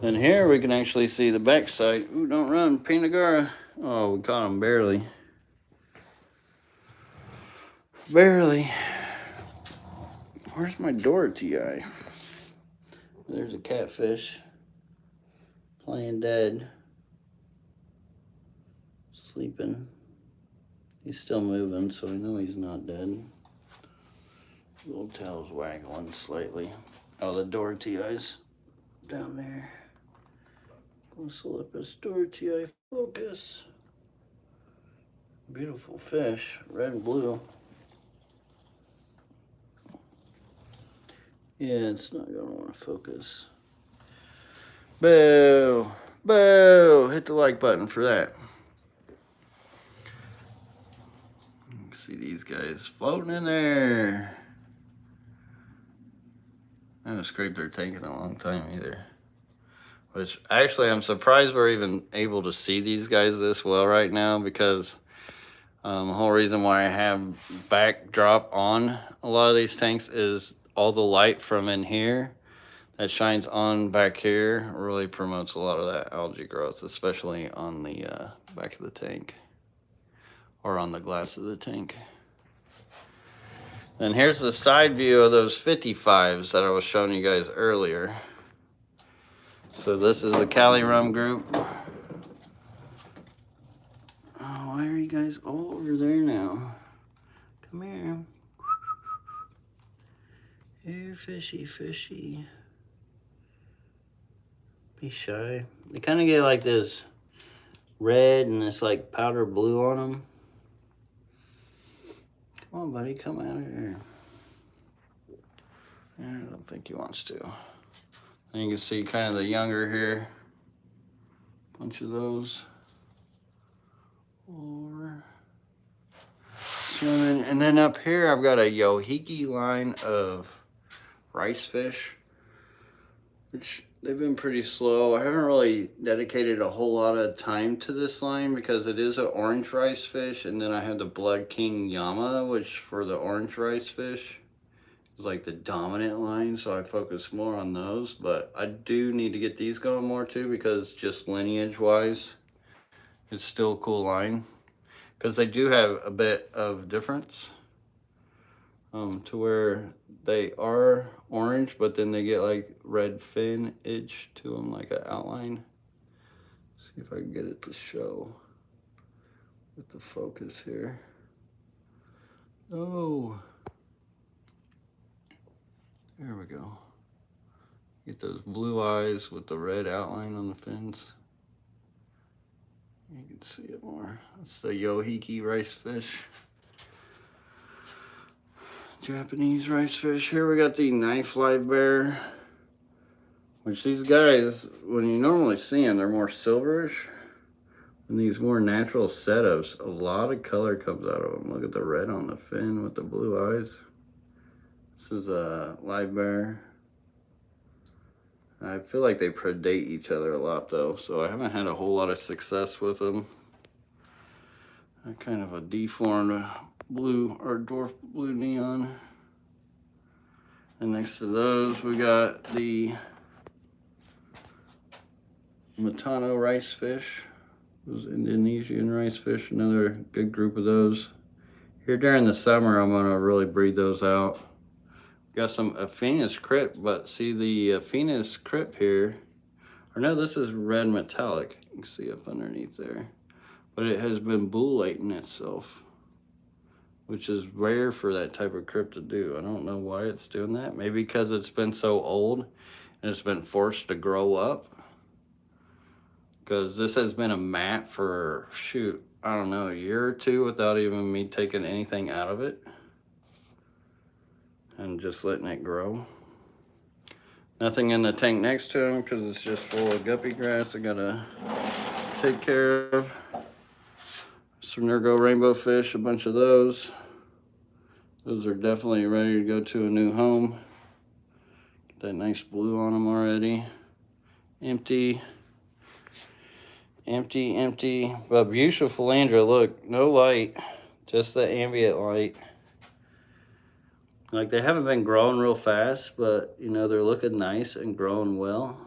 And here we can actually see the backside. Ooh, don't run, Pinagara. Oh, we caught him barely. Barely. Where's my Dorothy? There's a catfish. Playing dead. Sleeping. He's still moving, so we know he's not dead. Little tail's waggling slightly. Oh, the Dorothy-eyes down there. Glossopus Dorothy-eye focus. Beautiful fish, red and blue. Yeah, it's not gonna want to focus. Boo! Boo! Hit the like button for that. You can see these guys floating in there. I haven't scraped their tank in a long time either. Which, actually, I'm surprised we're even able to see these guys this well right now, because the whole reason why I have backdrop on a lot of these tanks is all the light from in here that shines on back here really promotes a lot of that algae growth, especially on the back of the tank or on the glass of the tank. And here's the side view of those 55s that I was showing you guys earlier. So this is the Cali Rum group. Oh, why are you guys all over there now? Come here. Here, fishy, fishy. Be shy. They kind of get like this red and this like powder blue on them. Come on, buddy, come out of here. I don't think he wants to. And you can see kind of the younger here. Bunch of those. Over. Swimming. And then up here I've got a Yohiki line of rice fish, which they've been pretty slow. I haven't really dedicated a whole lot of time to this line because it is an orange rice fish, and then I have the Blood King Yama, which for the orange rice fish is like the dominant line, so I focus more on those. But I do need to get these going more too, because just lineage wise it's still a cool line, because they do have a bit of difference to where they are orange, but then they get like red fin edge to them, like an outline. See if I can get it to show with the focus here. Oh, there we go. Get those blue eyes with the red outline on the fins. You can see it more. That's the Yohiki rice fish. Japanese rice fish. Here we got the knife live bear, which these guys, when you normally see them, they're more silverish. And these more natural setups, a lot of color comes out of them. Look at the red on the fin with the blue eyes. This is a live bear. I feel like they predate each other a lot though, so I haven't had a whole lot of success with them. They're kind of a deformed blue or dwarf blue neon. And next to those we got the Matano rice fish. Those Indonesian rice fish, another good group of those. Here during the summer I'm gonna really breed those out. Got some Aphanes Crypt, but see the Aphanes Crypt here, or no, this is red metallic. You can see up underneath there. But it has been bullating itself, which is rare for that type of crypt to do. I don't know why it's doing that. Maybe because it's been so old and it's been forced to grow up. Because this has been a mat for, shoot, I don't know, a year or two without even me taking anything out of it. And just letting it grow. Nothing in the tank next to him because it's just full of guppy grass I gotta take care of. Some Nergo rainbow fish, a bunch of those. Those are definitely ready to go to a new home. Get that nice blue on them already. Empty. Empty, empty. But beautiful philandra, look, no light, just the ambient light. Like, they haven't been growing real fast, but you know, they're looking nice and growing well.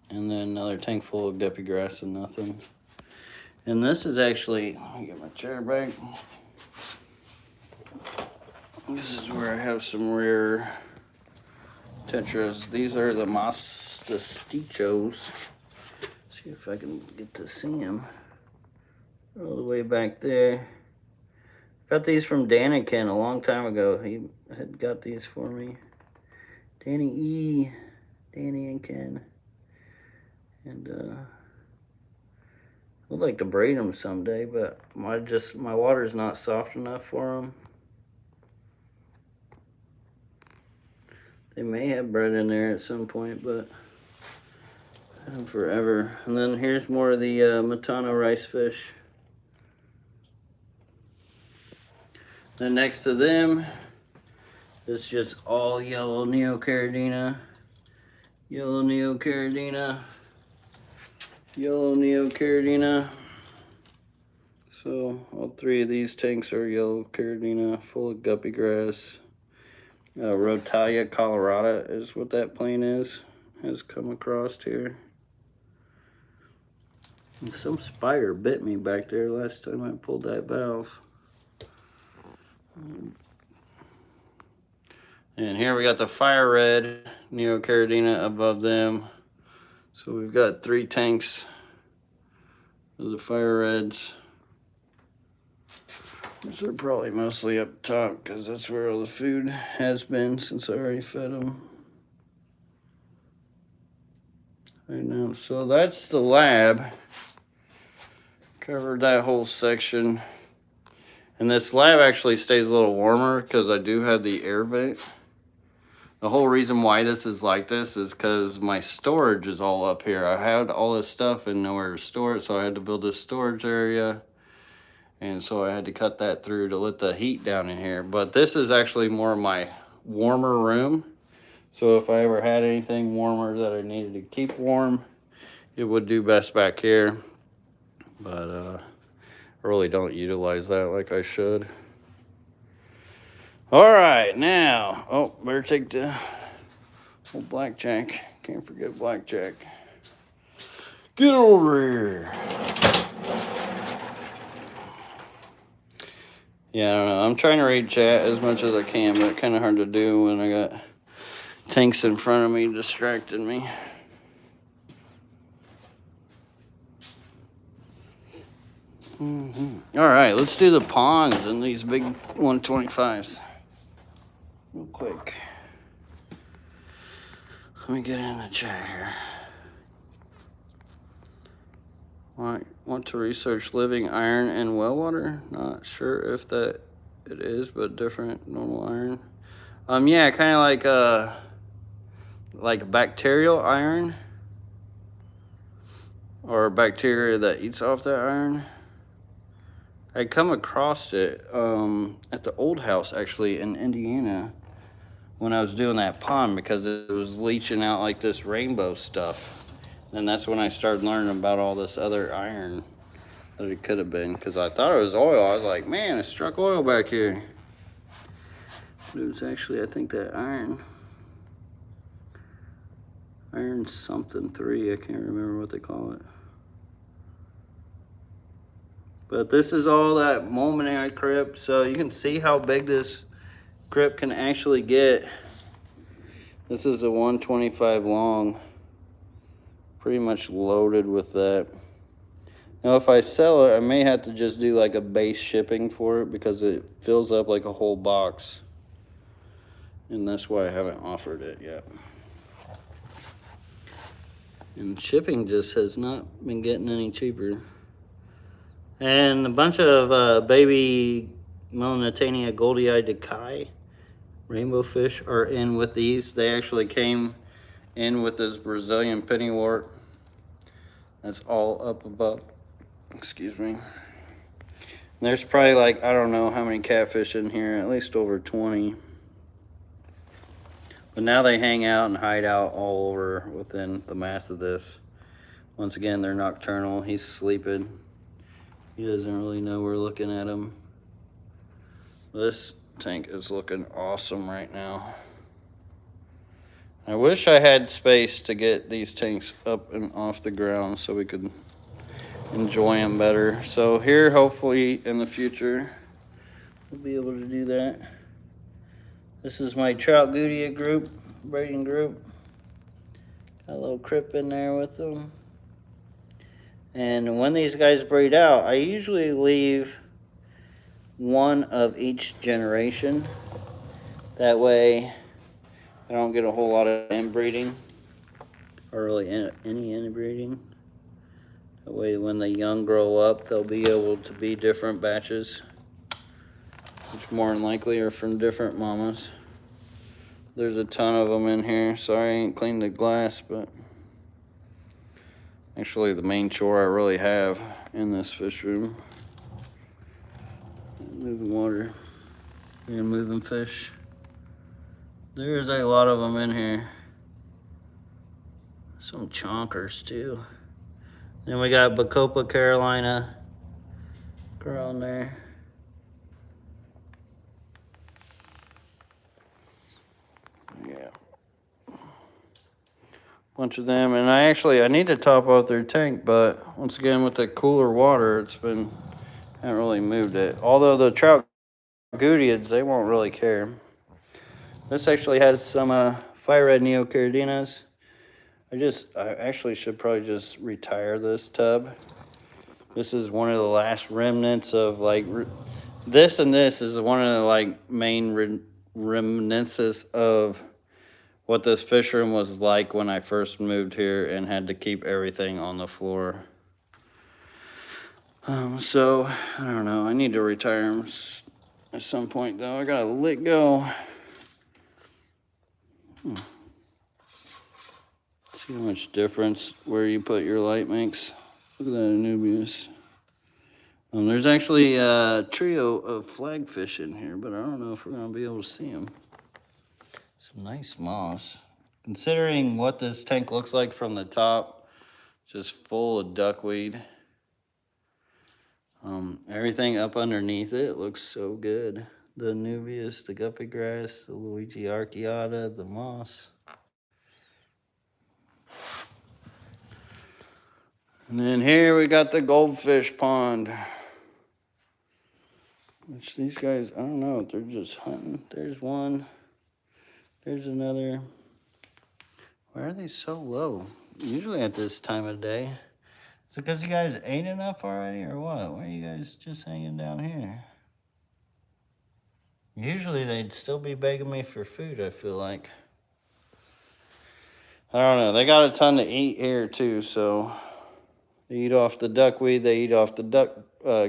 And then another tank full of guppy grass and nothing. And this is actually, let me get my chair back. This is where I have some rare Tetras. These are the moss the Stichos. See if I can get to see him. All the way back there. Got these from Daniken a long time ago. He had got these for me. Danny E, Danny and Ken. And I'd like to breed them someday, but my water's not soft enough for them. They may have bred in there at some point, but I had them forever. And then here's more of the Matano rice fish. Then next to them, it's just all yellow Neocaridina. Yellow Neocaridina. Yellow Neocaridina. So all three of these tanks are yellow Caridina, full of guppy grass. Rotalia colorata is what that plane is. Has come across here. And some spider bit me back there last time I pulled that valve. And here we got the fire red Neocaridina above them. So we've got 3 tanks of the fire reds. These are probably mostly up top because that's where all the food has been since I already fed them. Right now, so that's the lab. Covered that whole section. And this lab actually stays a little warmer because I do have the air vent. The whole reason why this is like this is because my storage is all up here. I had all this stuff and nowhere to store it, so I had to build this storage area. And so I had to cut that through to let the heat down in here. But this is actually more of my warmer room. So if I ever had anything warmer that I needed to keep warm, it would do best back here. But I really don't utilize that like I should. All right, now, oh, better take the old blackjack. Can't forget blackjack. Get over here. Yeah, I don't know. I'm trying to read chat as much as I can, but it's kind of hard to do when I got tanks in front of me distracting me. All right, let's do the ponds and these big 125s real quick. Let me get in the chat here. Want to research living iron and well water? Not sure if that it is, but different normal iron. Yeah, kind of like bacterial iron, or bacteria that eats off that iron. I come across it at the old house actually in Indiana when I was doing that pond because it was leaching out like this rainbow stuff. And that's when I started learning about all this other iron that it could have been, because I thought it was oil. I was like, man, it struck oil back here. But it was actually, I think, that iron something 3. I can't remember what they call it. But this is all that Mulmonite crypt. So you can see how big this crypt can actually get. This is a 125 long. Pretty much loaded with that. Now if I sell it, I may have to just do like a base shipping for it because it fills up like a whole box. And that's why I haven't offered it yet. And shipping just has not been getting any cheaper. And a bunch of baby Melanitania goldii decay rainbow fish are in with these. They actually came in with this Brazilian pennywort. That's all up above. Excuse me. There's probably like, I don't know how many catfish in here, at least over 20. But now they hang out and hide out all over within the mass of this. Once again, they're nocturnal. He's sleeping. He doesn't really know we're looking at him. This tank is looking awesome right now. I wish I had space to get these tanks up and off the ground so we could enjoy them better. So here, hopefully in the future, we'll be able to do that. This is my Trout Goudia group, breeding group. Got a little crip in there with them. And when these guys breed out, I usually leave one of each generation. That way I don't get a whole lot of inbreeding, or really any inbreeding. That way when the young grow up, they'll be able to be different batches, which more than likely are from different mamas. There's a ton of them in here. Sorry I ain't cleaned the glass, but actually the main chore I really have in this fish room. Moving water and moving fish. There's a lot of them in here. Some chonkers too. Then we got Bacopa Carolina growing there. Yeah. Bunch of them, and I need to top out their tank, but once again with the cooler water, haven't really moved it. Although the trout goodieds, they won't really care. This actually has some fire red neocardinas. I actually should probably just retire this tub. This is one of the last remnants of like, this is one of the like main remnants of what this fish room was like when I first moved here and had to keep everything on the floor. So, I don't know, I need to retire them at some point though. I gotta let go. See how much difference where you put your light makes. Look at that Anubias. There's actually a trio of flagfish in here, but I don't know if we're gonna be able to see them. Some nice moss. Considering what this tank looks like from the top, just full of duckweed. Everything up underneath it looks so good. The Anubias, the guppy grass, the Luigi archeata, the moss. And then here we got the goldfish pond. Which these guys, I don't know, they're just hunting. There's one. There's another. Why are they so low? Usually at this time of day. Is it because you guys ate enough already or what? Why are you guys just hanging down here? Usually they'd still be begging me for food, I feel like. I don't know. They got a ton to eat here too, so they eat off the duckweed, they eat off the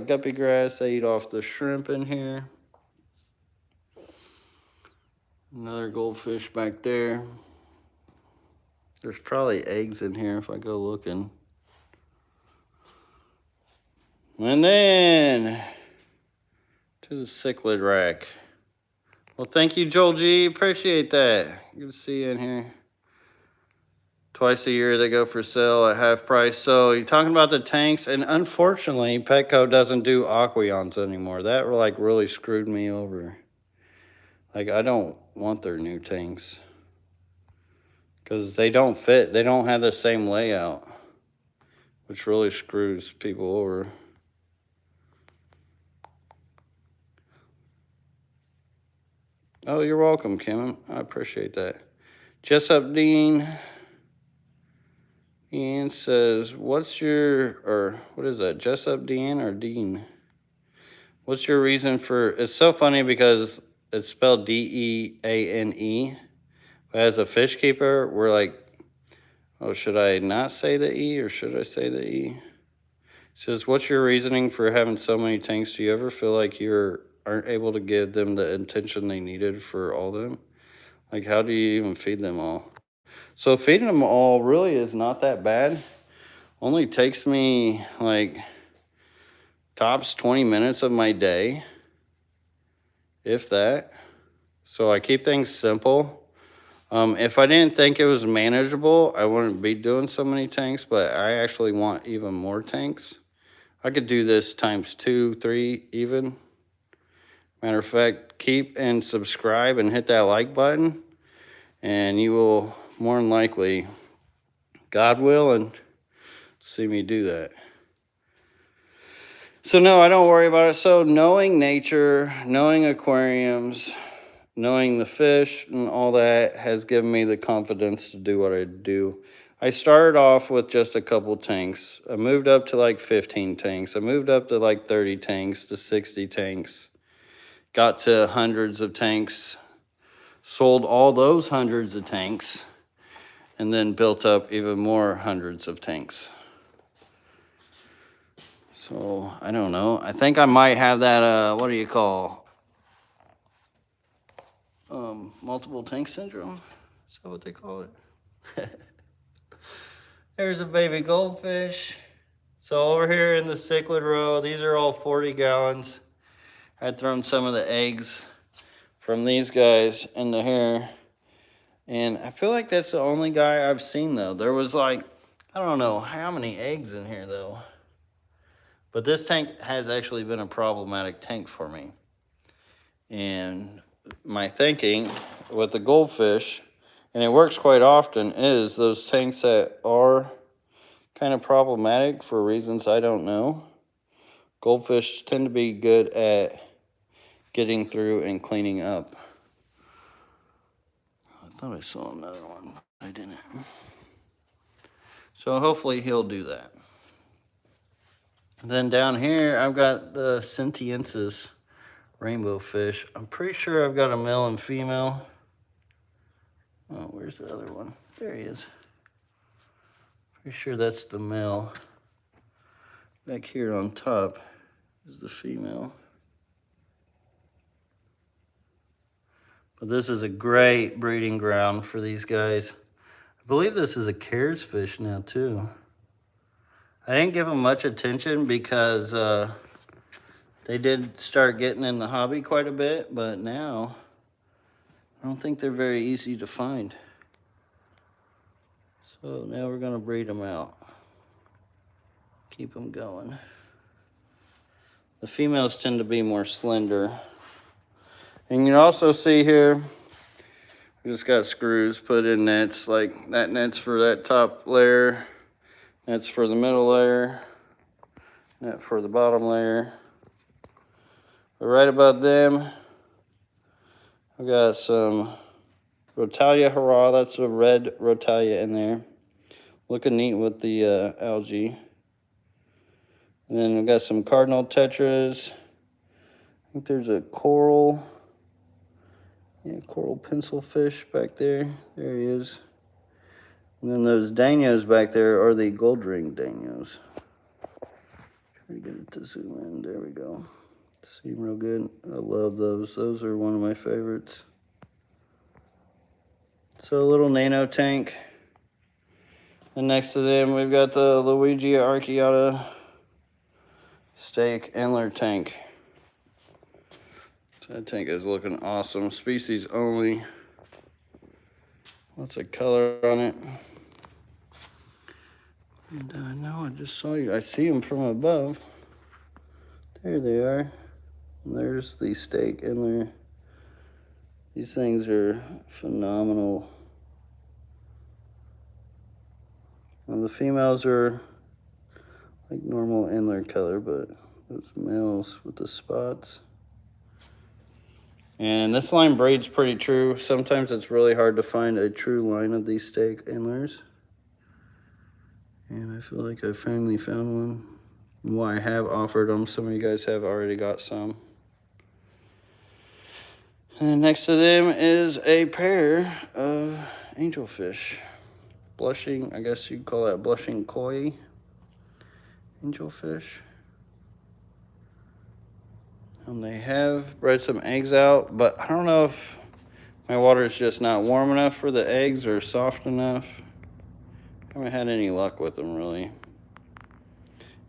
guppy grass, they eat off the shrimp in here. Another goldfish back there. There's probably eggs in here if I go looking. And then to the cichlid rack. Well, thank you, Joel G. Appreciate that. Good to see you in here. Twice a year they go for sale at half price. So you're talking about the tanks, and unfortunately, Petco doesn't do Aquariums anymore. That like really screwed me over. Like I don't want their new tanks because they don't fit. They don't have the same layout, which really screws people over. Oh, you're welcome, Kim. I appreciate that. Jessup Dean. Ian says, what is that, Jessup Dean or Dean? What's your reason for, it's so funny because it's spelled D-E-A-N-E. But as a fish keeper, we're like, oh, should I not say the E or should I say the E? It says, what's your reasoning for having so many tanks? Do you ever feel like you aren't able to give them the attention they needed for all of them? Like, how do you even feed them all? So feeding them all really is not that bad. Only takes me like tops 20 minutes of my day, if that. So I keep things simple. If I didn't think it was manageable, I wouldn't be doing so many tanks, but I actually want even more tanks. I could do this times 2, 3 even. Matter of fact, keep and subscribe and hit that like button, and you will more than likely, God willing, see me do that. So no, I don't worry about it. So knowing nature, knowing aquariums, knowing the fish and all that has given me the confidence to do what I do. I started off with just a couple tanks. I moved up to like 15 tanks. I moved up to like 30 tanks to 60 tanks. Got to hundreds of tanks. Sold all those hundreds of tanks. And then built up even more hundreds of tanks. So, I don't know. I think I might have that, what do you call? Multiple tank syndrome? Is that what they call it? There's a baby goldfish. So over here in the cichlid row, these are all 40 gallons. I'd thrown some of the eggs from these guys into here. And I feel like that's the only guy I've seen though. There was like, I don't know how many eggs in here though. But this tank has actually been a problematic tank for me. And my thinking with the goldfish, and it works quite often, is those tanks that are kind of problematic for reasons I don't know. Goldfish tend to be good at getting through and cleaning up. I thought I saw another one, but I didn't. So hopefully he'll do that. And then down here, I've got the Sentiensis rainbow fish. I'm pretty sure I've got a male and female. Oh, where's the other one? There he is. Pretty sure that's the male. Back here on top is the female. But this is a great breeding ground for these guys. I believe this is a Cares fish now too. I didn't give them much attention because they did start getting in the hobby quite a bit, but now I don't think they're very easy to find. So now we're gonna breed them out. Keep them going. The females tend to be more slender. And you can also see here, we just got screws put in nets, like that net's for that top layer, that's for the middle layer, net for the bottom layer. But right above them, I've got some Rotalia hurrah, that's a red Rotalia in there. Looking neat with the algae. And then we've got some cardinal tetras. I think there's a coral. Yeah, coral pencil fish back there. There he is. And then those danios back there are the gold ring danios. Try to get it to zoom in. There we go. See them real good. I love those. Those are one of my favorites. So a little nano tank. And next to them, we've got the Luigi Archeata steak Endler tank. That tank is looking awesome. Species only. Lots of color on it. And no, I just saw you. I see them from above. There they are. And there's the steak Endler. These things are phenomenal. And the females are like normal Endler color, but those males with the spots. And this line breeds pretty true. Sometimes it's really hard to find a true line of these steak Endlers. And I feel like I finally found one. And why I have offered them, some of you guys have already got some. And next to them is a pair of angelfish. Blushing, I guess you'd call that blushing koi angelfish. And they have bred some eggs out, but I don't know if my water is just not warm enough for the eggs or soft enough. I haven't had any luck with them really.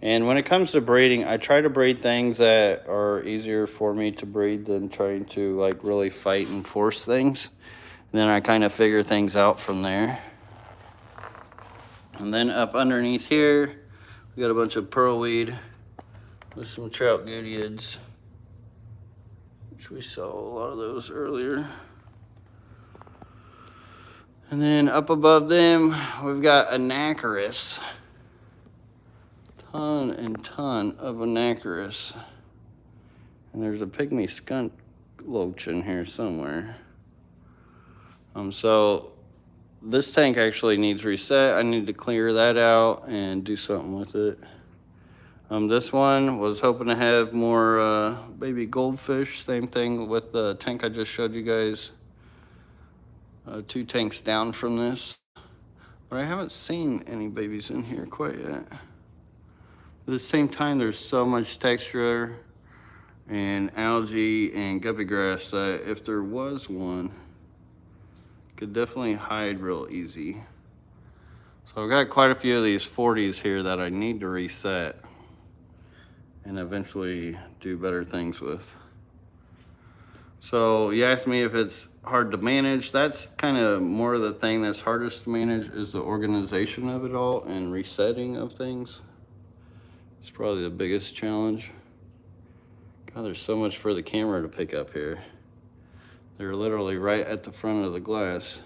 And when it comes to breeding, I try to breed things that are easier for me to breed than trying to like really fight and force things. And then I kind of figure things out from there. And then up underneath here, we got a bunch of pearlweed with some trout goodeids, which we saw a lot of those earlier. And then up above them, we've got Anacharis. Ton and ton of Anacharis. And there's a pygmy skunk loach in here somewhere. So this tank actually needs reset. I need to clear that out and do something with it. This one was hoping to have more baby goldfish. Same thing with the tank I just showed you guys. 2 tanks down from this. But I haven't seen any babies in here quite yet. At the same time, there's so much texture and algae and guppy grass that if there was one, could definitely hide real easy. So I've got quite a few of these 40s here that I need to reset and eventually do better things with. So you asked me if it's hard to manage. That's kind of more of the thing that's hardest to manage, is the organization of it all and resetting of things. It's probably the biggest challenge. God, there's so much for the camera to pick up here. They're literally right at the front of the glass.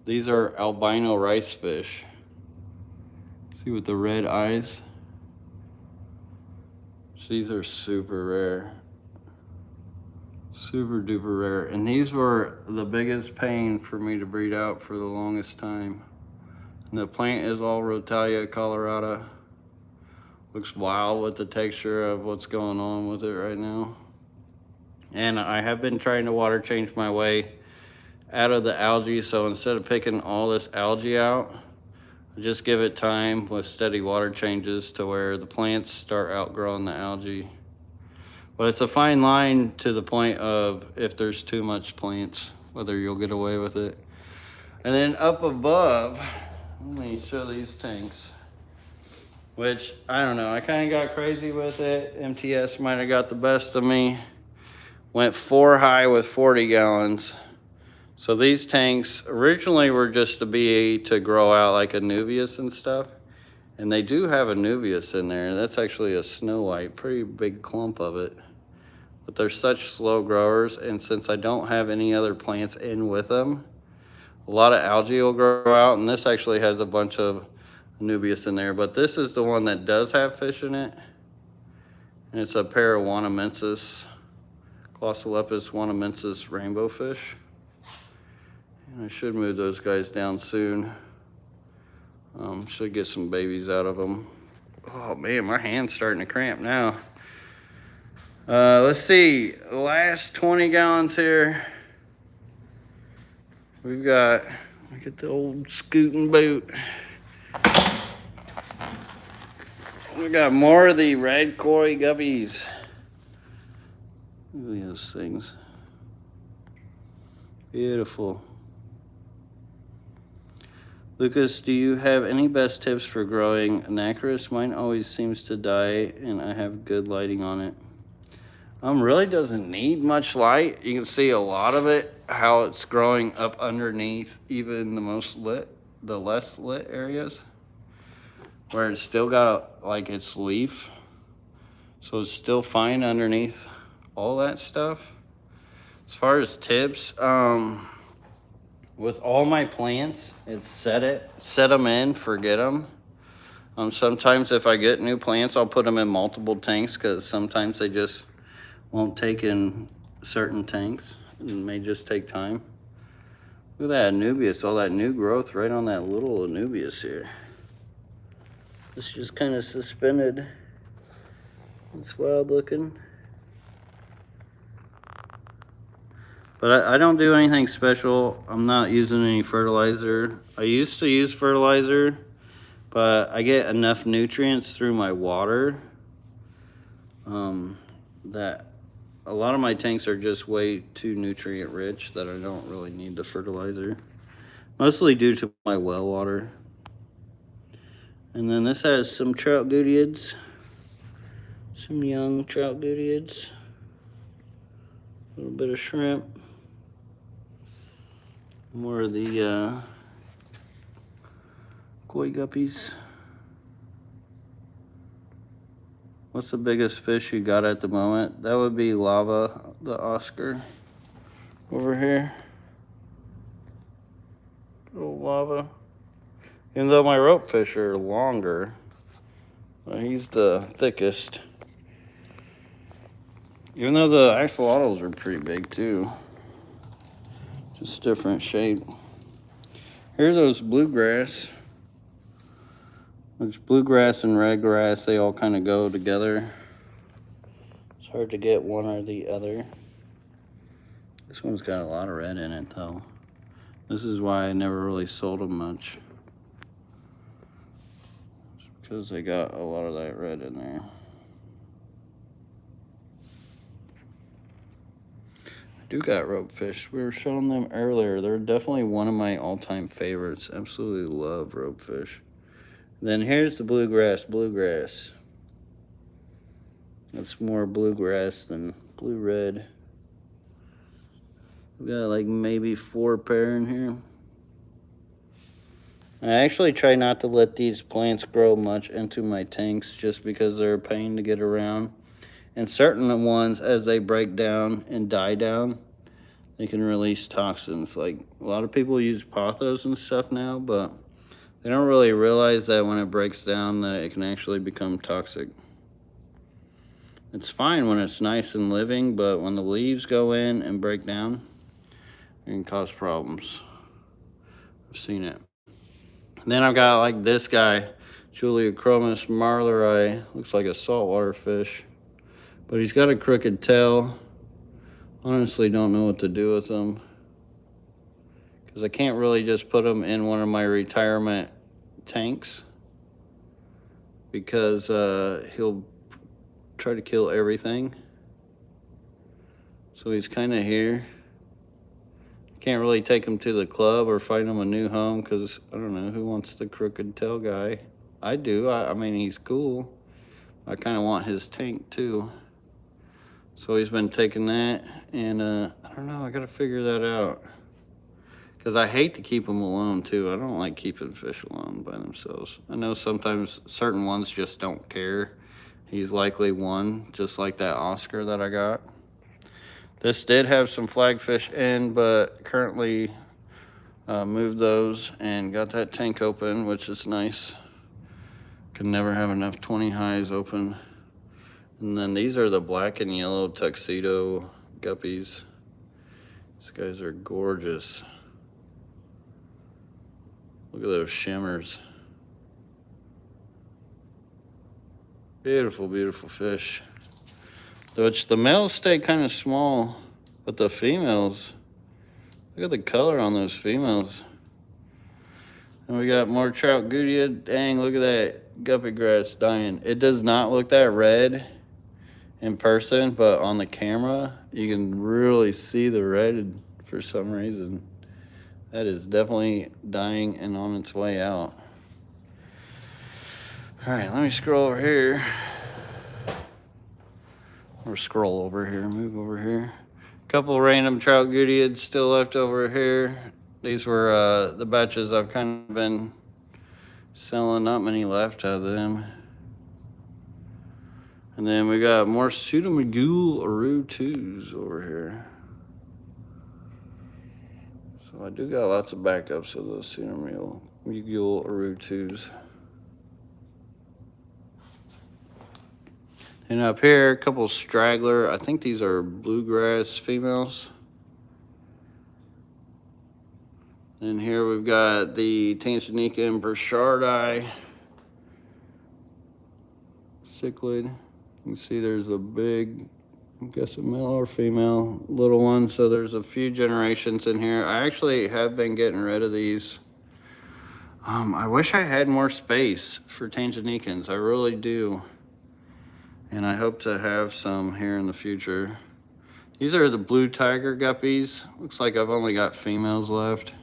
These are albino rice fish. See, with the red eyes? These are super rare. Super duper rare. And these were the biggest pain for me to breed out for the longest time. And the plant is all Rotalia colorata. Looks wild with the texture of what's going on with it right now. And I have been trying to water change my way out of the algae. So instead of picking all this algae out, I just give it time with steady water changes to where the plants start outgrowing the algae. But it's a fine line to the point of if there's too much plants, whether you'll get away with it. And then up above, let me show these tanks, which I don't know, I kind of got crazy with it. MTS might have got the best of me. Went 4 high with 40 gallons. So these tanks originally were just to be to grow out like Anubias and stuff. And they do have Anubias in there. That's actually a snow white, pretty big clump of it. But they're such slow growers, and since I don't have any other plants in with them, a lot of algae will grow out, and this actually has a bunch of Anubias in there. But this is the one that does have fish in it. And it's a pair of Wanamensis, Glossolepis Wanamensis rainbow fish. And I should move those guys down soon. Should get some babies out of them. Oh man, my hand's starting to cramp now. Let's see, last 20 gallons here. We've got, look at the old scooting boot. We got more of the red koi guppies. Look at those things. Beautiful. Lucas, do you have any best tips for growing Anacris? Mine always seems to die and I have good lighting on it. Really doesn't need much light. You can see a lot of it, how it's growing up underneath even the less lit areas, where it's still got like its leaf. So it's still fine underneath all that stuff. As far as tips, with all my plants, it's set them in, forget them. Sometimes if I get new plants, I'll put them in multiple tanks because sometimes they just won't take in certain tanks. It may just take time. Look at that Anubias, all that new growth right on that little Anubias here. It's just kind of suspended. It's wild looking. But I don't do anything special. I'm not using any fertilizer. I used to use fertilizer, but I get enough nutrients through my water that a lot of my tanks are just way too nutrient rich that I don't really need the fertilizer. Mostly due to my well water. And then this has some trout goodeids. Some young trout goodeids. A little bit of shrimp. More of the koi guppies. What's the biggest fish you got at the moment? That would be Lava, the Oscar, over here. Little Lava. Even though my rope fish are longer, he's the thickest. Even though the axolotls are pretty big too. Just different shape. Here's those bluegrass. Which bluegrass and red grass, they all kind of go together. It's hard to get one or the other. This one's got a lot of red in it though. This is why I never really sold them much. It's because they got a lot of that red in there. I do got ropefish. We were showing them earlier. They're definitely one of my all-time favorites. Absolutely love ropefish. Then here's the bluegrass. It's more bluegrass than blue-red. We got like maybe 4 pair in here. I actually try not to let these plants grow much into my tanks just because they're a pain to get around. And certain ones, as they break down and die down, they can release toxins. Like a lot of people use pothos and stuff now, but they don't really realize that when it breaks down that it can actually become toxic. It's fine when it's nice and living, but when the leaves go in and break down, it can cause problems. I've seen it. And then I've got like this guy, Juliachromis marleri. Looks like a saltwater fish, but he's got a crooked tail. Honestly, don't know what to do with him because I can't really just put him in one of my retirement tanks because he'll try to kill everything. So he's kind of here. Can't really take him to the club or find him a new home because I don't know who wants the crooked tail guy. I do. I mean, he's cool. I kind of want his tank too. So he's been taking that, and I don't know. I got to figure that out because I hate to keep them alone too. I don't like keeping fish alone by themselves. I know sometimes certain ones just don't care. He's likely one, just like that Oscar that I got. This did have some flagfish in, but currently moved those and got that tank open, which is nice. Can never have enough 20 highs open. And then these are the black and yellow tuxedo guppies. These guys are gorgeous. Look at those shimmers. Beautiful, beautiful fish. Which the males stay kind of small, but the females, look at the color on those females. And we got more trout goodia. Dang, look at that guppy grass dying. It does not look that red in person, but on the camera, you can really see the red for some reason. That is definitely dying and on its way out. All right, let me scroll over here. Or scroll over here, move over here. Couple random trout goodieds still left over here. These were the batches I've kind of been selling, not many left out of them. And then we got more Pseudomagul Aru 2s over here. So I do got lots of backups of those Pseudomagul Aru 2s. And up here, a couple straggler. I think these are bluegrass females. And here we've got the Tanzanican Burchardi Cichlid. You can see there's a big, I guess a male or female, little one. So there's a few generations in here. I actually have been getting rid of these. I wish I had more space for Tanzanians. I really do. And I hope to have some here in the future. These are the blue tiger guppies. Looks like I've only got females left.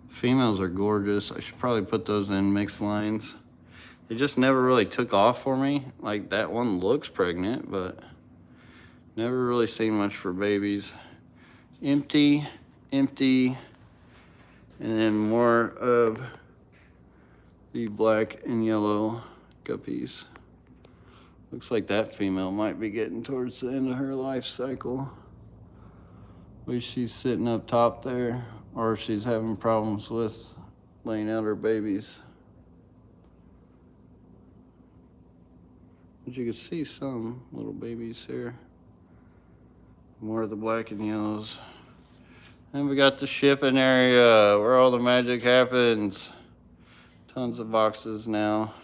Females are gorgeous. I should probably put those in mixed lines. They just never really took off for me. Like that one looks pregnant, but never really seen much for babies. Empty, and then more of the black and yellow guppies. Looks like that female might be getting towards the end of her life cycle. At least she's sitting up top there, or she's having problems with laying out her babies. But you can see some little babies here. More of the black and yellows. And we got the shipping area where all the magic happens. Tons of boxes now.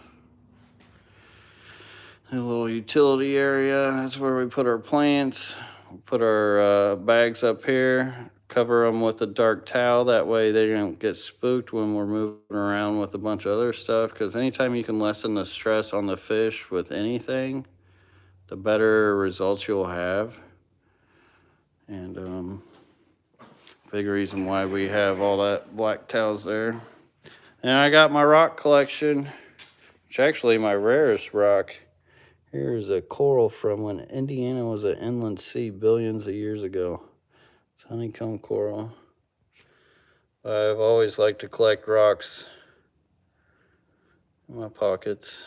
A little utility area. That's where we put our plants. We put our bags up here. Cover them with a dark towel. That way they don't get spooked when we're moving around with a bunch of other stuff. Because anytime you can lessen the stress on the fish with anything, the better results you'll have. And big reason why we have all that black towels there. And I got my rock collection, which actually my rarest rock. Here's a coral from when Indiana was an inland sea billions of years ago. It's honeycomb coral. I've always liked to collect rocks in my pockets.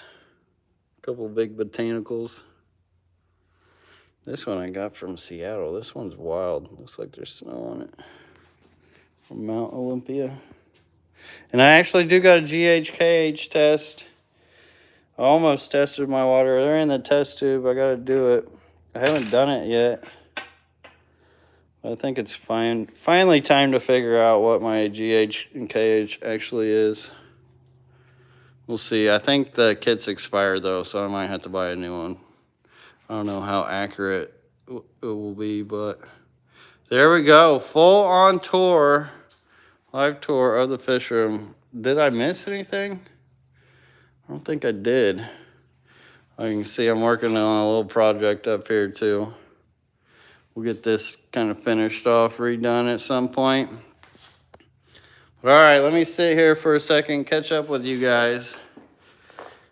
A couple big botanicals. This one I got from Seattle. This one's wild. Looks like there's snow on it. From Mount Olympia. And I actually do got a GHKH test. I almost tested my water. They're in the test tube. I gotta do it. I haven't done it yet. I think it's finally time to figure out what my GH and KH actually is. We'll see. I think the kit's expired though, so I might have to buy a new one. I don't know how accurate it will be, but there we go. Full on tour. Live tour of the fish room. Did I miss anything? I don't think I did. You can see I'm working on a little project up here too. We'll get this kind of finished off, redone at some point. But all right, let me sit here for a second, catch up with you guys.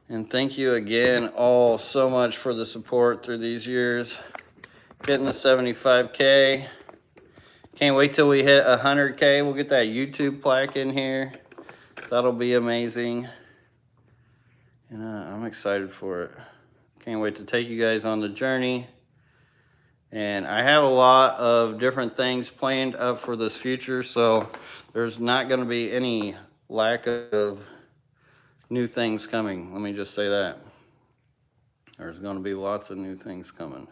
And thank you again all so much for the support through these years. Getting the 75K. Can't wait till we hit 100K. We'll get that YouTube plaque in here. That'll be amazing. And I'm excited for it. Can't wait to take you guys on the journey. And I have a lot of different things planned up for this future, so there's not going to be any lack of new things coming. Let me just say that. There's going to be lots of new things coming.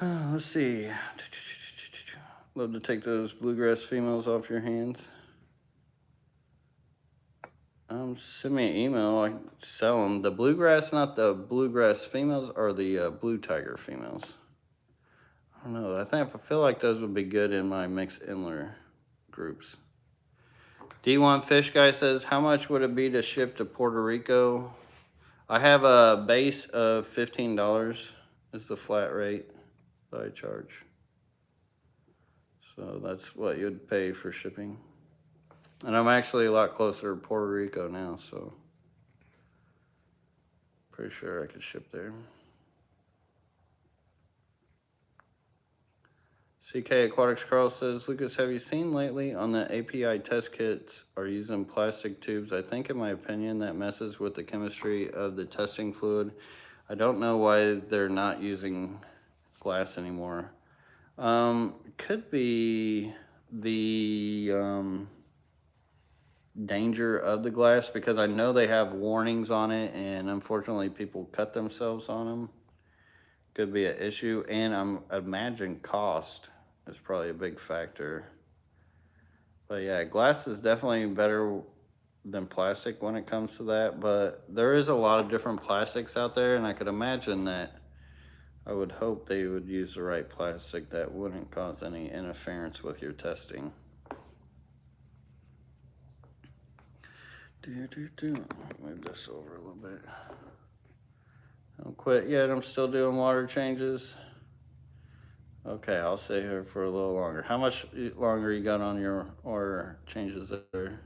Let's see. Love to take those bluegrass females off your hands. Send me an email. I can sell them. The bluegrass, not the bluegrass females, or the blue tiger females. I don't know. I feel like those would be good in my mixed Endler groups. D1 Fish Guy says, how much would it be to ship to Puerto Rico? I have a base of $15 is the flat rate that I charge. So that's what you'd pay for shipping. And I'm actually a lot closer to Puerto Rico now, so pretty sure I could ship there. CK Aquatics Carl says, Lucas, have you seen lately on the API test kits are using plastic tubes? I think in my opinion that messes with the chemistry of the testing fluid. I don't know why they're not using glass anymore. Could be the danger of the glass, because I know they have warnings on it, and unfortunately people cut themselves on them. Could be an issue, and I'm imagine cost is probably a big factor. But yeah, glass is definitely better than plastic when it comes to that, but there is a lot of different plastics out there, and I could imagine that I would hope they would use the right plastic that wouldn't cause any interference with your testing. Move this over a little bit. Don't quit yet. I'm still doing water changes. Okay, I'll stay here for a little longer. How much longer you got on your water changes there,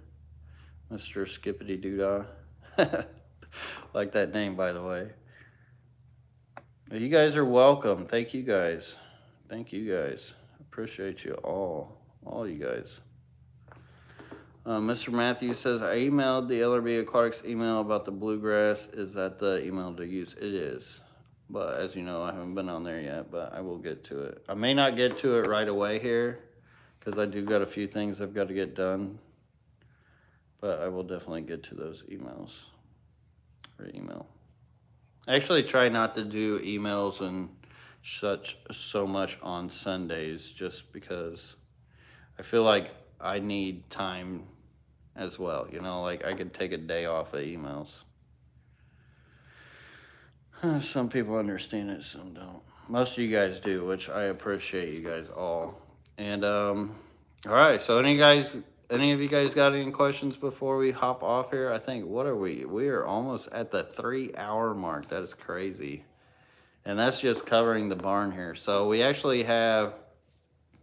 Mr. Skippity Doodah? Like that name, by the way. You guys are welcome. Thank you guys. Thank you guys. Appreciate you all you guys. Mr. Matthews says, I emailed the LRB Aquatics email about the bluegrass. Is that the email to use? It is. But as you know, I haven't been on there yet, but I will get to it. I may not get to it right away here, because I do got a few things I've got to get done. But I will definitely get to those emails. Or email. I actually try not to do emails and so much on Sundays, just because I feel like I need time as well. You know, like I could take a day off of emails. Some people understand it, some don't. Most of you guys do, which I appreciate you guys all. And all right, so any of you guys got any questions before we hop off here? I think, what are we? We are almost at the 3-hour mark. That is crazy. And that's just covering the barn here. So we actually have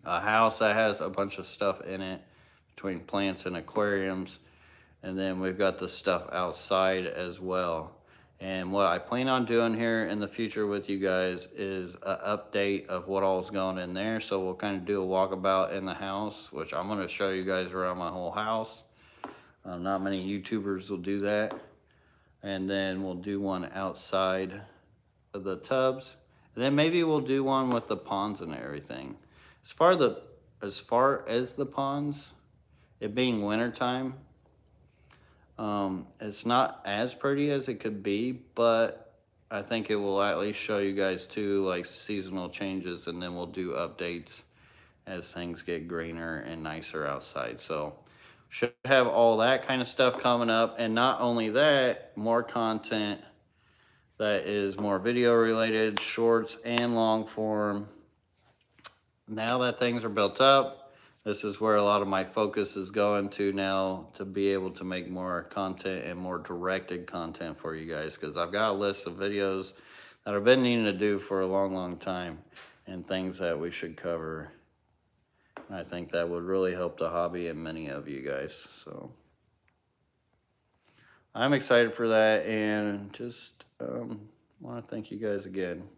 a house that has a bunch of stuff in it, between plants and aquariums. And then we've got the stuff outside as well. And what I plan on doing here in the future with you guys is an update of what all's going in there. So we'll kind of do a walkabout in the house, which I'm going to show you guys around my whole house. Not many YouTubers will do that. And then we'll do one outside of the tubs. And then maybe we'll do one with the ponds and everything. As far as the ponds, it being wintertime, it's not as pretty as it could be, but I think it will at least show you guys too, like seasonal changes, and then we'll do updates as things get greener and nicer outside. So should have all that kind of stuff coming up. And not only that, more content that is more video related, shorts and long form. Now that things are built up, this is where a lot of my focus is going to now, to be able to make more content and more directed content for you guys, because I've got a list of videos that I've been needing to do for a long time, and things that we should cover. I think that would really help the hobby and many of you guys. So I'm excited for that, and just want to thank you guys again.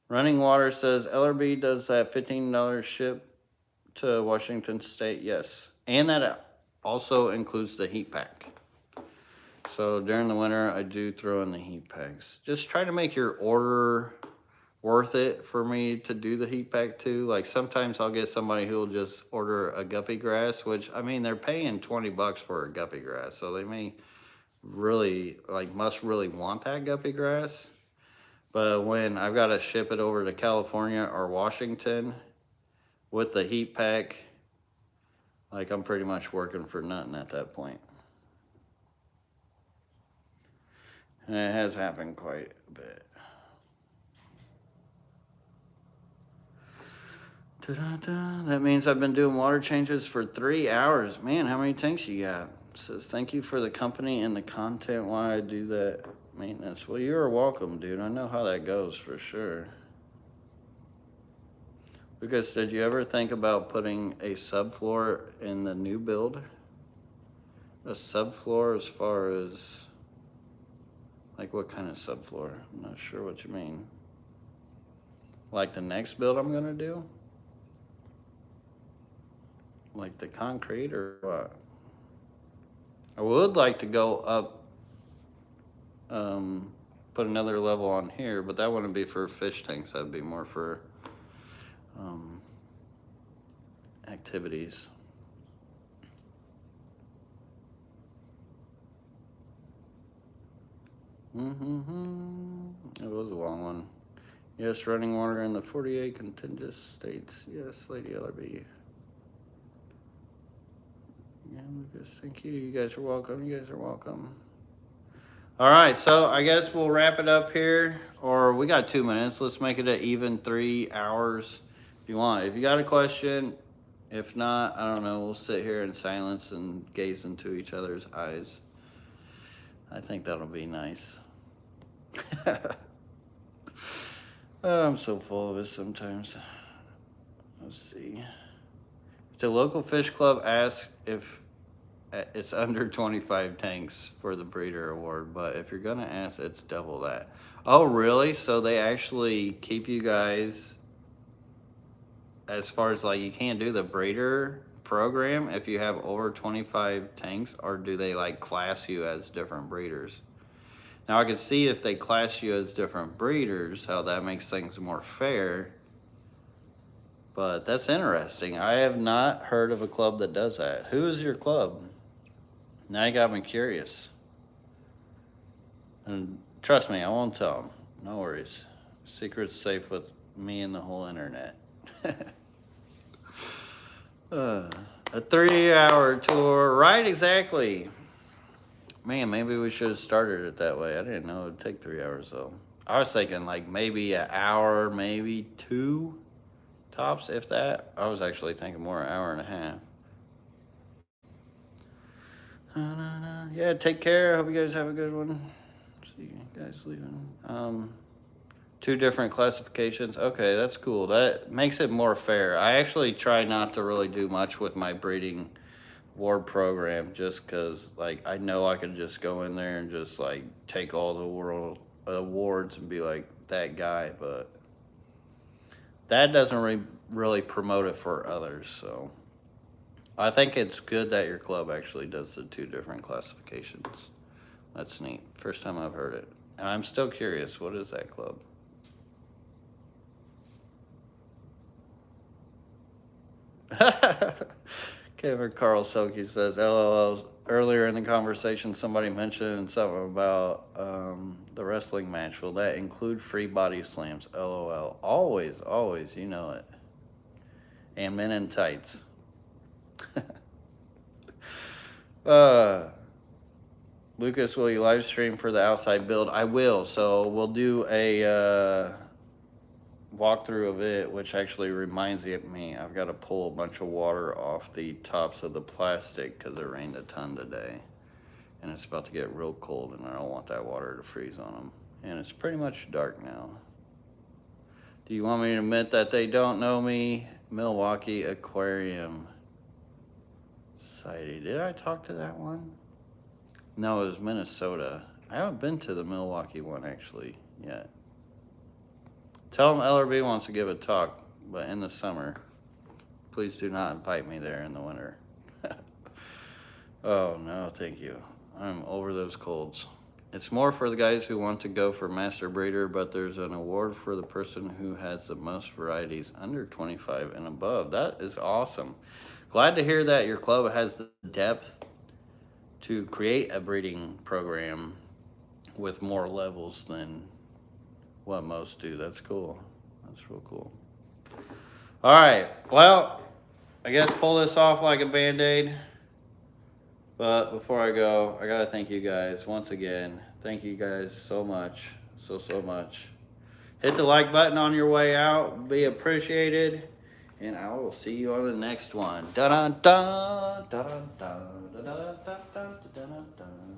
Running Water says, LRB, does that $15 ship to Washington State? Yes. And that also includes the heat pack. So during the winter, I do throw in the heat packs. Just try to make your order worth it for me to do the heat pack too. Like sometimes I'll get somebody who will just order a guppy grass, which, I mean, they're paying 20 bucks for a guppy grass. So they may really, must really want that guppy grass. But when I've got to ship it over to California or Washington with the heat pack, I'm pretty much working for nothing at that point. And it has happened quite a bit. Ta-da-da. That means I've been doing water changes for 3 hours. Man, how many tanks you got? It says, thank you for the company and the content while I do that maintenance. Well, you're welcome, dude. I know how that goes for sure. Lucas, did you ever think about putting a subfloor in the new build? A subfloor as far as, what kind of subfloor? I'm not sure what you mean. Like the next build I'm gonna do? Like the concrete or what? I would like to go up, put another level on here, but that wouldn't be for fish tanks. That'd be more for activities. It was a long one. Yes, running water in the 48 contiguous states. Yes, Lady LRB. Yeah, Lucas, thank you. You guys are welcome. You guys are welcome. All right, so I guess we'll wrap it up here. Or we got 2 minutes. Let's make it an even 3 hours if you want. If you got a question, if not, I don't know, we'll sit here in silence and gaze into each other's eyes. I think that'll be nice. Oh, I'm so full of it sometimes. Let's see. If the local fish club asks if it's under 25 tanks for the breeder award, but if you're gonna ask, it's double that. Oh, really? So they actually keep you guys, as far as you can't do the breeder program if you have over 25 tanks, or do they class you as different breeders? Now I could see if they class you as different breeders, how that makes things more fair. But that's interesting. I have not heard of a club that does that. Who is your club? Now you got me curious. And trust me, I won't tell them. No worries. Secret's safe with me and the whole internet. A 3-hour tour, right? Exactly. Man, maybe we should have started it that way. I didn't know it would take 3 hours though. I was thinking like maybe an hour, maybe 2 tops, if that. I was actually thinking more, an hour and a half. Yeah, take care. Hope you guys have a good one. See you guys leaving. 2 different classifications. Okay, that's cool. That makes it more fair. I actually try not to really do much with my breeding ward program just because, like, I know I could just go in there and just, like, take all the world awards and be like that guy, but that doesn't really promote it for others, so I think it's good that your club actually does the 2 different classifications. That's neat. First time I've heard it. And I'm still curious, what is that club? Kevin Carl Selke says, LOL. Earlier in the conversation, somebody mentioned something about the wrestling match. Will that include free body slams? LOL. Always, always, you know it. And men in tights. Lucas, will you live stream for the outside build? I will. So we'll do a walkthrough of it, which actually reminds me, I've got to pull a bunch of water off the tops of the plastic because it rained a ton today. And it's about to get real cold and I don't want that water to freeze on them. And it's pretty much dark now. Do you want me to admit that they don't know me? Milwaukee Aquarium Society. Did I talk to that one? No, it was Minnesota. I haven't been to the Milwaukee one actually yet. Tell them LRB wants to give a talk, but in the summer. Please do not invite me there in the winter. Oh no, thank you. I'm over those colds. It's more for the guys who want to go for master breeder, but there's an award for the person who has the most varieties under 25 and above. That is awesome. Glad to hear that your club has the depth to create a breeding program with more levels than what most do. That's cool. That's real cool. All right, well, I guess pull this off like a band-aid. But before I go, I gotta thank you guys once again. Thank you guys so much, so much. Hit the like button on your way out, be appreciated, and I will see you on the next one. Da da da da da da da da da da da da.